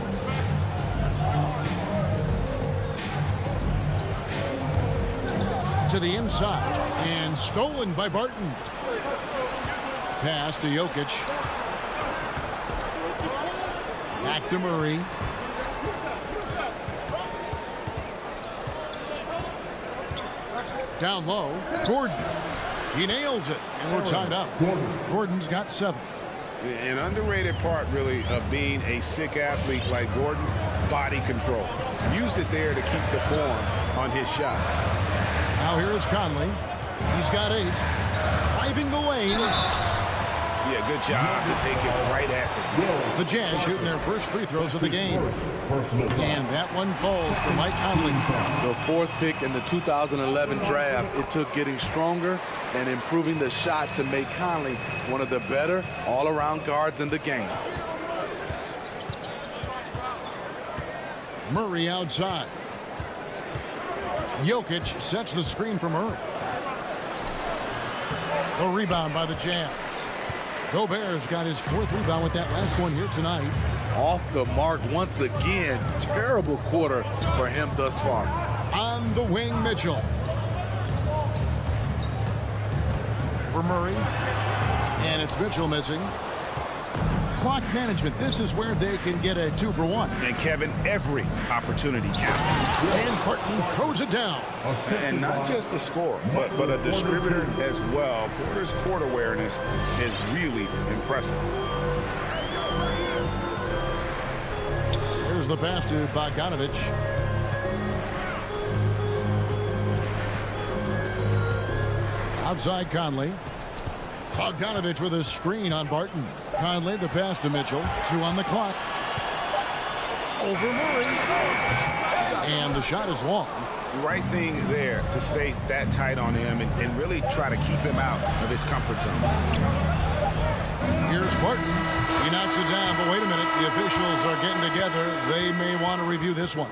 To the inside, and stolen by Barton. Pass to Jokic. Back to Murray. Down low, Gordon. He nails it, and we're tied up. Gordon's got 7. An underrated part, really, of being a sick athlete like Gordon, body control. Used it there to keep the form on his shot. Now here is Conley. He's got 8. Driving the lane. Yeah, good job to take it right at the Jazz shooting their first free throws of the game. And that one falls for Mike Conley. The 4th pick in the 2011 draft. It took getting stronger and improving the shot to make Conley one of the better all-around guards in the game. Murray outside. Jokic sets the screen for Murray. The rebound by the Jazz. Gobert's got his 4th rebound with that last one here tonight. Off the mark once again. Terrible quarter for him thus far. On the wing, Mitchell. For Murray. And it's Mitchell missing. Clock management. This is where they can get a 2-for-1. And Kevin, every opportunity counts. And Barton throws it down. And not just a scorer, but a distributor as well. Porter's court awareness is really impressive. Here's the pass to Bogdanovich. Outside Conley. Bogdanovich with a screen on Barton. Conley, the pass to Mitchell. 2 on the clock. Over Murray. And the shot is long. Right thing there to stay that tight on him and really try to keep him out of his comfort zone. Here's Barton. He knocks it down, but wait a minute. The officials are getting together. They may want to review this one.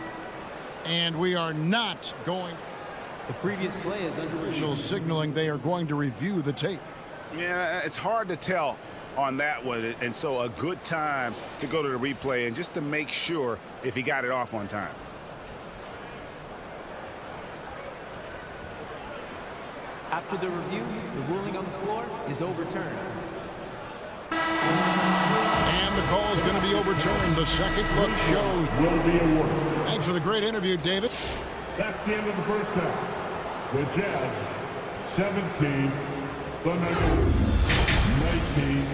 And we are not going. The previous play is under review. Officials signaling they are going to review the tape. Yeah, it's hard to tell on that one, and so a good time to go to the replay and just to make sure if he got it off on time. After the review, the ruling on the floor is overturned. And the call is going to be overturned. The second look shows. Will be awarded. Thanks for the great interview, David. That's the end of the first half. The Jazz 17, the Nuggets 19.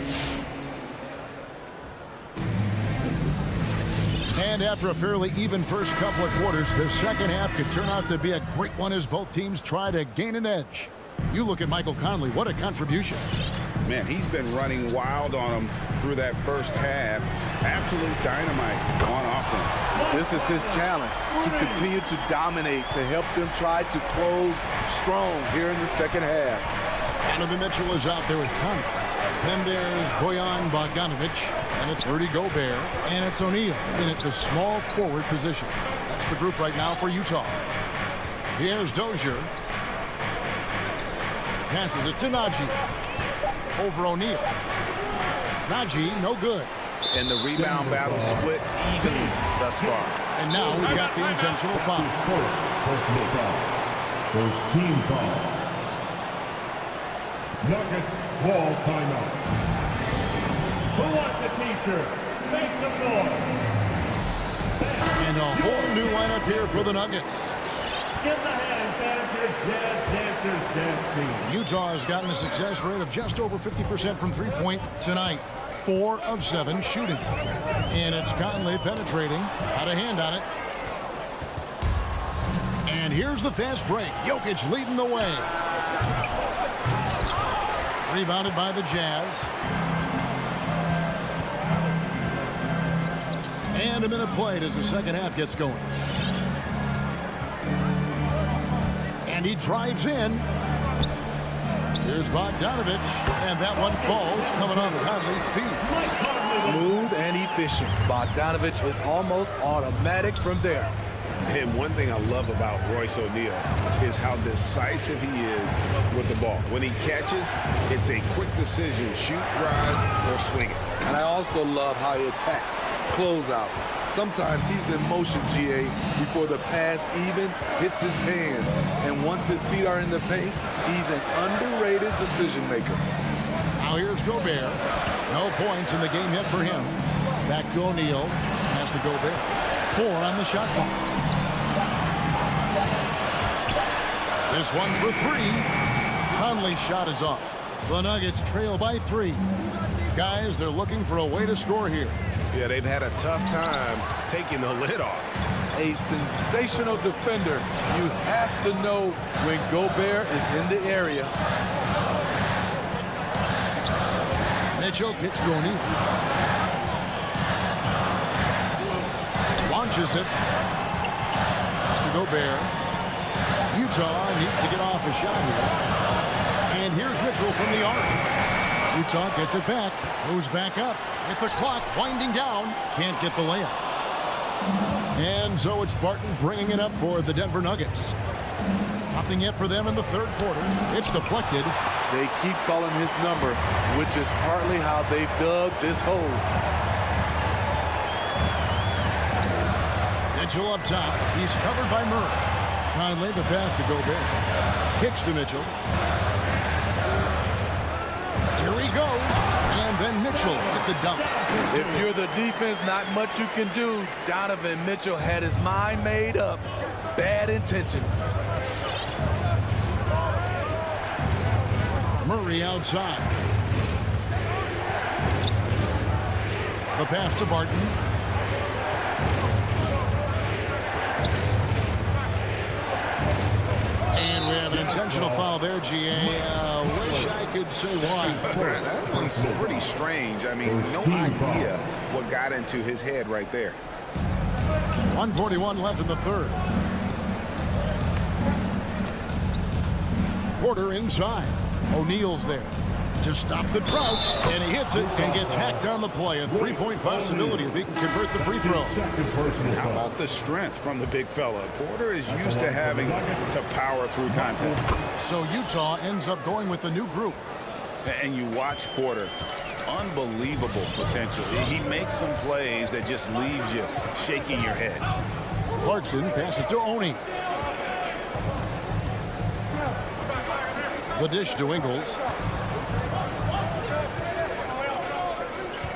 And after a fairly even first couple of quarters, the second half could turn out to be a great one as both teams try to gain an edge. You look at Michael Conley, what a contribution. Man, he's been running wild on him through that first half. Absolute dynamite on offense. This is his challenge, to continue to dominate, to help them try to close strong here in the second half. Donovan Mitchell is out there with Conley. Then there's Bojan Bogdanovic, and it's Rudy Gobert, and it's O'Neal in at the small forward position. That's the group right now for Utah. Here's Dozier. Passes it to Najee. Over O'Neal. Najee, no good. And the rebound battle split evenly thus far. And now we've got the intentional foul. First team foul. Nuggets ball timeout. Who wants a t-shirt? Make some noise. And a whole new lineup here for the Nuggets. Give the hand dancers, jazz dancers, dance team. Utah has gotten a success rate of just over 50% from three-point tonight. 4 of 7 shooting. And it's Conley penetrating. Had a hand on it. And here's the fast break. Jokic leading the way. Rebounded by the Jazz. And a minute played as the second half gets going. And he drives in. Here's Bogdanovic, and that one falls coming off Conley's feet. Smooth and efficient. Bogdanovic is almost automatic from there. And one thing I love about Royce O'Neal is how decisive he is with the ball. When he catches, it's a quick decision, shoot, drive, or swing it. And I also love how he attacks closeouts. Sometimes he's in motion, GA, before the pass even hits his hands. And once his feet are in the paint, he's an underrated decision maker. Now here's Gobert. No points in the game yet for him. Back to O'Neal. Has to Gobert. 4 on the shot clock. This one for 3. Conley's shot is off. The Nuggets trail by 3. Guys, they're looking for a way to score here. Yeah, they've had a tough time taking the lid off. A sensational defender. You have to know when Gobert is in the area. Mitchell kicks to O'Neal. Launches it. It's to Gobert. Utah needs to get off a shot here. And here's Mitchell from the arc. Utah gets it back. Moves back up. With the clock winding down. Can't get the layup. And so it's Barton bringing it up for the Denver Nuggets. Nothing yet for them in the third quarter. It's deflected. They keep calling his number, which is partly how they've dug this hole. Mitchell up top. He's covered by Murray. Conley the pass to Gobert. Kicks to Mitchell. Here he goes. And then Mitchell with the dunk. If you're the defense, not much you can do. Donovan Mitchell had his mind made up. Bad intentions. Murray outside. The pass to Barton. And we have an intentional foul there, GA. Wish I could say why. That one's pretty strange. I mean, no idea what got into his head right there. 1:41 left in the third. Porter inside. O'Neal's there to stop the drought, and he hits it and gets hacked on the play. A three-point possibility if he can convert the free throw. How about the strength from the big fella? Porter is used to having to power through contact. So Utah ends up going with the new group. And you watch Porter. Unbelievable potential. He makes some plays that just leaves you shaking your head. Clarkson passes to Oni. The dish to Ingles.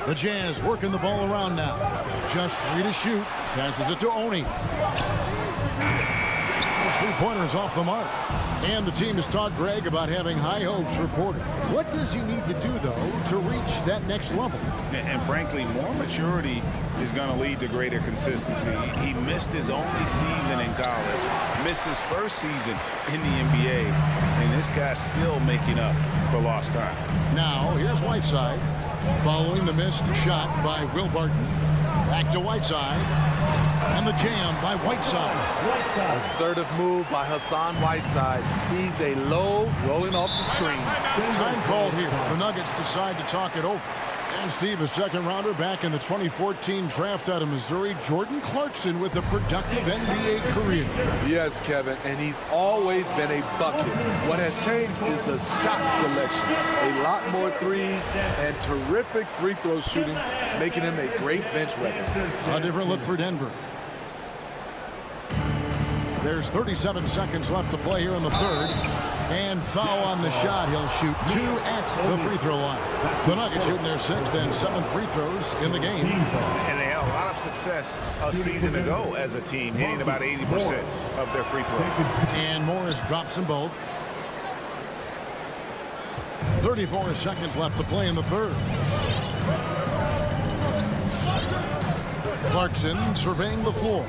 The Jazz working the ball around now. Just 3 to shoot. Passes it to Oni. Those 3-pointers off the mark. And the team has taught Greg about having high hopes for Porter. What does he need to do, though, to reach that next level? And frankly, more maturity is going to lead to greater consistency. He missed his only season in college, missed his first season in the NBA, and this guy's still making up for lost time. Now, here's Whiteside following the missed shot by Will Barton. Back to Whiteside. And the jam by Whiteside. Assertive move by Hassan Whiteside. He's a low rolling off the screen. Time called here. The Nuggets decide to talk it over. And Steve, a second rounder back in the 2014 draft out of Missouri, Jordan Clarkson with a productive NBA career. Yes, Kevin, and he's always been a bucket. What has changed is the shot selection. A lot more threes and terrific free throw shooting, making him a great bench weapon. A different look for Denver. There's 37 seconds left to play here in the third. And foul on the shot. He'll shoot 2 at the free throw line. The Nuggets shooting their 6th and 7th free throws in the game. And they had a lot of success a season ago as a team, hitting about 80% of their free throws. And Morris drops them both. 34 seconds left to play in the third. Clarkson surveying the floor.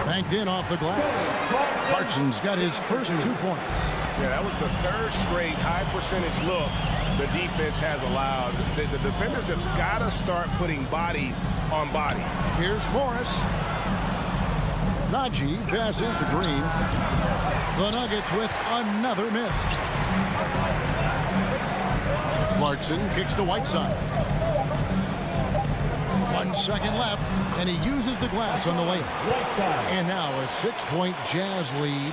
Banked in off the glass. Clarkson's got his first 2 points. Yeah, that was the 3rd straight high percentage look the defense has allowed. The defenders have got to start putting bodies on bodies. Here's Morris. Najee passes to Green. The Nuggets with another miss. Clarkson kicks to Whiteside. 1 second left, and he uses the glass on the layup. And now a 6-point Jazz lead.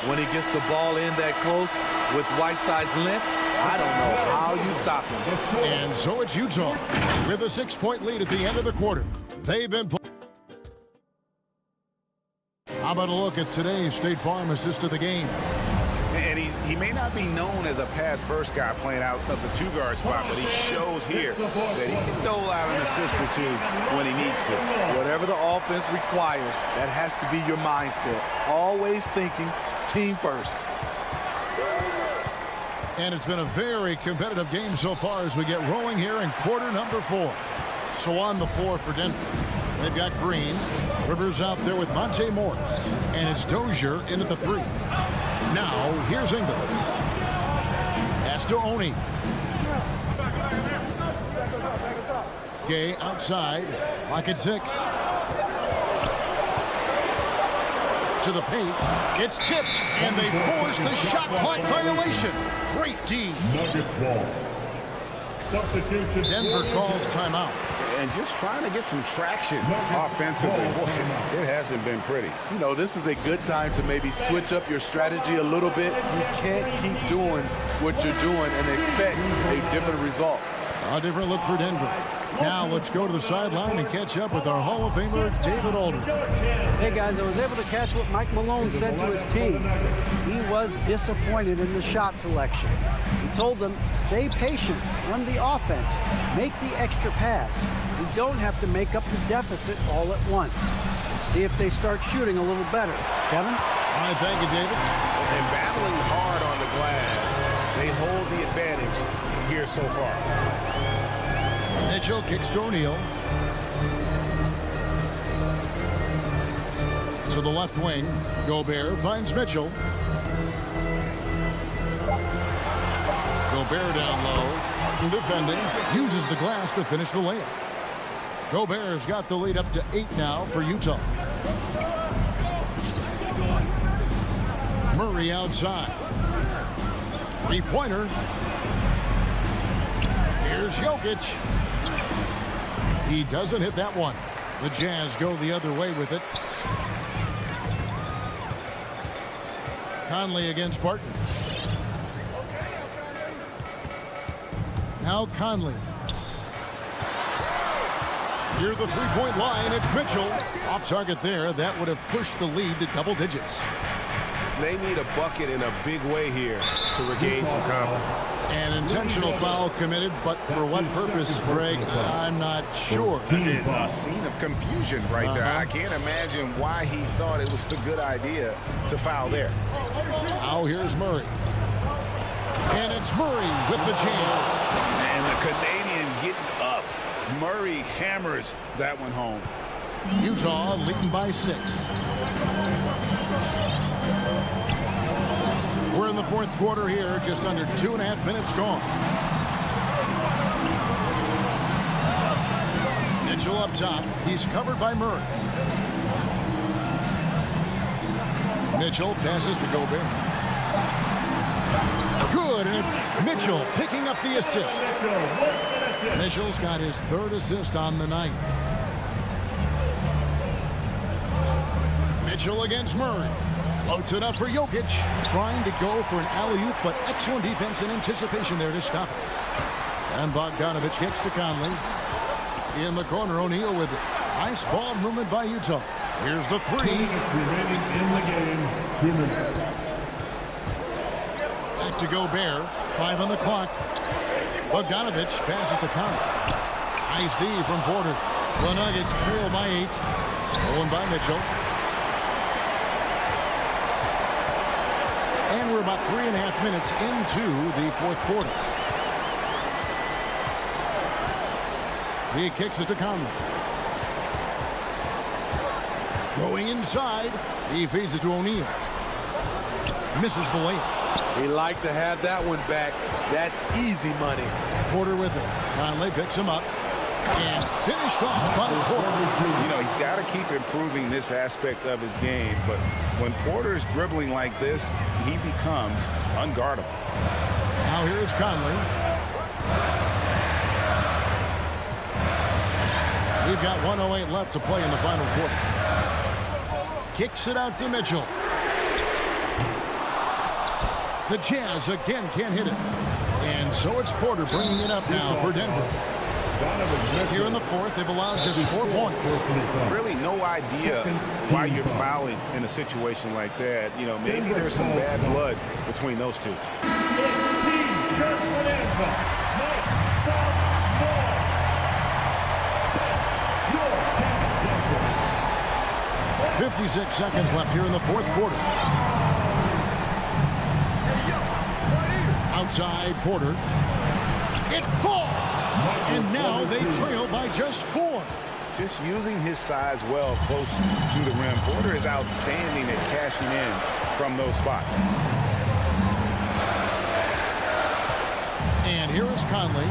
When he gets the ball in that close with Whiteside's length, I don't know how you stop him. And so it's Utah with a 6-point lead at the end of the quarter. They've been How about a look at today's State Farm assist of the game? And he may not be known as a pass-first guy playing out of the 2-guard spot, but he shows here that he can dole out an assist or 2 when he needs to. Whatever the offense requires, that has to be your mindset. Always thinking team first. And it's been a very competitive game so far as we get rolling here in quarter number 4. So on the floor for Denver, they've got Green. Rivers out there with Monte Morris. And it's Dozier in at the 3. Now, here's Ingles. Pass to Oni. Gay outside. Lock at 6. To the paint. It's tipped, and they force the shot clock violation. Great D. Nuggets ball. Substitution. Denver calls timeout. And just trying to get some traction offensively. Boy, it hasn't been pretty. You know, this is a good time to maybe switch up your strategy a little bit. You can't keep doing what you're doing and expect a different result. A different look for Denver. Now let's go to the sideline and catch up with our Hall of Famer, David Aldridge. Hey, guys, I was able to catch what Mike Malone said to his team. He was disappointed in the shot selection. He told them, stay patient, run the offense, make the extra pass. We don't have to make up the deficit all at once. See if they start shooting a little better. Kevin? All right, thank you, David. And battling hard on the glass, they hold the advantage here so far. Mitchell kicks to O'Neal. To the left wing. Gobert finds Mitchell. Gobert down low. Defending. Uses the glass to finish the layup. Gobert's got the lead up to 8 now for Utah. Murray outside. 3-pointer. Here's Jokic. He doesn't hit that one. The Jazz go the other way with it. Conley against Barton. Now Conley. Near the 3-point line, it's Mitchell. Off target there. That would have pushed the lead to double digits. They need a bucket in a big way here to regain some confidence. An intentional foul committed, but for what purpose, Greg, I'm not sure. A scene of confusion right there. I can't imagine why he thought it was a good idea to foul there. Now here's Murray. And it's Murray with the jam. And the Canadian getting up. Murray hammers that one home. Utah leading by 6. We're in the 4th quarter here, just under 2.5 minutes gone. Mitchell up top. He's covered by Murray. Mitchell passes to Gobert. Good, and it's Mitchell picking up the assist. Mitchell's got his third assist on the night. Mitchell against Murray. Floats it up for Jokic. Trying to go for an alley-oop, but excellent defense and anticipation there to stop it. And Bogdanovich kicks to Conley. In the corner, O'Neal with it. Nice ball movement by Utah. Here's the three. 2 minutes remaining in the game. 2 minutes. Back to Gobert. 5 on the clock. Bogdanovich passes to Conley. Nice D from Porter. The Nuggets trail by 8. Stolen by Mitchell. And we're about 3.5 minutes into the fourth quarter. He kicks it to Conley. Going inside. He feeds it to O'Neal. Misses the layup. He liked to have that one back. That's easy money. Porter with it. Conley picks him up. And finished off by Porter. You know, he's got to keep improving this aspect of his game. But when Porter's dribbling like this, he becomes unguardable. Now here's Conley. We've got 1:08 left to play in the final quarter. Kicks it out to Mitchell. The Jazz again can't hit it. And so it's Porter bringing it up now for Denver. Here in the fourth, they've allowed just 4 points. Really no idea why you're fouling in a situation like that. You know, maybe there's some bad blood between those two. 56 seconds left here in the fourth quarter. Outside Porter. It falls! And now they trail by just 4. Just using his size well close to the rim. Porter is outstanding at cashing in from those spots. And here is Conley.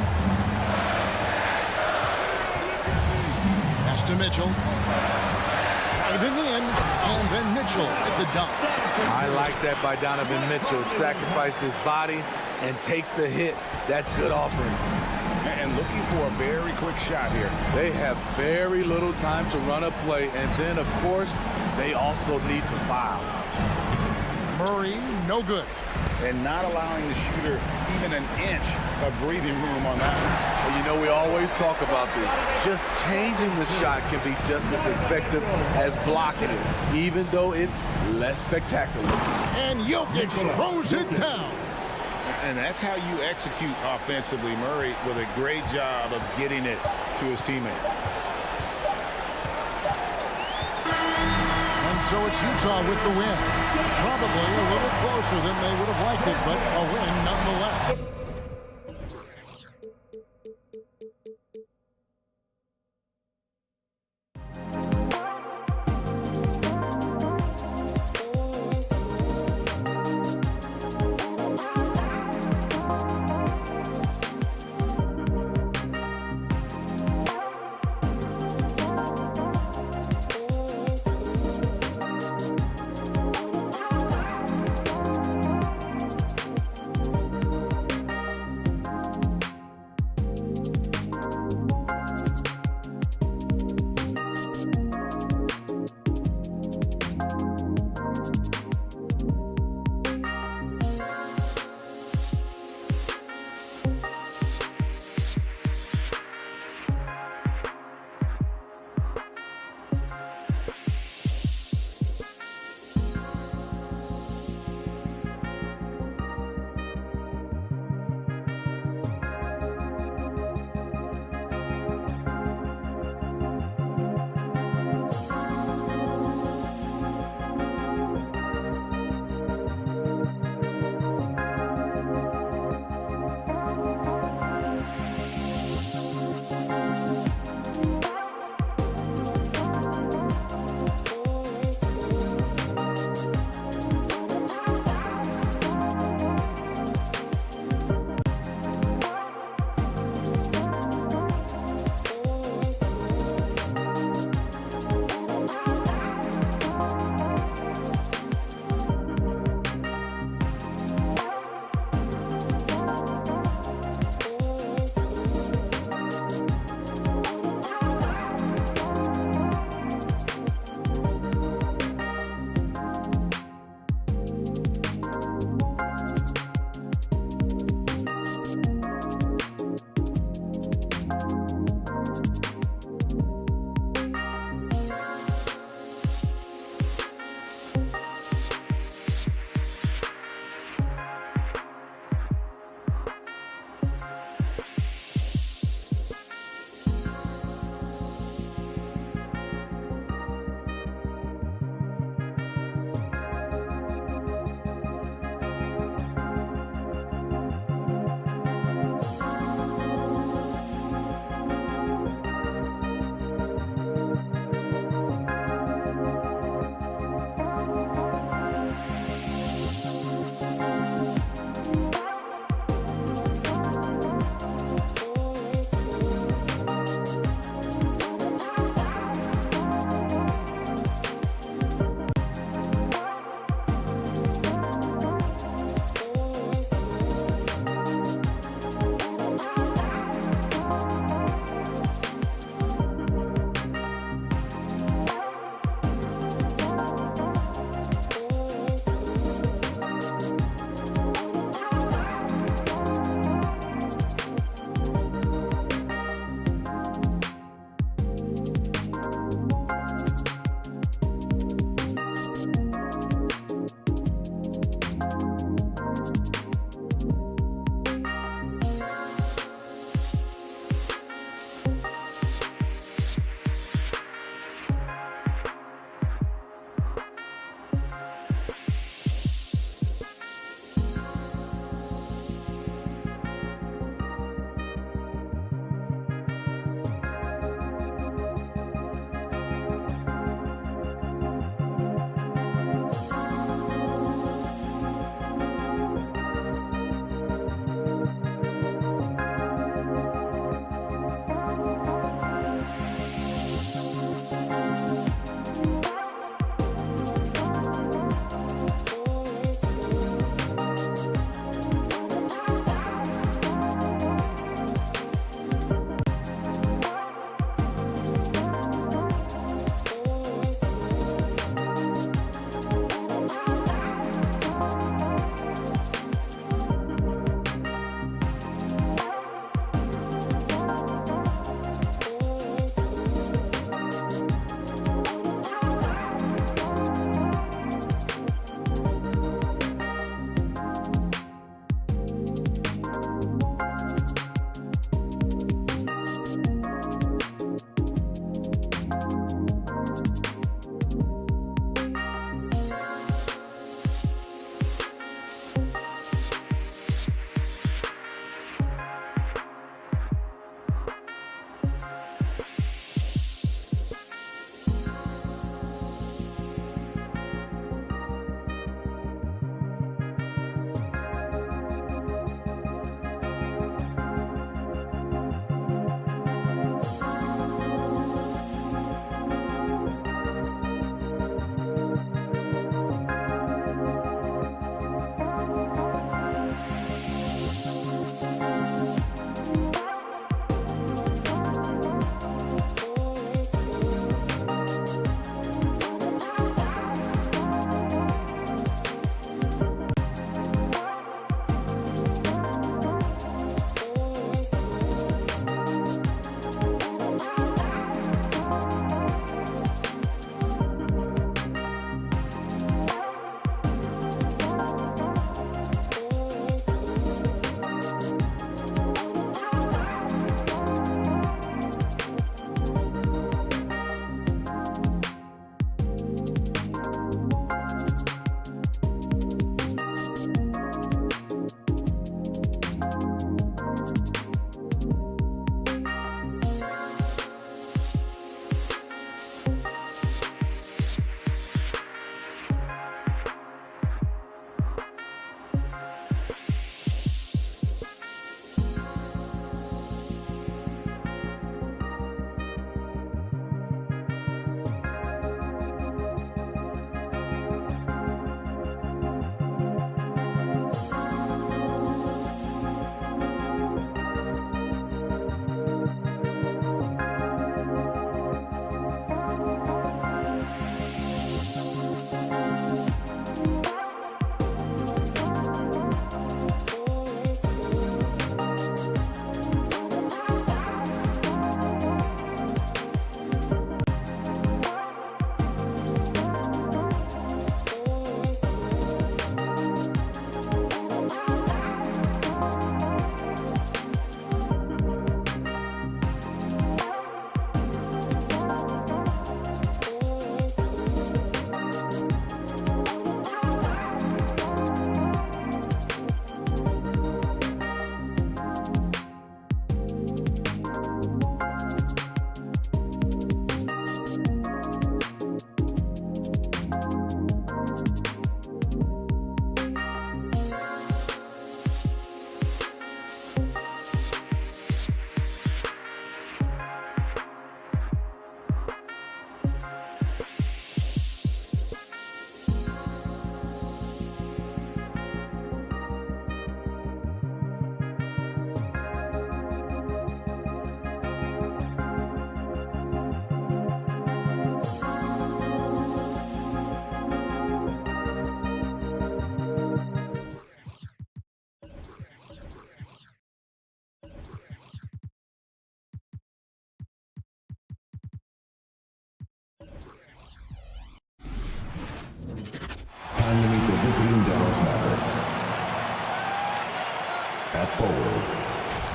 Pass to Mitchell. Driving in, and then Mitchell at the dunk. I like that by Donovan Mitchell. Sacrifices his body and takes the hit. That's good offense. And looking for a very quick shot here. They have very little time to run a play, and then, of course, they also need to foul. Murray, no good. And not allowing the shooter even an inch of breathing room on that one. And you know, we always talk about this. Just changing the shot can be just as effective as blocking it, even though it's less spectacular. And Jokic throws it down. And that's how you execute offensively. Murray with a great job of getting it to his teammate. And so it's Utah with the win. Probably a little closer than they would have liked it, but a win nonetheless.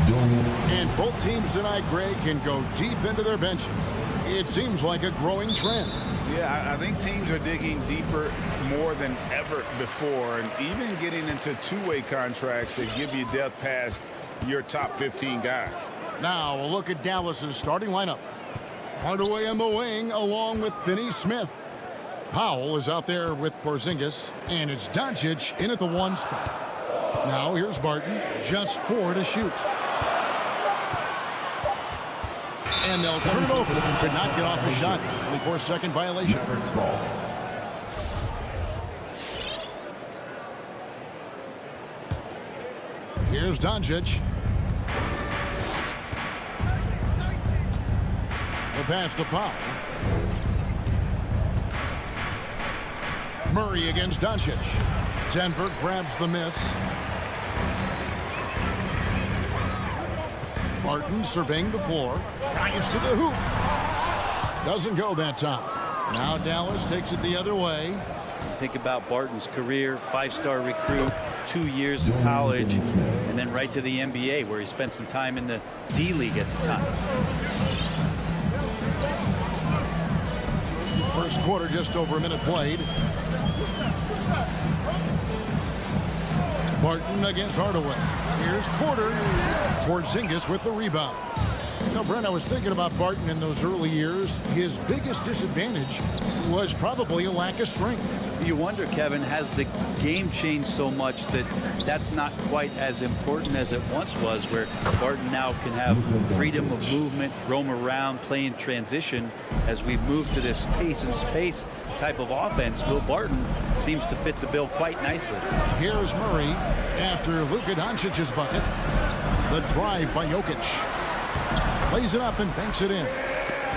And both teams tonight, Greg, can go deep into their benches. It seems like a growing trend. Yeah, I think teams are digging deeper more than ever before, and even getting into two-way contracts that give you depth past your top 15 guys. Now a look at Dallas's starting lineup. Hardaway in the wing along with Finney Smith. Powell is out there with Porzingis, and it's Doncic in at the 1 spot. Now here's Barton, just 4 to shoot. And they'll turn it over. Could not get off the shot. 24-second violation. Here's Doncic. The pass to Powell. Murray against Doncic. Denver grabs the miss. Martin surveying the floor. Drives to the hoop. Doesn't go that time. Now Dallas takes it the other way. Think about Barton's career, 5-star recruit, 2 years in college, and then right to the NBA where he spent some time in the D-League at the time. First quarter, just over a minute played. Barton against Hardaway. Here's Porter. Porzingis with the rebound. Now, Brent, I was thinking about Barton in those early years. His biggest disadvantage was probably a lack of strength. You wonder, Kevin, has the game changed so much that that's not quite as important as it once was, where Barton now can have freedom of movement, roam around, play in transition. As we move to this pace and space type of offense, Will Barton seems to fit the bill quite nicely. Here's Murray after Luka Doncic's bucket. The drive by Jokic. Plays it up and banks it in.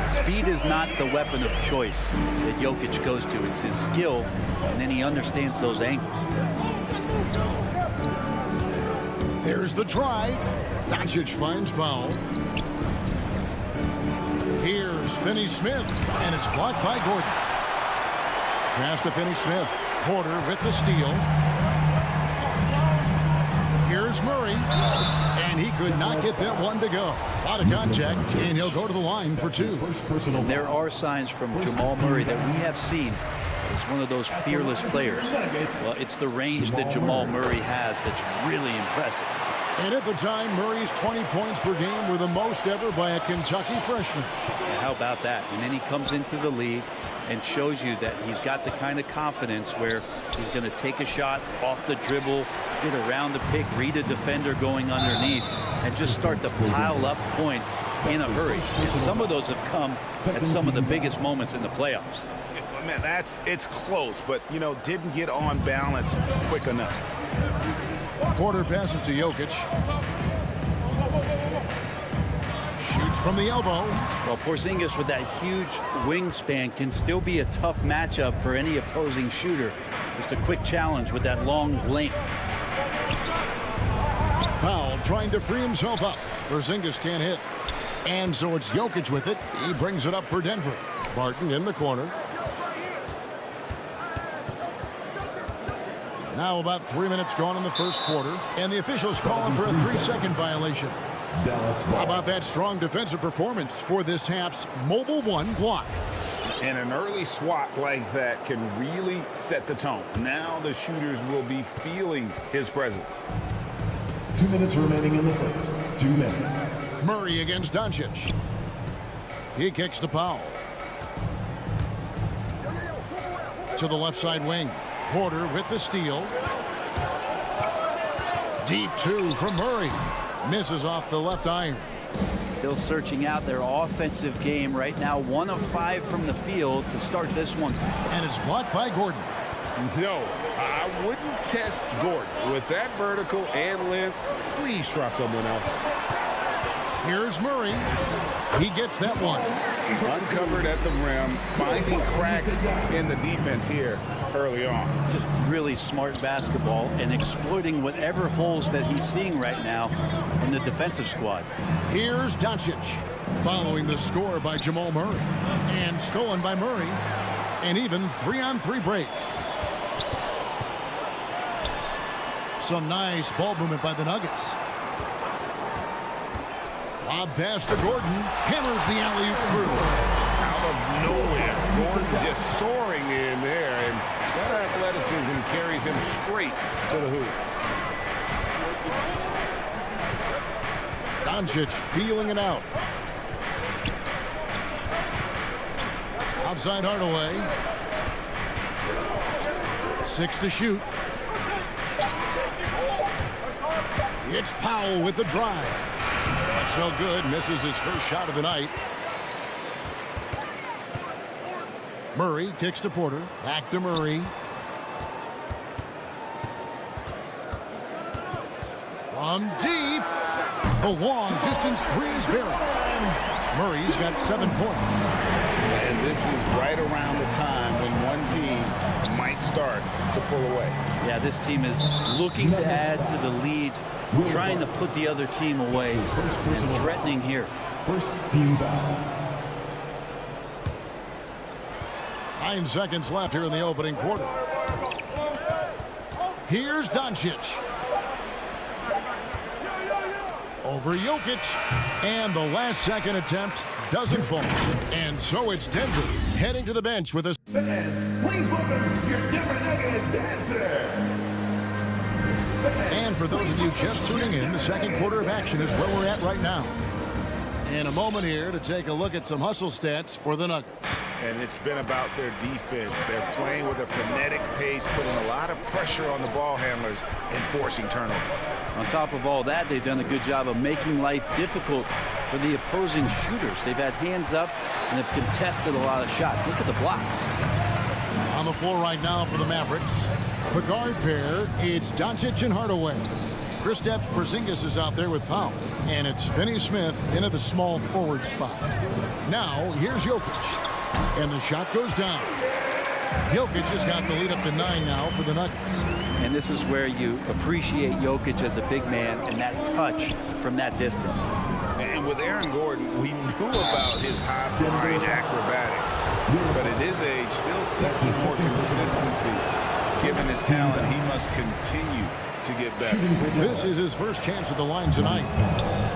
Speed is not the weapon of choice that Jokic goes to. It's his skill, and then he understands those angles. There's the drive. Doncic finds Powell. Here's Finney Smith, and it's blocked by Gordon. Pass to Finney Smith. Porter with the steal. Here's Murray, and he could not get that one to go. Out of contact, and he'll go to the line for 2. There are signs from Jamal Murray that we have seen as one of those fearless players. Well, it's the range that Jamal Murray has that's really impressive. And at the time, Murray's 20 points per game were the most ever by a Kentucky freshman. And how about that? And then he comes into the league and shows you that he's got the kind of confidence where he's going to take a shot off the dribble, get around the pick, read a defender going underneath, and just start to pile up points in a hurry. And some of those have come at some of the biggest moments in the playoffs. Man, it's close, but, didn't get on balance quick enough. Porter passes to Jokic. Shoots from the elbow. Well, Porzingis with that huge wingspan can still be a tough matchup for any opposing shooter. Just a quick challenge with that long length. Powell trying to free himself up. Porzingis can't hit. And so it's Jokic with it. He brings it up for Denver. Barton in the corner. Now about 3 minutes gone in the first quarter. And the officials calling for a 3-second violation. How about that strong defensive performance for this half's Mobile One block? And an early swat like that can really set the tone. Now the shooters will be feeling his presence. 2 minutes remaining in the first. 2 minutes. Murray against Doncic. He kicks to Powell. To the left side wing. Porter with the steal. Deep 2 from Murray. Misses off the left iron. Still searching out their offensive game right now. 1 of 5 from the field to start this one. And it's blocked by Gordon. No, I wouldn't test Gordon. With that vertical and length, please try someone else. Here's Murray. He gets that one. Uncovered at the rim, finding cracks in the defense here early on. Just really smart basketball and exploiting whatever holes that he's seeing right now in the defensive squad. Here's Doncic. Following the score by Jamal Murray. And stolen by Murray. An even 3-on-3 break. Some nice ball movement by the Nuggets. Lob pass to Gordon. Hammers the alley-oop through. Out of nowhere, Gordon just soaring in there, and that athleticism carries him straight to the hoop. Doncic feeling it out. Outside Hardaway. 6 to shoot. It's Powell with the drive. That's no good. Misses his first shot of the night. Murray kicks to Porter. Back to Murray. From deep. The long distance three is buried. Murray's got 7 points. And this is right around the time when one team might start to pull away. Yeah, this team is looking to add to the lead, trying to put the other team away, and threatening here. First team foul. 9 seconds left here in the opening quarter. Here's Doncic. Over Jokic. And the last second attempt doesn't fall. And so it's Denver heading to the bench with a... Fans, please welcome your Denver Nuggets dancer. And for those of you just tuning in, the second quarter of action is where we're at right now. In a moment here to take a look at some hustle stats for the Nuggets. And it's been about their defense. They're playing with a frenetic pace, putting a lot of pressure on the ball handlers and forcing turnovers. On top of all that, they've done a good job of making life difficult for the opposing shooters. They've had hands up and have contested a lot of shots. Look at the blocks. On the floor right now for the Mavericks, the guard pair, it's Doncic and Hardaway. Kristaps Porzingis is out there with Powell. And it's Finney-Smith in at the small forward spot. Now, here's Jokic. And the shot goes down. Jokic has got the lead up to 9 now for the Nuggets. And this is where you appreciate Jokic as a big man and that touch from that distance. And with Aaron Gordon, we knew about his high-flying acrobatics. But at his age, still seeking more consistency. Given his talent, he must continue to get better. This is his first chance at the line tonight.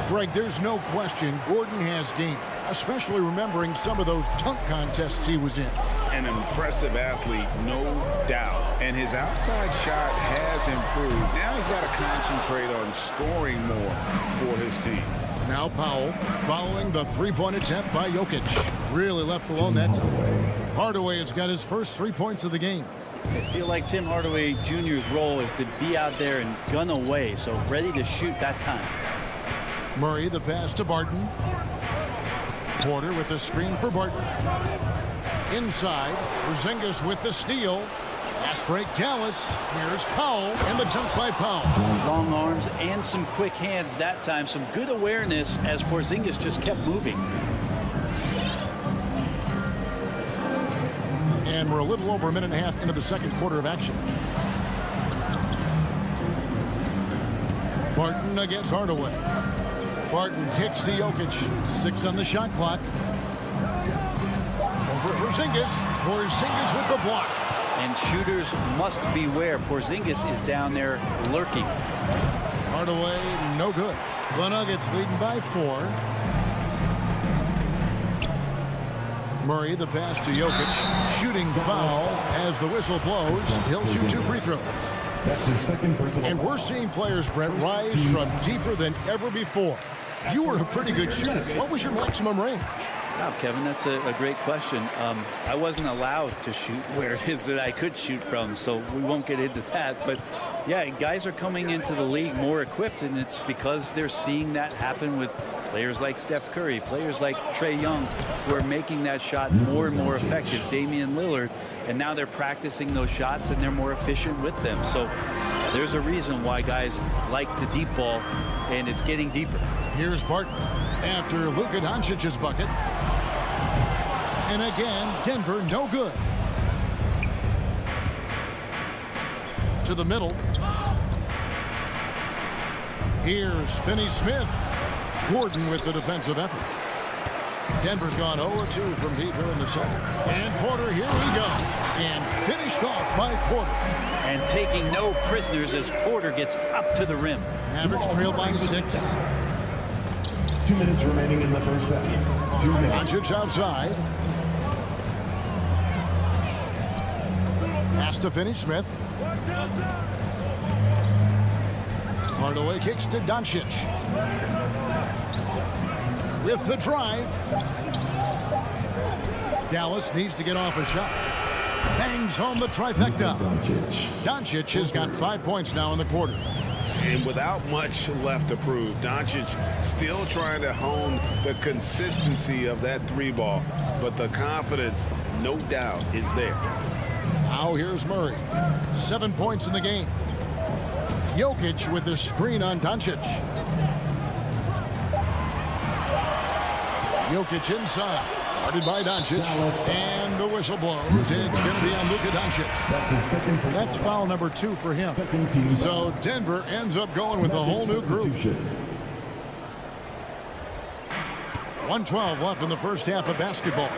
Greg, there's no question Gordon has game, especially remembering some of those dunk contests he was in. An impressive athlete, no doubt. And his outside shot has improved. Now he's got to concentrate on scoring more for his team. Now Powell following the three-point attempt by Jokic. Really left alone that time. Hardaway has got his first 3 points of the game. I feel like Tim Hardaway Jr.'s role is to be out there and gun away, so ready to shoot that time. Murray the pass to Barton. Porter with the screen for Barton. Inside, Porzingis with the steal. Fast break Dallas. Here's Powell and the dunk by Powell. Long arms and some quick hands that time. Some good awareness as Porzingis just kept moving. And we're a little over a minute and a half into the second quarter of action. Barton against Hardaway. Barton kicks to Jokic. 6 on the shot clock. Over Porzingis. Porzingis with the block. And shooters must beware. Porzingis is down there lurking. Hardaway, no good. The Nuggets leading by 4. Murray, the pass to Jokic. Shooting foul as the whistle blows. He'll shoot 2 free throws. That's his second personal. And we're seeing players, Brett, rise from deeper than ever before. You were a pretty good shooter. What was your maximum range? Wow, Kevin, that's a great question. I wasn't allowed to shoot where it is that I could shoot from, so we won't get into that. But, yeah, guys are coming into the league more equipped, and it's because they're seeing that happen with players like Steph Curry, players like Trae Young, who are making that shot more and more effective, Damian Lillard, and now they're practicing those shots, and they're more efficient with them. So there's a reason why guys like the deep ball, and it's getting deeper. Here's Barton after Luka Doncic's bucket. And again, Denver no good. To the middle. Here's Finney-Smith. Gordon with the defensive effort. Denver's gone 0-2 from deep here in the second. And Porter, here we go. And finished off by Porter. And taking no prisoners as Porter gets up to the rim. Mavericks trail by 6. 2 minutes remaining in the first half. 2 minutes. Doncic outside. Has to finish Smith. Hardaway kicks to Doncic. With the drive. Dallas needs to get off a shot. Bangs home the trifecta. Doncic has got 5 points now in the quarter. And without much left to prove, Doncic still trying to hone the consistency of that three ball. But the confidence, no doubt, is there. Now here's Murray. 7 points in the game. Jokic with the screen on Doncic. Jokic inside. Guarded by Doncic. And the whistle blows. It's going to be on Luka Doncic. That's foul number 2 for him. So Denver ends up going with a whole new group. 1:12 left in the first half of basketball.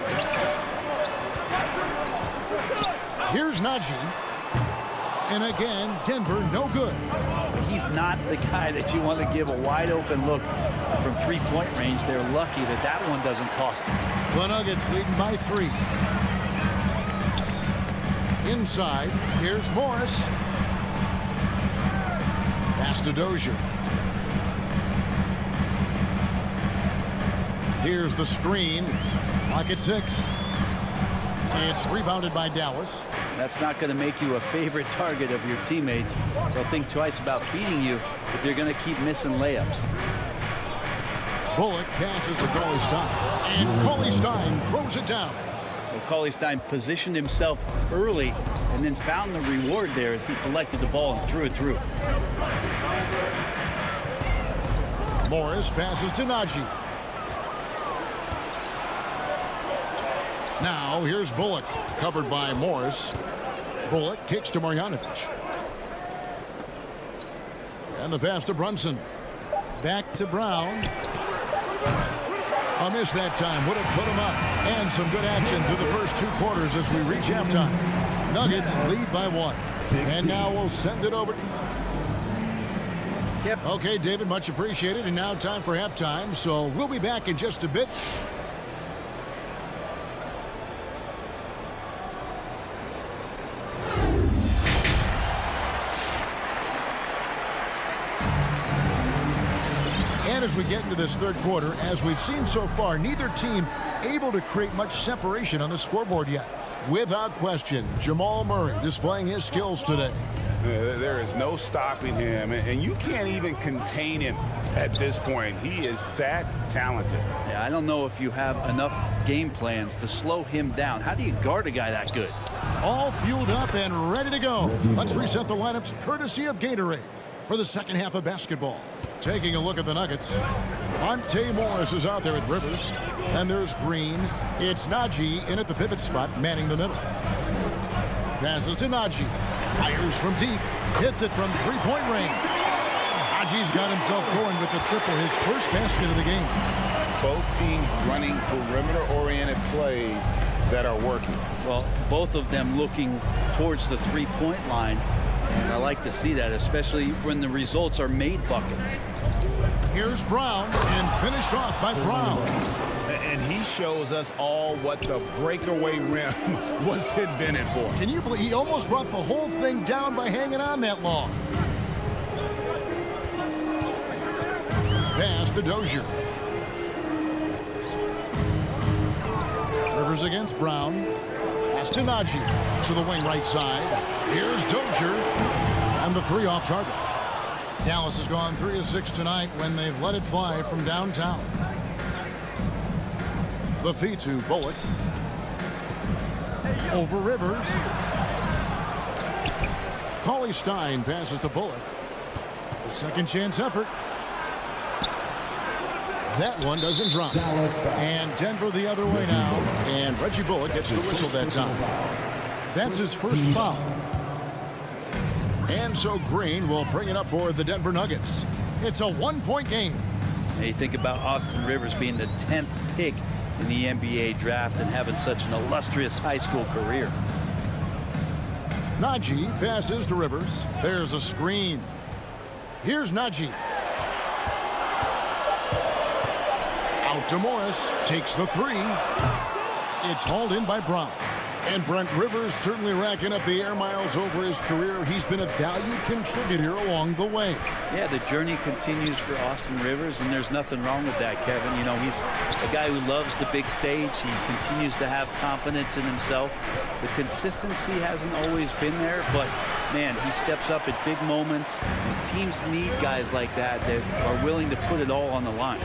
Here's Najee. And again, Denver no good. He's not the guy that you want to give a wide open look from three-point range. They're lucky that that one doesn't cost them. The Nuggets leading by 3. Inside, here's Morris. Pass to Dozier. Here's the screen. Clock at 6. It's rebounded by Dallas. That's not going to make you a favorite target of your teammates. They'll think twice about feeding you if you're going to keep missing layups. Bullock passes to Cauley Stein. And Cauley Stein throws it down. Well, Cauley Stein positioned himself early and then found the reward there as he collected the ball and threw it through. Morris passes to Najee. Now here's Bullock, covered by Morris. Bullock kicks to Marjanovic. And the pass to Brunson. Back to Brown. A miss that time. Would have put him up. And some good action through the first 2 quarters as we reach halftime. Nuggets lead by 1. And now we'll send it over. Yep. Okay, David, much appreciated. And now time for halftime. So we'll be back in just a bit. As we get into this third quarter, as we've seen so far, neither team able to create much separation on the scoreboard yet. Without question, Jamal Murray displaying his skills today. There is no stopping him, and you can't even contain him at this point. He is that talented. Yeah, I don't know if you have enough game plans to slow him down. How do you guard a guy that good? All fueled up and ready to go. Let's reset the lineups courtesy of Gatorade for the second half of basketball. Taking a look at the Nuggets. Monte Morris is out there with Rivers. And there's Green. It's Najee in at the pivot spot, manning the middle. Passes to Najee. Fires from deep. Hits it from three-point range. Najee's got himself going with the triple, his first basket of the game. Both teams running perimeter-oriented plays that are working. Well, both of them looking towards the three-point line. And I like to see that, especially when the results are made buckets. Here's Brown, and finished off by Brown. And he shows us all what the breakaway rim was invented for. Can you believe he almost brought the whole thing down by hanging on that long? Pass to Dozier. Rivers against Brown. Pass to Najee. To the wing right side. Here's Dozier. And the 3 off target. Dallas has gone 3 of 6 tonight when they've let it fly from downtown. The feed to Bullock. Over Rivers. Cauley Stein passes to Bullock. A second chance effort. That one doesn't drop. And Denver the other way now. And Reggie Bullock gets the whistle that time. That's his first foul. And so Green will bring it up for the Denver Nuggets. It's a 1-point game. Now you think about Austin Rivers being the 10th pick in the NBA draft and having such an illustrious high school career. Najee passes to Rivers. There's a screen. Here's Najee. Out to Morris. Takes the three. It's hauled in by Brown. And Brent Rivers certainly racking up the air miles over his career. He's been a valued contributor along the way. Yeah, the journey continues for Austin Rivers, and there's nothing wrong with that, Kevin. You know, he's a guy who loves the big stage. He continues to have confidence in himself. The consistency hasn't always been there, but, man, he steps up at big moments. And teams need guys like that are willing to put it all on the line.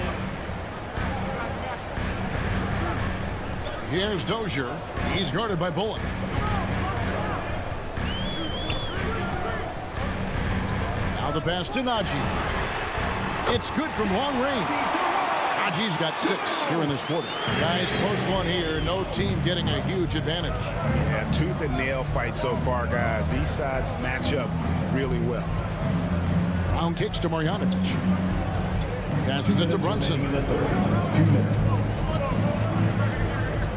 Here's Dozier. He's guarded by Bullock. Now the pass to Najee. It's good from long range. Najee's got 6 here in this quarter. Guys, close one here. No team getting a huge advantage. Yeah, tooth and nail fight so far, guys. These sides match up really well. Brown kicks to Marjanovic. Passes it to Brunson. 2 minutes.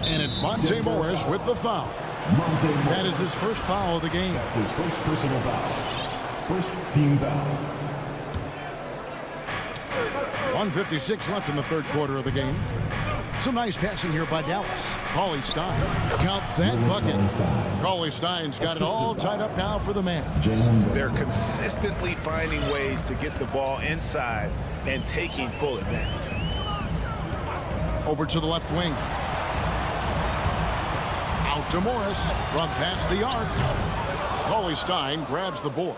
And it's Monte Morris with the foul. That is his first foul of the game. That's his first personal foul. First team foul. 1:56 left in the third quarter of the game. Some nice passing here by Dallas. Cauley Stein. Count that bucket. Cauley Stein's got it all tied up now for the man. They're consistently finding ways to get the ball inside and taking full advantage. Over to the left wing. Out to Morris from past the arc. Cauley Stein grabs the board.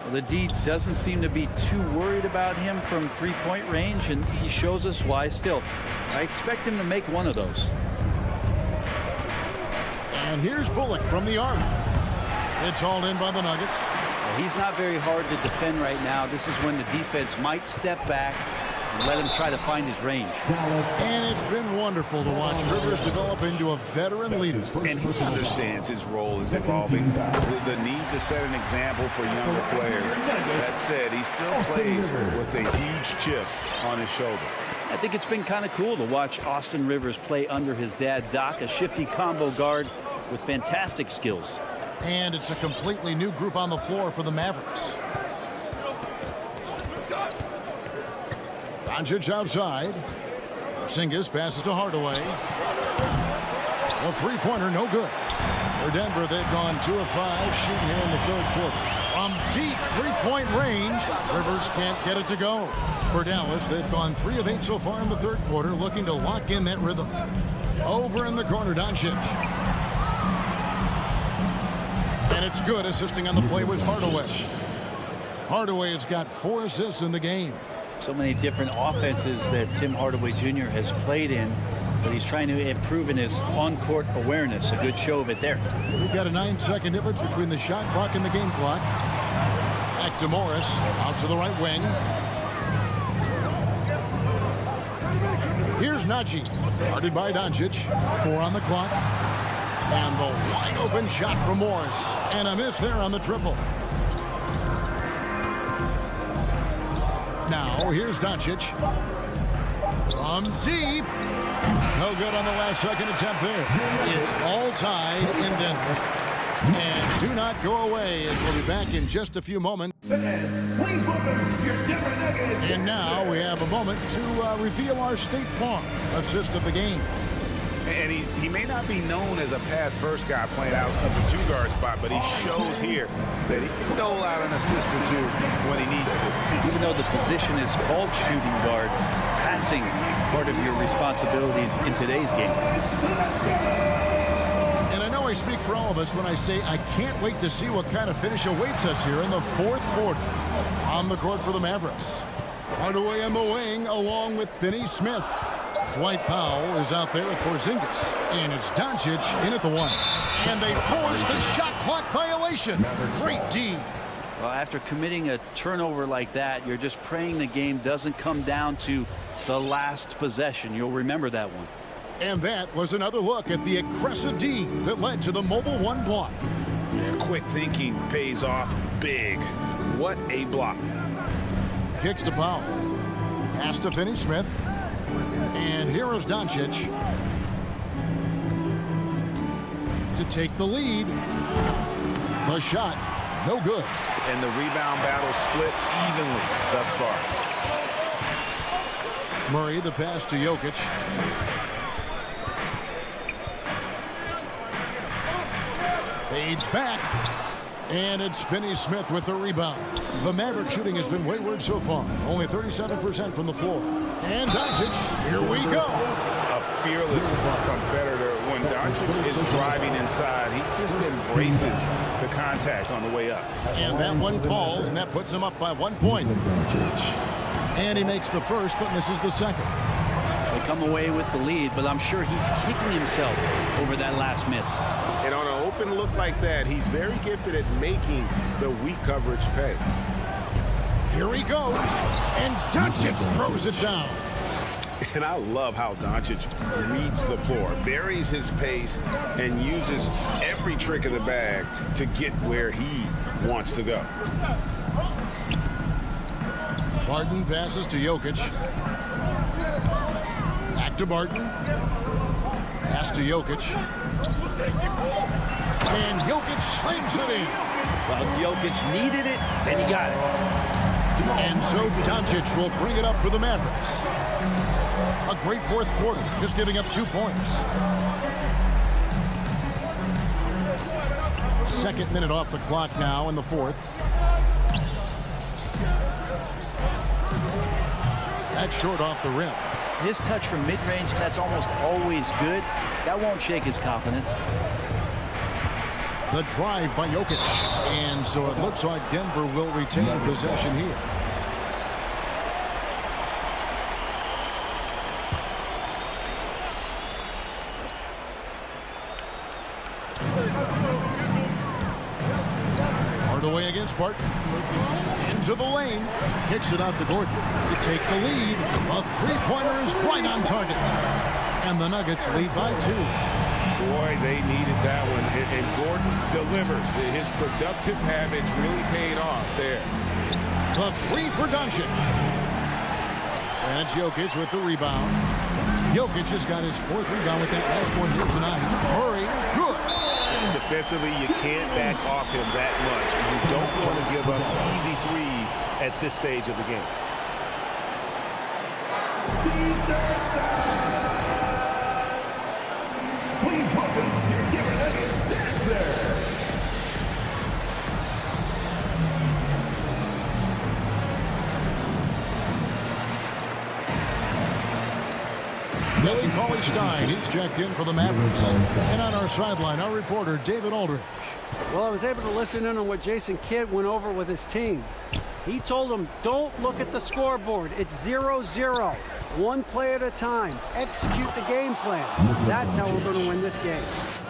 Well, the D doesn't seem to be too worried about him from three-point range, and he shows us why still. I expect him to make one of those. And here's Bullock from the arc. It's hauled in by the Nuggets. Well, he's not very hard to defend right now. This is when the defense might step back and let him try to find his range. And it's been wonderful to watch Rivers develop into a veteran leader. And he understands his role is evolving. The need to set an example for younger players. That said, he still plays with a huge chip on his shoulder. I think it's been kind of cool to watch Austin Rivers play under his dad, Doc, a shifty combo guard with fantastic skills. And it's a completely new group on the floor for the Mavericks. Doncic outside. Porzingis passes to Hardaway. A three-pointer, no good. For Denver, they've gone 2 of 5 shooting here in the third quarter. From deep three-point range, Rivers can't get it to go. For Dallas, they've gone 3 of 8 so far in the third quarter, looking to lock in that rhythm. Over in the corner, Doncic. And it's good, assisting on the play with Hardaway. Hardaway has got 4 assists in the game. So many different offenses that Tim Hardaway Jr. has played in, but he's trying to improve in his on-court awareness. A good show of it there. We've got a 9-second difference between the shot clock and the game clock. Back to Morris, out to the right wing. Here's Najee, guarded by Doncic. 4 on the clock. And the wide open shot from Morris. And a miss there on the triple. Now, here's Doncic. From deep. No good on the last second attempt there. It's all tied in Denver. And do not go away, as we'll be back in just a few moments. And now we have a moment to reveal our State Farm assist of the game. And he may not be known as a pass-first guy playing out of the 2-guard spot, but he shows here that he can dole out an assist or 2 when he needs to. Even though the position is called shooting guard, passing is part of your responsibilities in today's game. And I know I speak for all of us when I say I can't wait to see what kind of finish awaits us here in the fourth quarter. On the court for the Mavericks. Hardaway in the wing along with Finney Smith. Dwight Powell is out there with Porzingis. And it's Doncic in at the 1. And they force the shot clock violation. Great D. Well, after committing a turnover like that, you're just praying the game doesn't come down to the last possession. You'll remember that one. And that was another look at the aggressive D that led to the mobile 1 block. Yeah, quick thinking pays off big. What a block. Kicks to Powell. Pass to Finney Smith. And here is Doncic to take the lead. The shot, no good. And the rebound battle split evenly thus far. Murray, the pass to Jokic. Fades back. And it's Finney-Smith with the rebound. The Maverick shooting has been wayward so far. Only 37% from the floor. And Doncic, here we go. A fearless competitor. When Doncic is driving inside, he just embraces the contact on the way up. And that one falls, and that puts him up by 1 point. And he makes the first, but misses the second. They come away with the lead, but I'm sure he's kicking himself over that last miss. And on an open look like that, he's very gifted at making the weak coverage pay. Here he goes, and Doncic throws it down. And I love how Doncic reads the floor, varies his pace, and uses every trick of the bag to get where he wants to go. Barton passes to Jokic. Back to Barton. Pass to Jokic. And Jokic slings it in. Well, Jokic needed it, and he got it. And so Doncic will bring it up for the Mavericks. A great fourth quarter, just giving up 2 points. Second minute off the clock now in the fourth. That's short off the rim. His touch from mid-range, that's almost always good. That won't shake his confidence. The drive by Jokic. And so it looks like Denver will retain possession here. Hardaway against Barton. Into the lane. Kicks it out to Gordon to take the lead. A three-pointer is right on target. And the Nuggets lead by 2. Boy, they needed that one. And Gordon delivers. His productive habits really paid off there. The three for Doncic. And it's Jokic with the rebound. Jokic has got his 4th rebound with that last one here tonight. Murray, good. Defensively, you can't back off him that much. And you don't want to give up easy threes at this stage of the game. Please welcome your giving us dancer. Billy Cauley-Stein, he's checked in for the Mavericks. And on our sideline, our reporter, David Aldridge. Well, I was able to listen in on what Jason Kidd went over with his team. He told them, don't look at the scoreboard. It's 0-0. One play at a time. Execute the game plan. That's how we're going to win this game.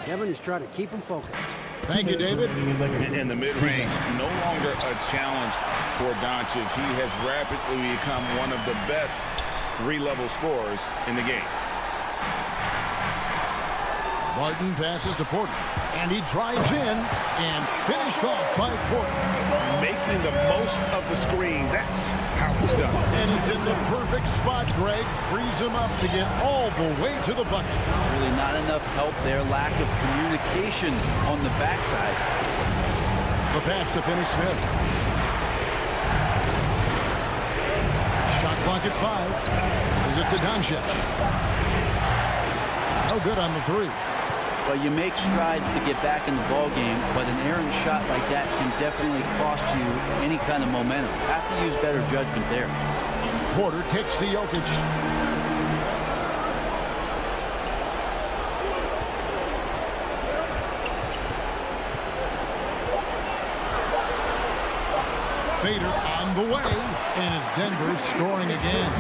Kevin is trying to keep him focused. Thank you, David. In the mid-range, no longer a challenge for Doncic. He has rapidly become one of the best three-level scorers in the game. Barton passes to Porter. And he drives in and finished off by Porter. Making the most of the screen. That's how it's done. And it's in the perfect spot, Greg. Frees him up to get all the way to the bucket. Really not enough help there. Lack of communication on the backside. The pass to Finney-Smith. Shot clock at 5. This is it to Doncic. No good on the 3. Well, you make strides to get back in the ball game, but an errant shot like that can definitely cost you any kind of momentum. Have to use better judgment there. Porter kicks to Jokic. Fader on the way, and it's Denver scoring again.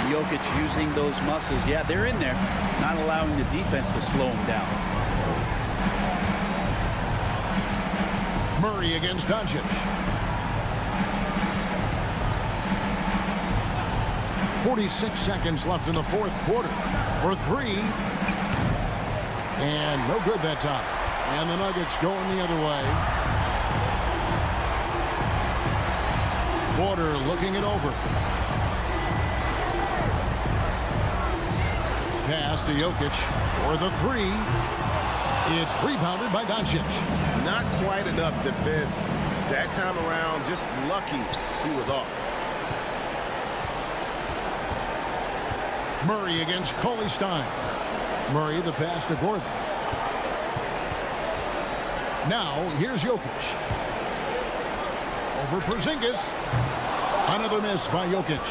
Jokic using those muscles. Yeah, they're in there, not allowing the defense to slow him down. Murray against Doncic. 46 seconds left in the fourth quarter for 3. And no good that time. And the Nuggets going the other way. Porter looking it over. Pass to Jokic for the 3. It's rebounded by Doncic. Not quite enough defense. That time around, just lucky he was off. Murray against Cauley Stein. Murray the pass to Gordon. Now here's Jokic. Over Porzingis. Another miss by Jokic.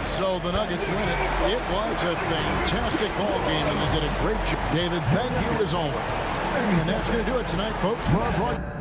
So the Nuggets win it. It was a fantastic ball game, and they did a great job. David, thank you as always. And that's going to do it tonight, folks, for our broadcast.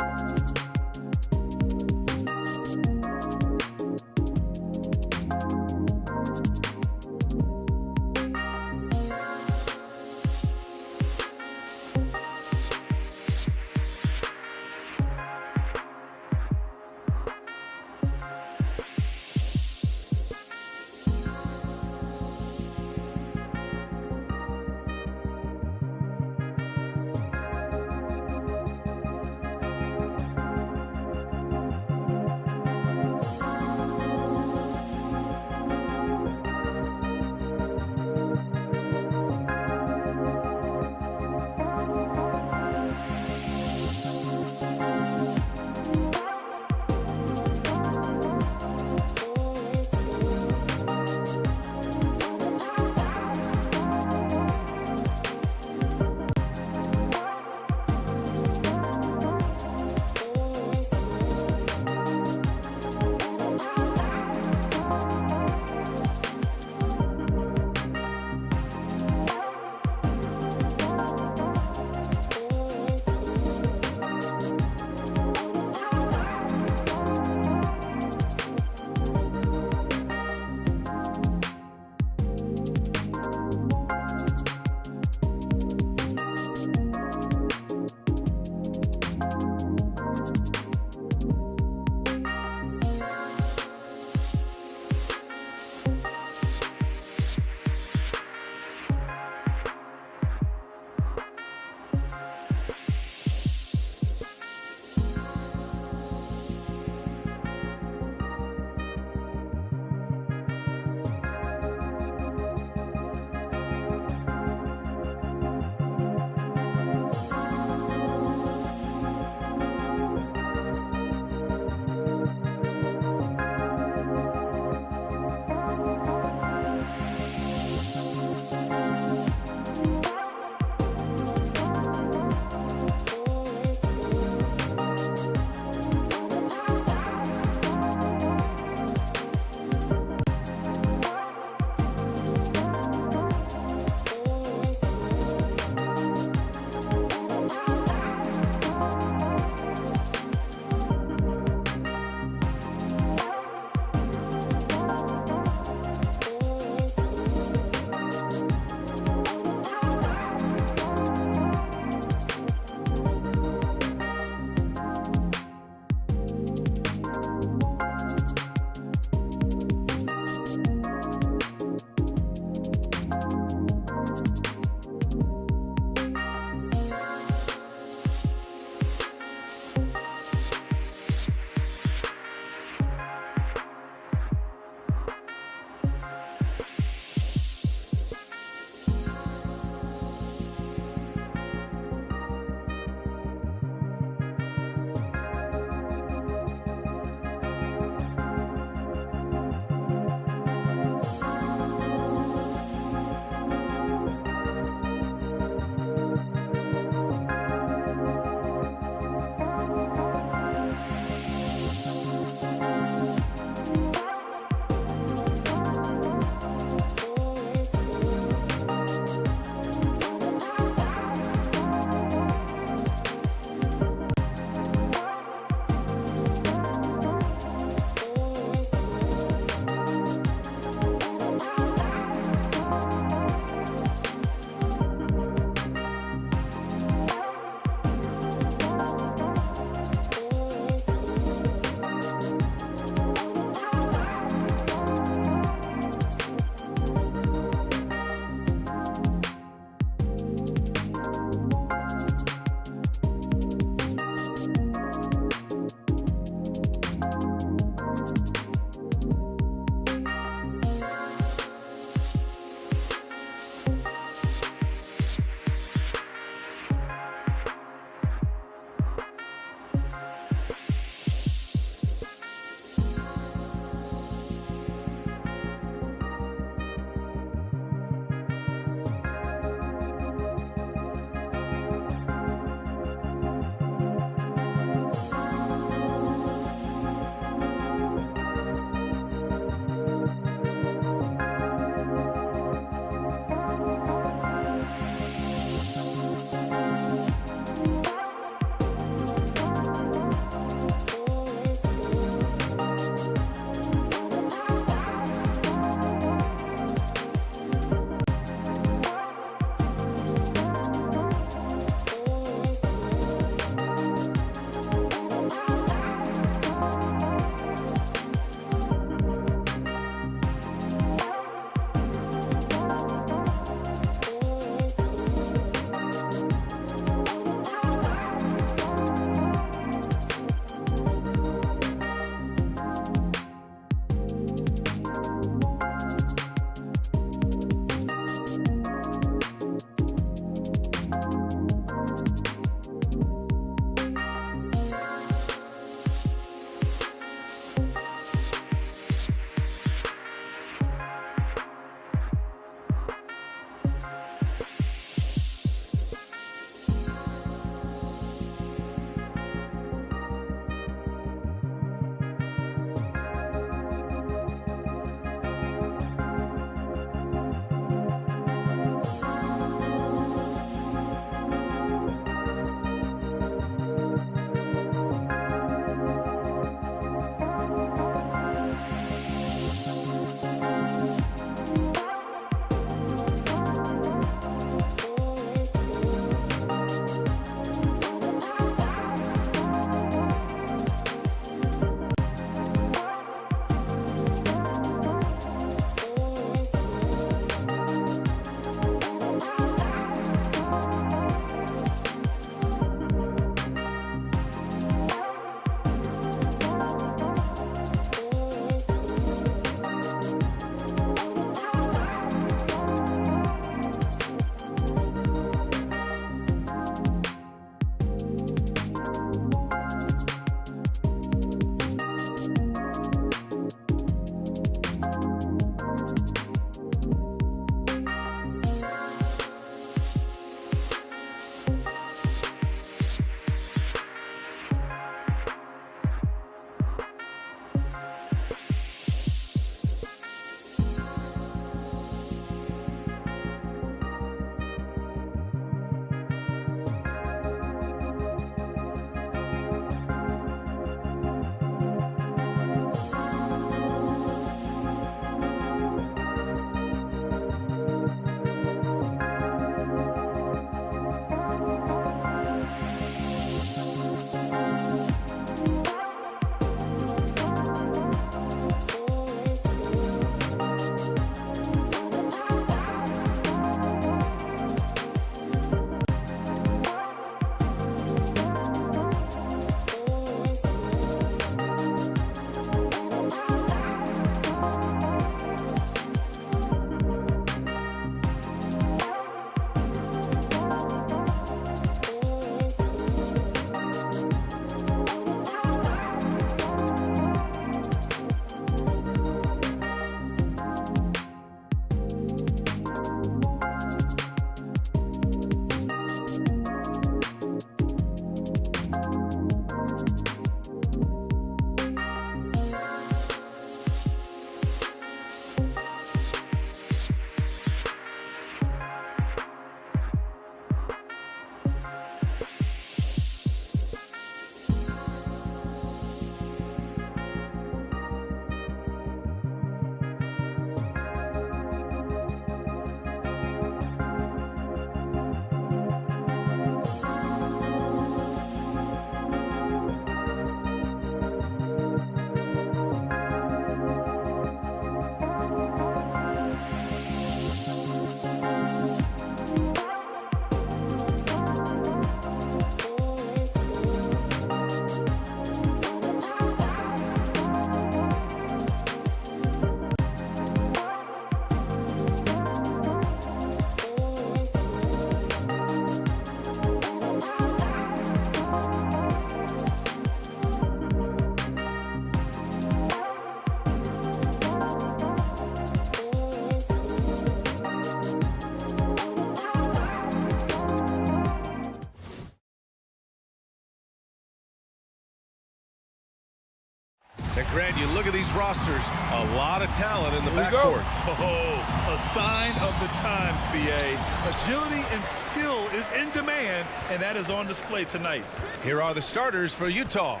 And Grant, you look at these rosters, a lot of talent in the backcourt. Oh, a sign of the times, B.A. Agility and skill is in demand, and that is on display tonight. Here are the starters for Utah.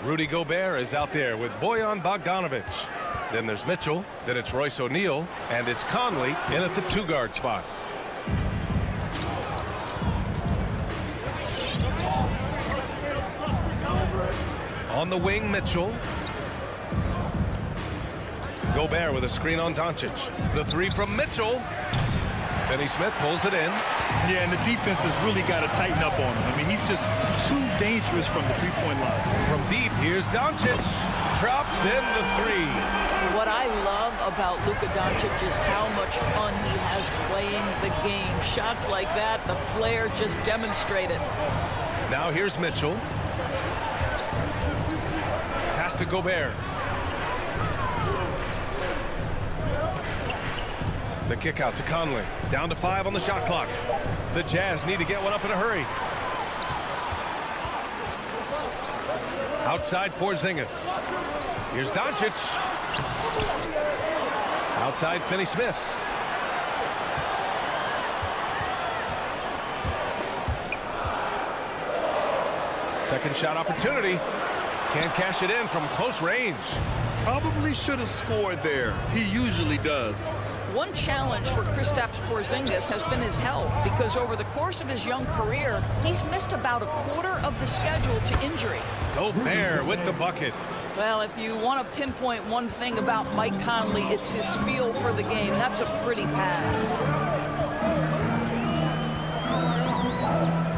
Rudy Gobert is out there with Bojan Bogdanovic. Then there's Mitchell, then it's Royce O'Neal, and it's Conley in at the 2-guard spot. On the wing, Mitchell. Gobert with a screen on Doncic. The 3 from Mitchell. Finney Smith pulls it in. Yeah, and the defense has really got to tighten up on him. I mean, he's just too dangerous from the three-point line. From deep, here's Doncic. Drops in the 3. What I love about Luka Doncic is how much fun he has playing the game. Shots like that, the flair just demonstrated. Now here's Mitchell. Pass to Gobert. The kick out to Conley. Down to 5 on the shot clock. The Jazz need to get one up in a hurry. Outside Porzingis. Here's Doncic. Outside Finney Smith. Second shot opportunity. Can't cash it in from close range. Probably should have scored there. He usually does. One challenge for Kristaps Porzingis has been his health, because over the course of his young career, he's missed about a quarter of the schedule to injury. Gobert with the bucket. Well, if you want to pinpoint one thing about Mike Conley, it's his feel for the game. That's a pretty pass.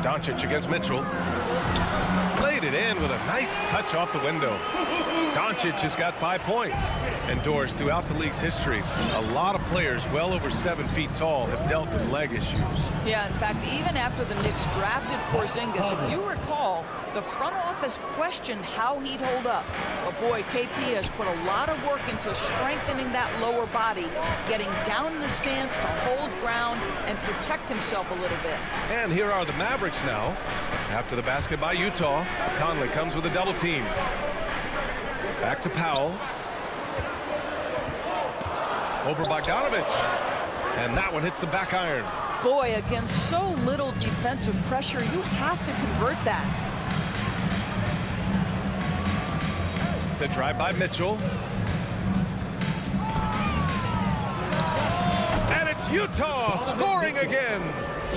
Doncic against Mitchell. Played it in with a nice touch off the window. Doncic has got 5 points. Endorsed throughout the league's history, a lot of players well over 7 feet tall have dealt with leg issues. Yeah, in fact, even after the Knicks drafted Porzingis, if you recall, the front office questioned how he'd hold up. But boy, KP has put a lot of work into strengthening that lower body, getting down in the stance to hold ground and protect himself a little bit. And here are the Mavericks now. After the basket by Utah, Conley comes with a double team. Back to Powell. Over Bogdanovic. And that one hits the back iron. Boy, against so little defensive pressure, you have to convert that. The drive by Mitchell. And it's Utah scoring again.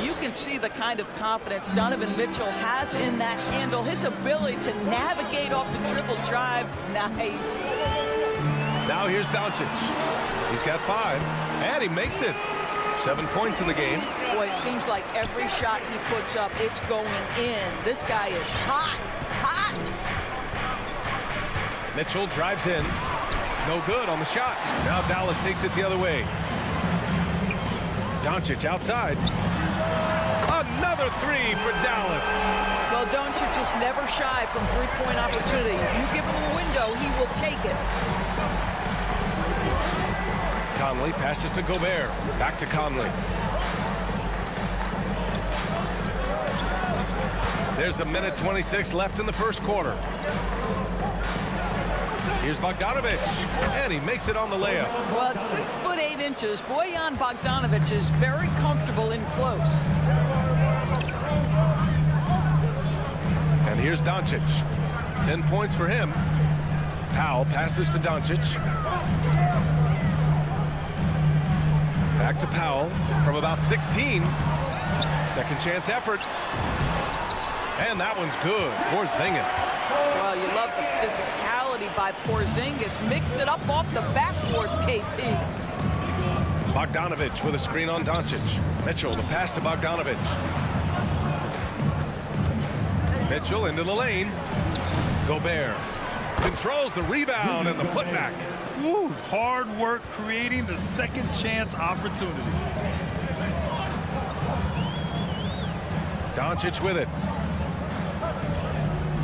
You can see the kind of confidence Donovan Mitchell has in that handle. His ability to navigate off the dribble drive. Nice. Now here's Doncic. He's got 5, and he makes it. 7 points in the game. Boy, it seems like every shot he puts up, it's going in. This guy is hot, hot. Mitchell drives in. No good on the shot. Now Dallas takes it the other way. Doncic outside. Another 3 for Dallas. Well, Doncic is never shy from three-point opportunity. You give him a window, he will take it. Conley passes to Gobert. Back to Conley. There's 1:26 left in the first quarter. Here's Bogdanovic, and he makes it on the layup. Well, at 6'8". Bojan Bogdanovic is very comfortable in close. And here's Doncic. 10 points for him. Powell passes to Doncic. Back to Powell from about 16. Second chance effort. And that one's good. Porzingis. Well, you love the physicality by Porzingis. Mix it up off the backboards, KP. Bogdanovic with a screen on Doncic. Mitchell, the pass to Bogdanovic. Mitchell into the lane. Gobert controls the rebound and the putback. Woo, hard work creating the second chance opportunity. Doncic with it.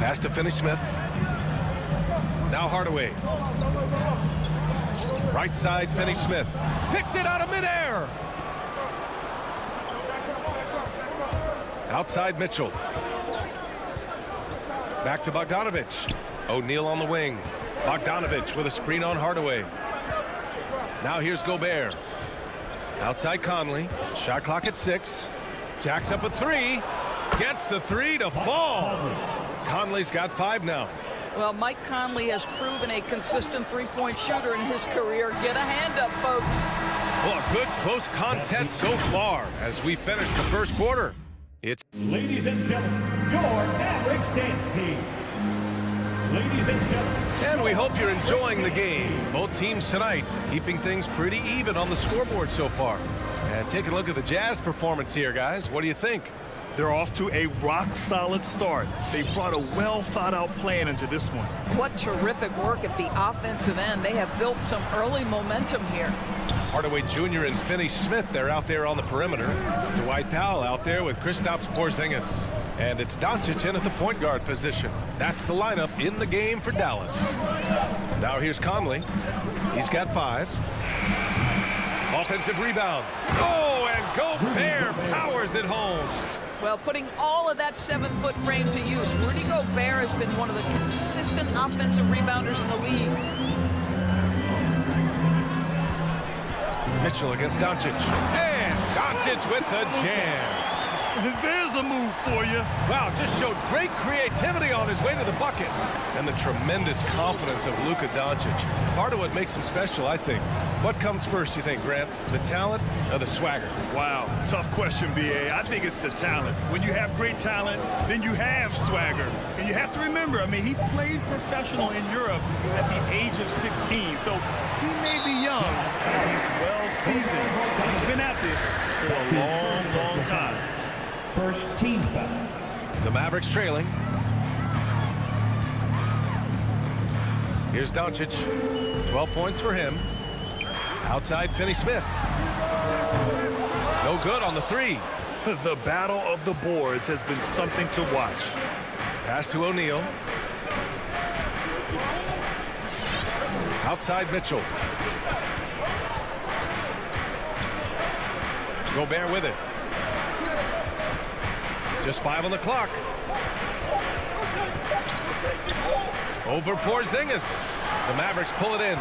Pass to Finney Smith. Now Hardaway. Right side, Finney Smith. Picked it out of midair. Outside Mitchell. Back to Bogdanovich. O'Neal on the wing. Bogdanovich with a screen on Hardaway. Now here's Gobert. Outside Conley. Shot clock at 6. Jacks up a 3. Gets the 3 to fall. Conley's got 5 now. Well, Mike Conley has proven a consistent three-point shooter in his career. Get a hand up, folks. Well, a good close contest so far as we finish the first quarter. It's Ladies and gentlemen, your Mavericks dance team. Ladies and gentlemen. And we hope you're enjoying the game. Both teams tonight keeping things pretty even on the scoreboard so far. And take a look at the Jazz performance here, guys. What do you think? They're off to a rock-solid start. They brought a well-thought-out plan into this one. What terrific work at the offensive end. They have built some early momentum here. Hardaway Jr. and Finney-Smith, they're out there on the perimeter. Dwight Powell out there with Kristaps Porzingis. And it's Doncic in at the point guard position. That's the lineup in the game for Dallas. Now here's Conley. He's got 5. Offensive rebound. Oh, and Gobert powers it home. Well, putting all of that 7-foot frame to use, Rudy Gobert has been one of the consistent offensive rebounders in the league. Mitchell against Doncic. And Doncic with the jam. There's a move for you. Wow, just showed great creativity on his way to the bucket. And the tremendous confidence of Luka Doncic. Part of what makes him special, I think. What comes first, you think, Grant? The talent or the swagger? Wow, tough question, B.A. I think it's the talent. When you have great talent, then you have swagger. And you have to remember, I mean, he played professional in Europe at the age of 16. So he may be young, but he's well seasoned. He's been at this for a long, long time. First team foul. The Mavericks trailing. Here's Doncic. 12 points for him. Outside Finney-Smith. No good on the 3. The battle of the boards has been something to watch. Pass to O'Neal. Outside Mitchell. Gobert with it. Just 5 on the clock. Over Porzingis. The Mavericks pull it in.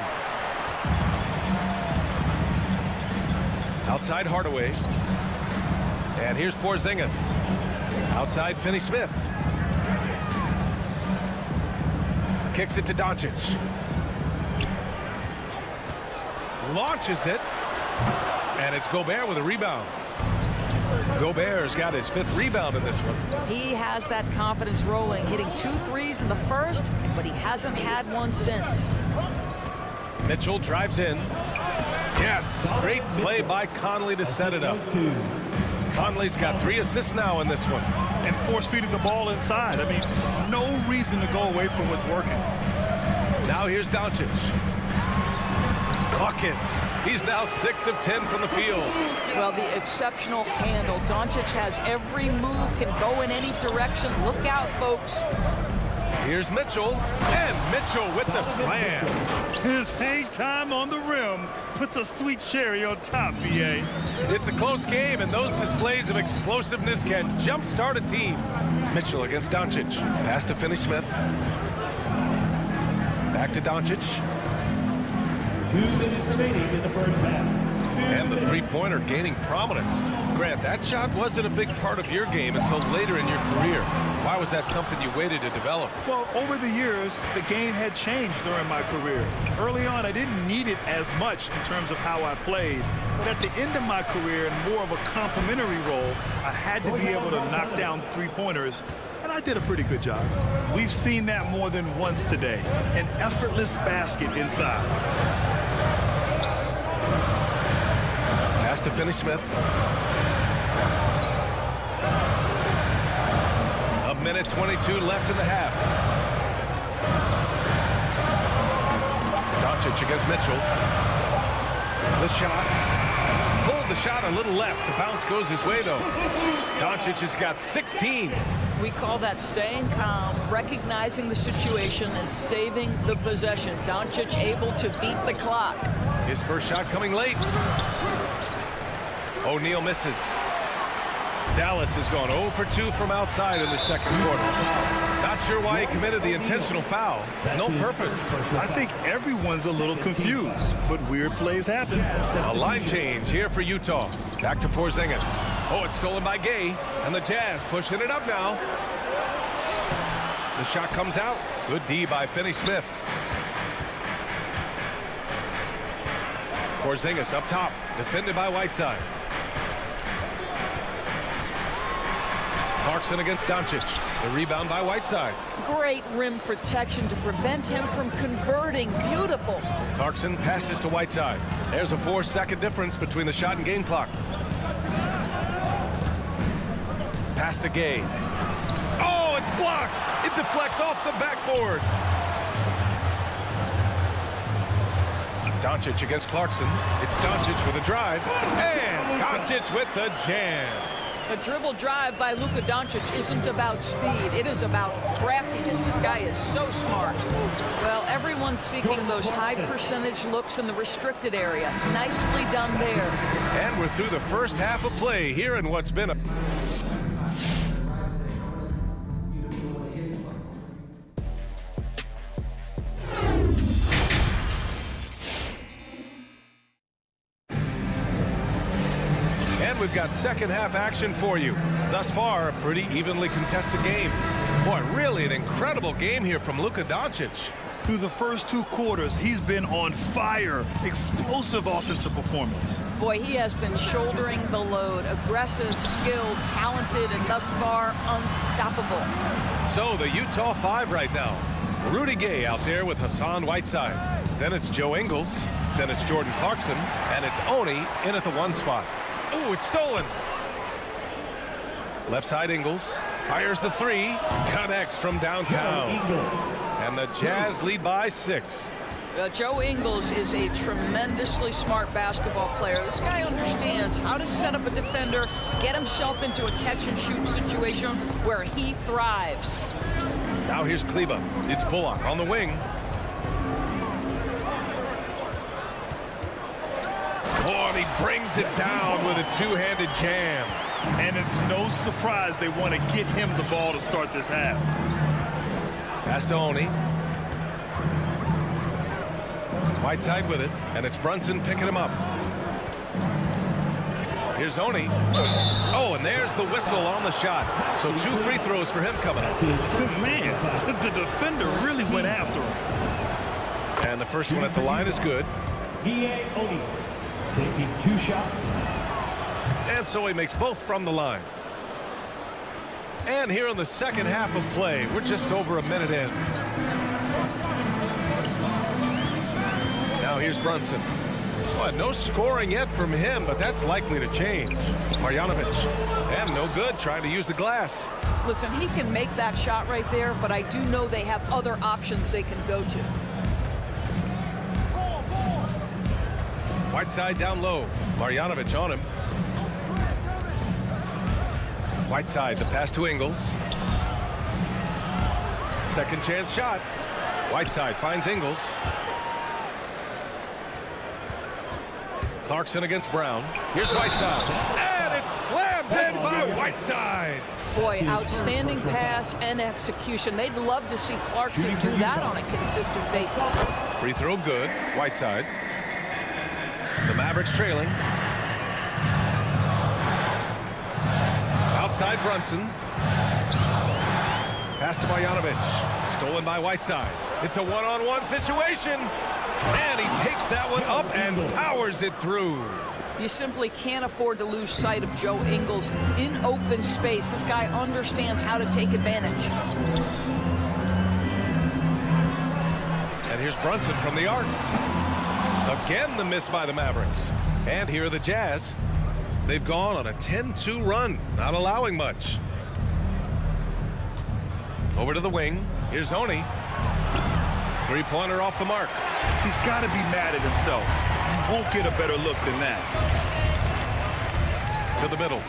Outside Hardaway. And here's Porzingis. Outside Finney-Smith. Kicks it to Doncic. Launches it. And it's Gobert with a rebound. Gobert's got his 5th rebound in this one. He has that confidence rolling, hitting 2 threes in the first, but he hasn't had one since. Mitchell drives in. Yes, great play by Conley to set it up. Conley's got 3 assists now in this one. And force-feeding the ball inside. I mean, no reason to go away from what's working. Now here's Doncic. Hawkins. He's now 6 of 10 from the field. Well, the exceptional handle. Doncic has every move, can go in any direction. Look out, folks. Here's Mitchell. And Mitchell with the slam. His hang time on the rim puts a sweet cherry on top, B.A. It's a close game, and those displays of explosiveness can jumpstart a team. Mitchell against Doncic. Pass to Finney-Smith. Back to Doncic. 2 minutes remaining in the first half. And the three-pointer gaining prominence. Grant, that shot wasn't a big part of your game until later in your career. Why was that something you waited to develop? Well, over the years, the game had changed during my career. Early on, I didn't need it as much in terms of how I played. But at the end of my career, in more of a complementary role, I had to be able to knock down three-pointers. And I did a pretty good job. We've seen that more than once today. An effortless basket inside. Pass to Finney-Smith. A minute 22 left in the half. Doncic against Mitchell. The shot. Pulled the shot a little left. The bounce goes his way, though. Doncic has got 16. We call that staying calm, recognizing the situation, and saving the possession. Doncic able to beat the clock. His first shot coming late. O'Neal misses. Dallas has gone 0 for 2 from outside in the second quarter. Not sure why he committed the intentional foul. No purpose. I think everyone's a little confused, but weird plays happen. A line change here for Utah. Back to Porzingis. Oh, it's stolen by Gay, and the Jazz pushing it up now. The shot comes out. Good D by Finney-Smith. Porzingis up top, defended by Whiteside. Clarkson against Doncic. The rebound by Whiteside. Great rim protection to prevent him from converting. Beautiful. Clarkson passes to Whiteside. There's a 4-second difference between the shot and game clock. Pass to Gay. Oh, it's blocked. It deflects off the backboard. Doncic against Clarkson. It's Doncic with a drive. And Doncic with the jam. A dribble drive by Luka Doncic isn't about speed. It is about craftiness. This guy is so smart. Well, everyone's seeking those high percentage looks in the restricted area. Nicely done there. And we're through the first half of play here in what's been a... We've got second half action for you. Thus far, a pretty evenly contested game. Boy, really an incredible game here from Luka Doncic. Through the first 2 quarters, he's been on fire. Explosive offensive performance. Boy, he has been shouldering the load. Aggressive, skilled, talented, and thus far, unstoppable. So the Utah 5 right now. Rudy Gay out there with Hassan Whiteside. Then it's Joe Ingles. Then it's Jordan Clarkson. And it's Oni in at the 1 spot. Ooh, it's stolen. Left side Ingles fires the 3, connects from downtown, and the Jazz lead by 6. Joe Ingles is a tremendously smart basketball player. This guy understands how to set up a defender, get himself into a catch and shoot situation where he thrives. Now here's Kleba. It's Bullock on the wing. Oh, and he brings it down with a 2-handed jam. And it's no surprise they want to get him the ball to start this half. Pass to Oni. Whiteside with it, and it's Brunson picking him up. Here's Oni. Oh, and there's the whistle on the shot. So 2 free throws for him coming up. Man, the defender really went after him. And the first one at the line is good. B.A. Oni taking 2 shots. And so he makes both from the line. And here in the second half of play, we're just over a minute in. Now here's Brunson. Well, no scoring yet from him, but that's likely to change. Marjanovic, and no good, trying to use the glass. Listen, he can make that shot right there, but I do know they have other options they can go to. Whiteside down low. Marjanovic on him. Whiteside, the pass to Ingles. Second chance shot. Whiteside finds Ingles. Clarkson against Brown. Here's Whiteside. And it's slammed in by Whiteside. Boy, outstanding pass and execution. They'd love to see Clarkson do that on a consistent basis. Free throw good. Whiteside. The Mavericks trailing. Outside Brunson. Pass to Marjanovic. Stolen by Whiteside. It's a one-on-one situation. And he takes that one up and powers it through. You simply can't afford to lose sight of Joe Ingles in open space. This guy understands how to take advantage. And here's Brunson from the arc. Again, the miss by the Mavericks. And here are the Jazz. They've gone on a 10-2 run, not allowing much. Over to the wing. Here's Oni. Three-pointer off the mark. He's got to be mad at himself. He won't get a better look than that. To the middle.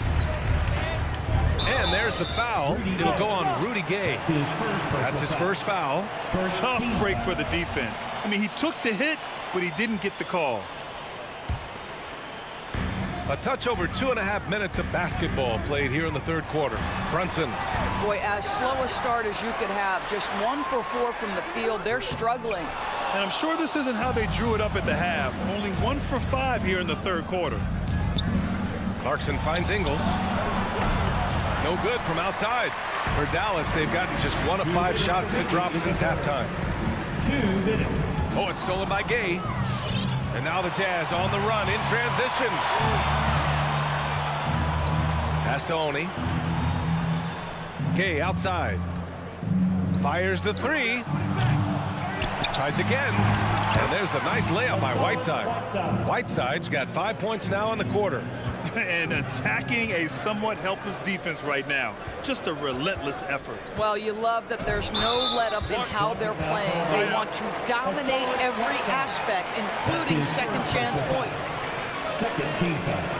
And there's the foul. It'll go on Rudy Gay. That's his first foul. Tough break for the defense. I mean, he took the hit, but he didn't get the call. A touch over 2.5 minutes of basketball played here in the third quarter. Brunson. Boy, as slow a start as you could have. Just 1 for 4 from the field. They're struggling. And I'm sure this isn't how they drew it up at the half. Only 1 for 5 here in the third quarter. Clarkson finds Ingles. No good from outside. For Dallas, they've gotten just 1 of 5 shots to drop since halftime. 2 minutes. Oh, it's stolen by Gay. And now the Jazz on the run in transition. Pass to Oni. Gay outside. Fires the 3. Tries again. And there's the nice layup by Whiteside. Whiteside's got 5 points now in the quarter. And attacking a somewhat helpless defense right now. Just a relentless effort. Well, you love that there's no let-up in how they're playing. They want to dominate every aspect, including second chance points. Second team foul.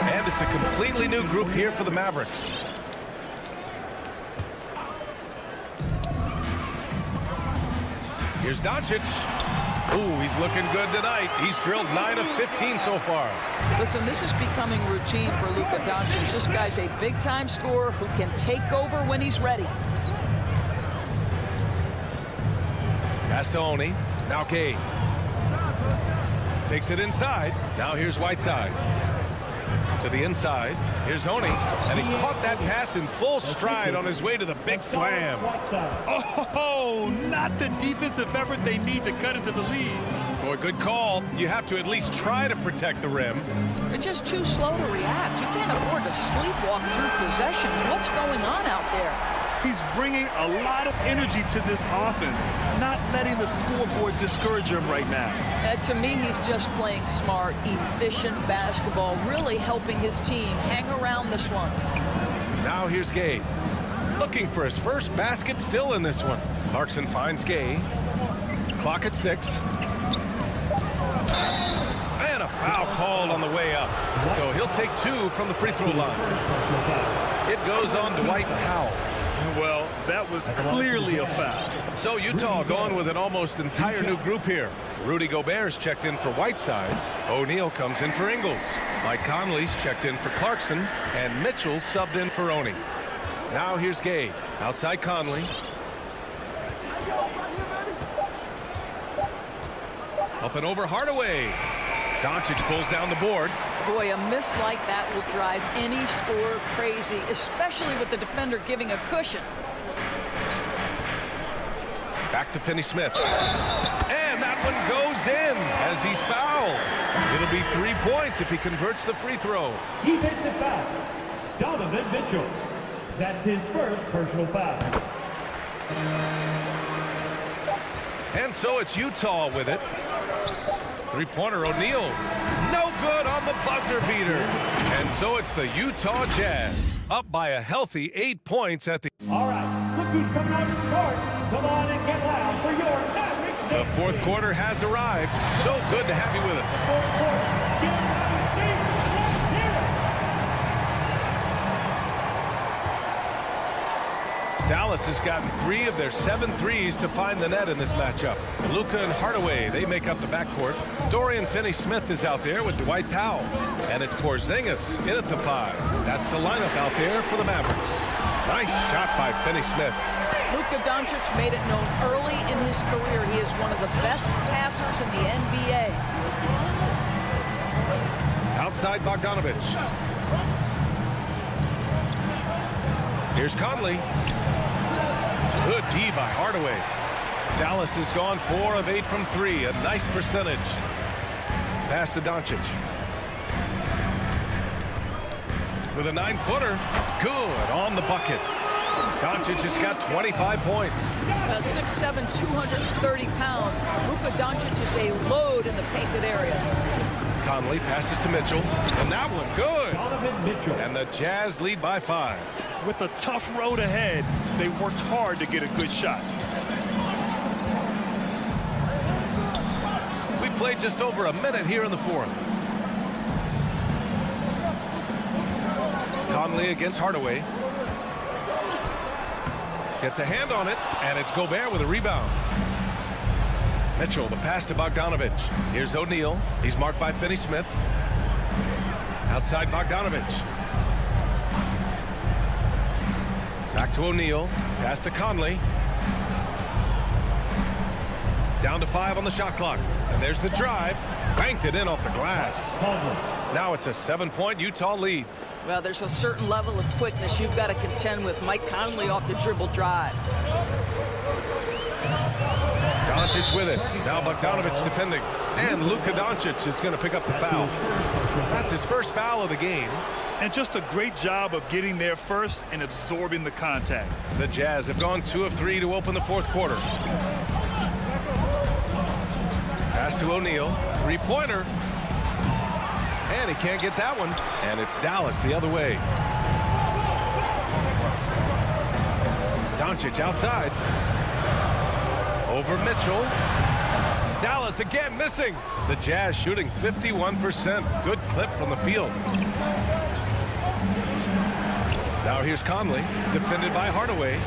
And it's a completely new group here for the Mavericks. Here's Doncic. Ooh, he's looking good tonight. He's drilled 9 of 15 so far. Listen, this is becoming routine for Luka Doncic. This guy's a big-time scorer who can take over when he's ready. Pass to Oni. Now Gay. Takes it inside. Now here's Whiteside. To the inside. Here's Oni. And he caught that pass in full stride on his way to the big slam. Oh, not the defensive effort they need to cut into the lead. Boy, good call. You have to at least try to protect the rim. They're just too slow to react. You can't afford to sleepwalk through possessions. What's going on out there? He's bringing a lot of energy to this offense, not letting the scoreboard discourage him right now. To me, he's just playing smart, efficient basketball, really helping his team hang around this one. Now here's Gay. Looking for his first basket still in this one. Clarkson finds Gay. Clock at 6. And a foul called on the way up. So he'll take 2 from the free throw line. It goes on Dwight Powell. Well, that was clearly a foul. So Utah going with an almost entire new group here. Rudy Gobert's checked in for Whiteside. O'Neal comes in for Ingles. Mike Conley's checked in for Clarkson. And Mitchell's subbed in for Oni. Now here's Gay. Outside Conley. Up and over Hardaway. Doncic pulls down the board. Boy, a miss like that will drive any scorer crazy, especially with the defender giving a cushion. Back to Finney-Smith. And that one goes in as he's fouled. It'll be 3 points if he converts the free throw. Defensive foul. Donovan Mitchell. That's his first personal foul. And so it's Utah with it. Three-pointer O'Neal. No good on the buzzer beater. And so it's the Utah Jazz up by a healthy 8 points at the... All right, look who's coming out of the court. Come on and get loud for your Mavericks. The fourth quarter has arrived. So good to have you with us. Fourth quarter. Get ready, Steve. Let's hear it. Dallas has gotten 3 of their 7 threes to find the net in this matchup. Luka and Hardaway, they make up the backcourt. Dorian Finney-Smith is out there with Dwight Powell. And it's Porzingis in at the 5. That's the lineup out there for the Mavericks. Nice shot by Finney-Smith. Luka Doncic made it known early in his career he is one of the best passers in the NBA. Outside Bogdanovich. Here's Conley. Good D by Hardaway. Dallas has gone 4 of 8 from 3. A nice percentage. Pass to Doncic. With a 9-footer. Good on the bucket. Doncic has got 25 points. 6'7", 230 pounds. Luka Doncic is a load in the painted area. Conley passes to Mitchell. And that one good. Donovan Mitchell. And the Jazz lead by 5. With a tough road ahead, they worked hard to get a good shot. We played just over a minute here in the fourth. Conley against Hardaway. Gets a hand on it, and it's Gobert with a rebound. Mitchell, the pass to Bogdanovich. Here's O'Neal. He's marked by Finney-Smith. Outside Bogdanovich. Back to O'Neal. Pass to Conley. Down to 5 on the shot clock. And there's the drive. Banked it in off the glass. Now it's a 7-point Utah lead. Well, there's a certain level of quickness you've got to contend with. Mike Conley off the dribble drive. Doncic with it. Now Bogdanovich defending. And Luka Doncic is going to pick up the foul. That's his first foul of the game. And just a great job of getting there first and absorbing the contact. The Jazz have gone 2 of 3 to open the fourth quarter. Pass to O'Neal. Three-pointer. And he can't get that one. And it's Dallas the other way. Doncic outside. Over Mitchell. Dallas again missing. The Jazz shooting 51%. Good clip from the field. Now here's Conley. Defended by Hardaway.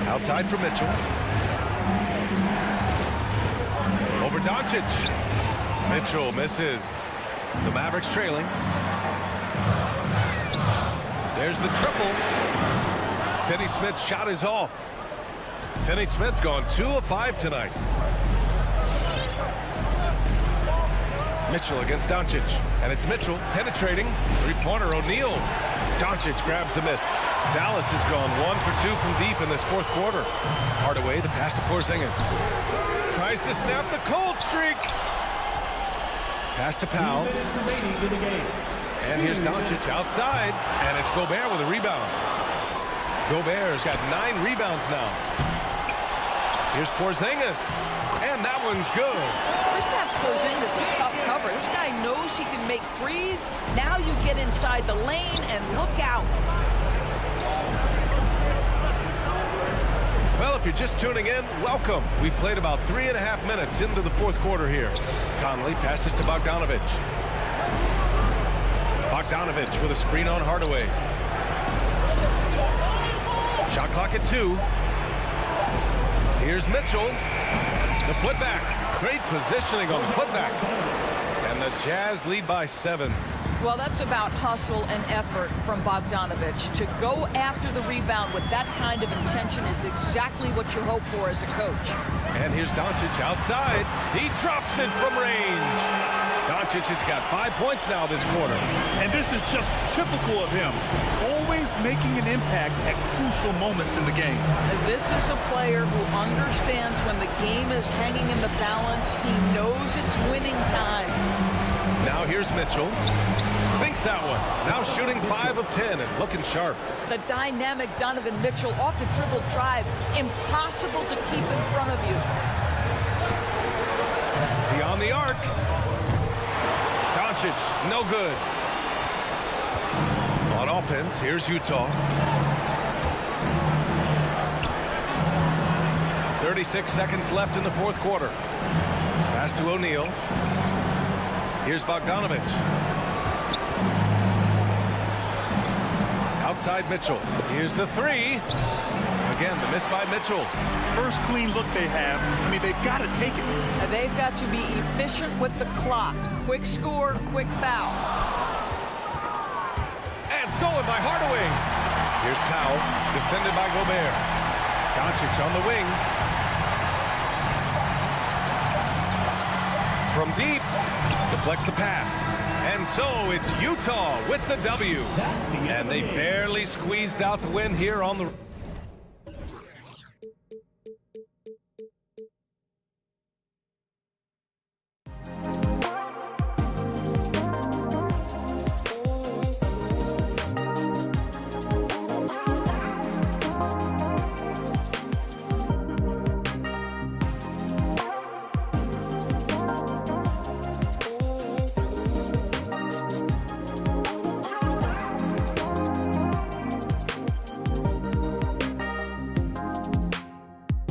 Outside for Mitchell. Over Doncic. Mitchell misses. The Mavericks trailing. There's the triple. Finney-Smith's shot is off. Finney-Smith's gone 2 of 5 tonight. Mitchell against Doncic. And it's Mitchell penetrating. Three-pointer O'Neal. Doncic grabs the miss. Dallas has gone 1 for 2 from deep in this fourth quarter. Hardaway, the pass to Porzingis. Tries to snap the cold streak. Pass to Powell. And here's Doncic outside. And it's Gobert with a rebound. Gobert's got 9 rebounds now. Here's Porzingis. And that one's good. Kristaps Porzingis is a tough cover. This guy knows he can make threes. Now you get inside the lane and look out. Well, if you're just tuning in, welcome. We played about 3.5 minutes into the fourth quarter here. Conley passes to Bogdanovich. Bogdanovich with a screen on Hardaway. Shot clock at 2. Here's Mitchell. The putback. Great positioning on the putback. And the Jazz lead by 7. Well, that's about hustle and effort from Bogdanovich. To go after the rebound with that kind of intention is exactly what you hope for as a coach. And here's Doncic outside. He drops it from range. Doncic has got 5 points now this quarter. And this is just typical of him. Always making an impact at crucial moments in the game. And this is a player who understands when the game is hanging in the balance. He knows it's winning time. Now here's Mitchell. Sinks that one. Now shooting 5 of 10 and looking sharp. The dynamic Donovan Mitchell off the dribble drive. Impossible to keep in front of you. Beyond the arc. Doncic, no good. On offense, here's Utah. 36 seconds left in the fourth quarter. Pass to O'Neal. Here's Bogdanovich. Outside Mitchell. Here's the 3. Again, the miss by Mitchell. First clean look they have. I mean, they've got to take it. And they've got to be efficient with the clock. Quick score, quick foul. And stolen by Hardaway. Here's Powell, defended by Gobert. Doncic on the wing. From deep, deflects the pass. And so it's Utah with the W. And they barely squeezed out the win here on the...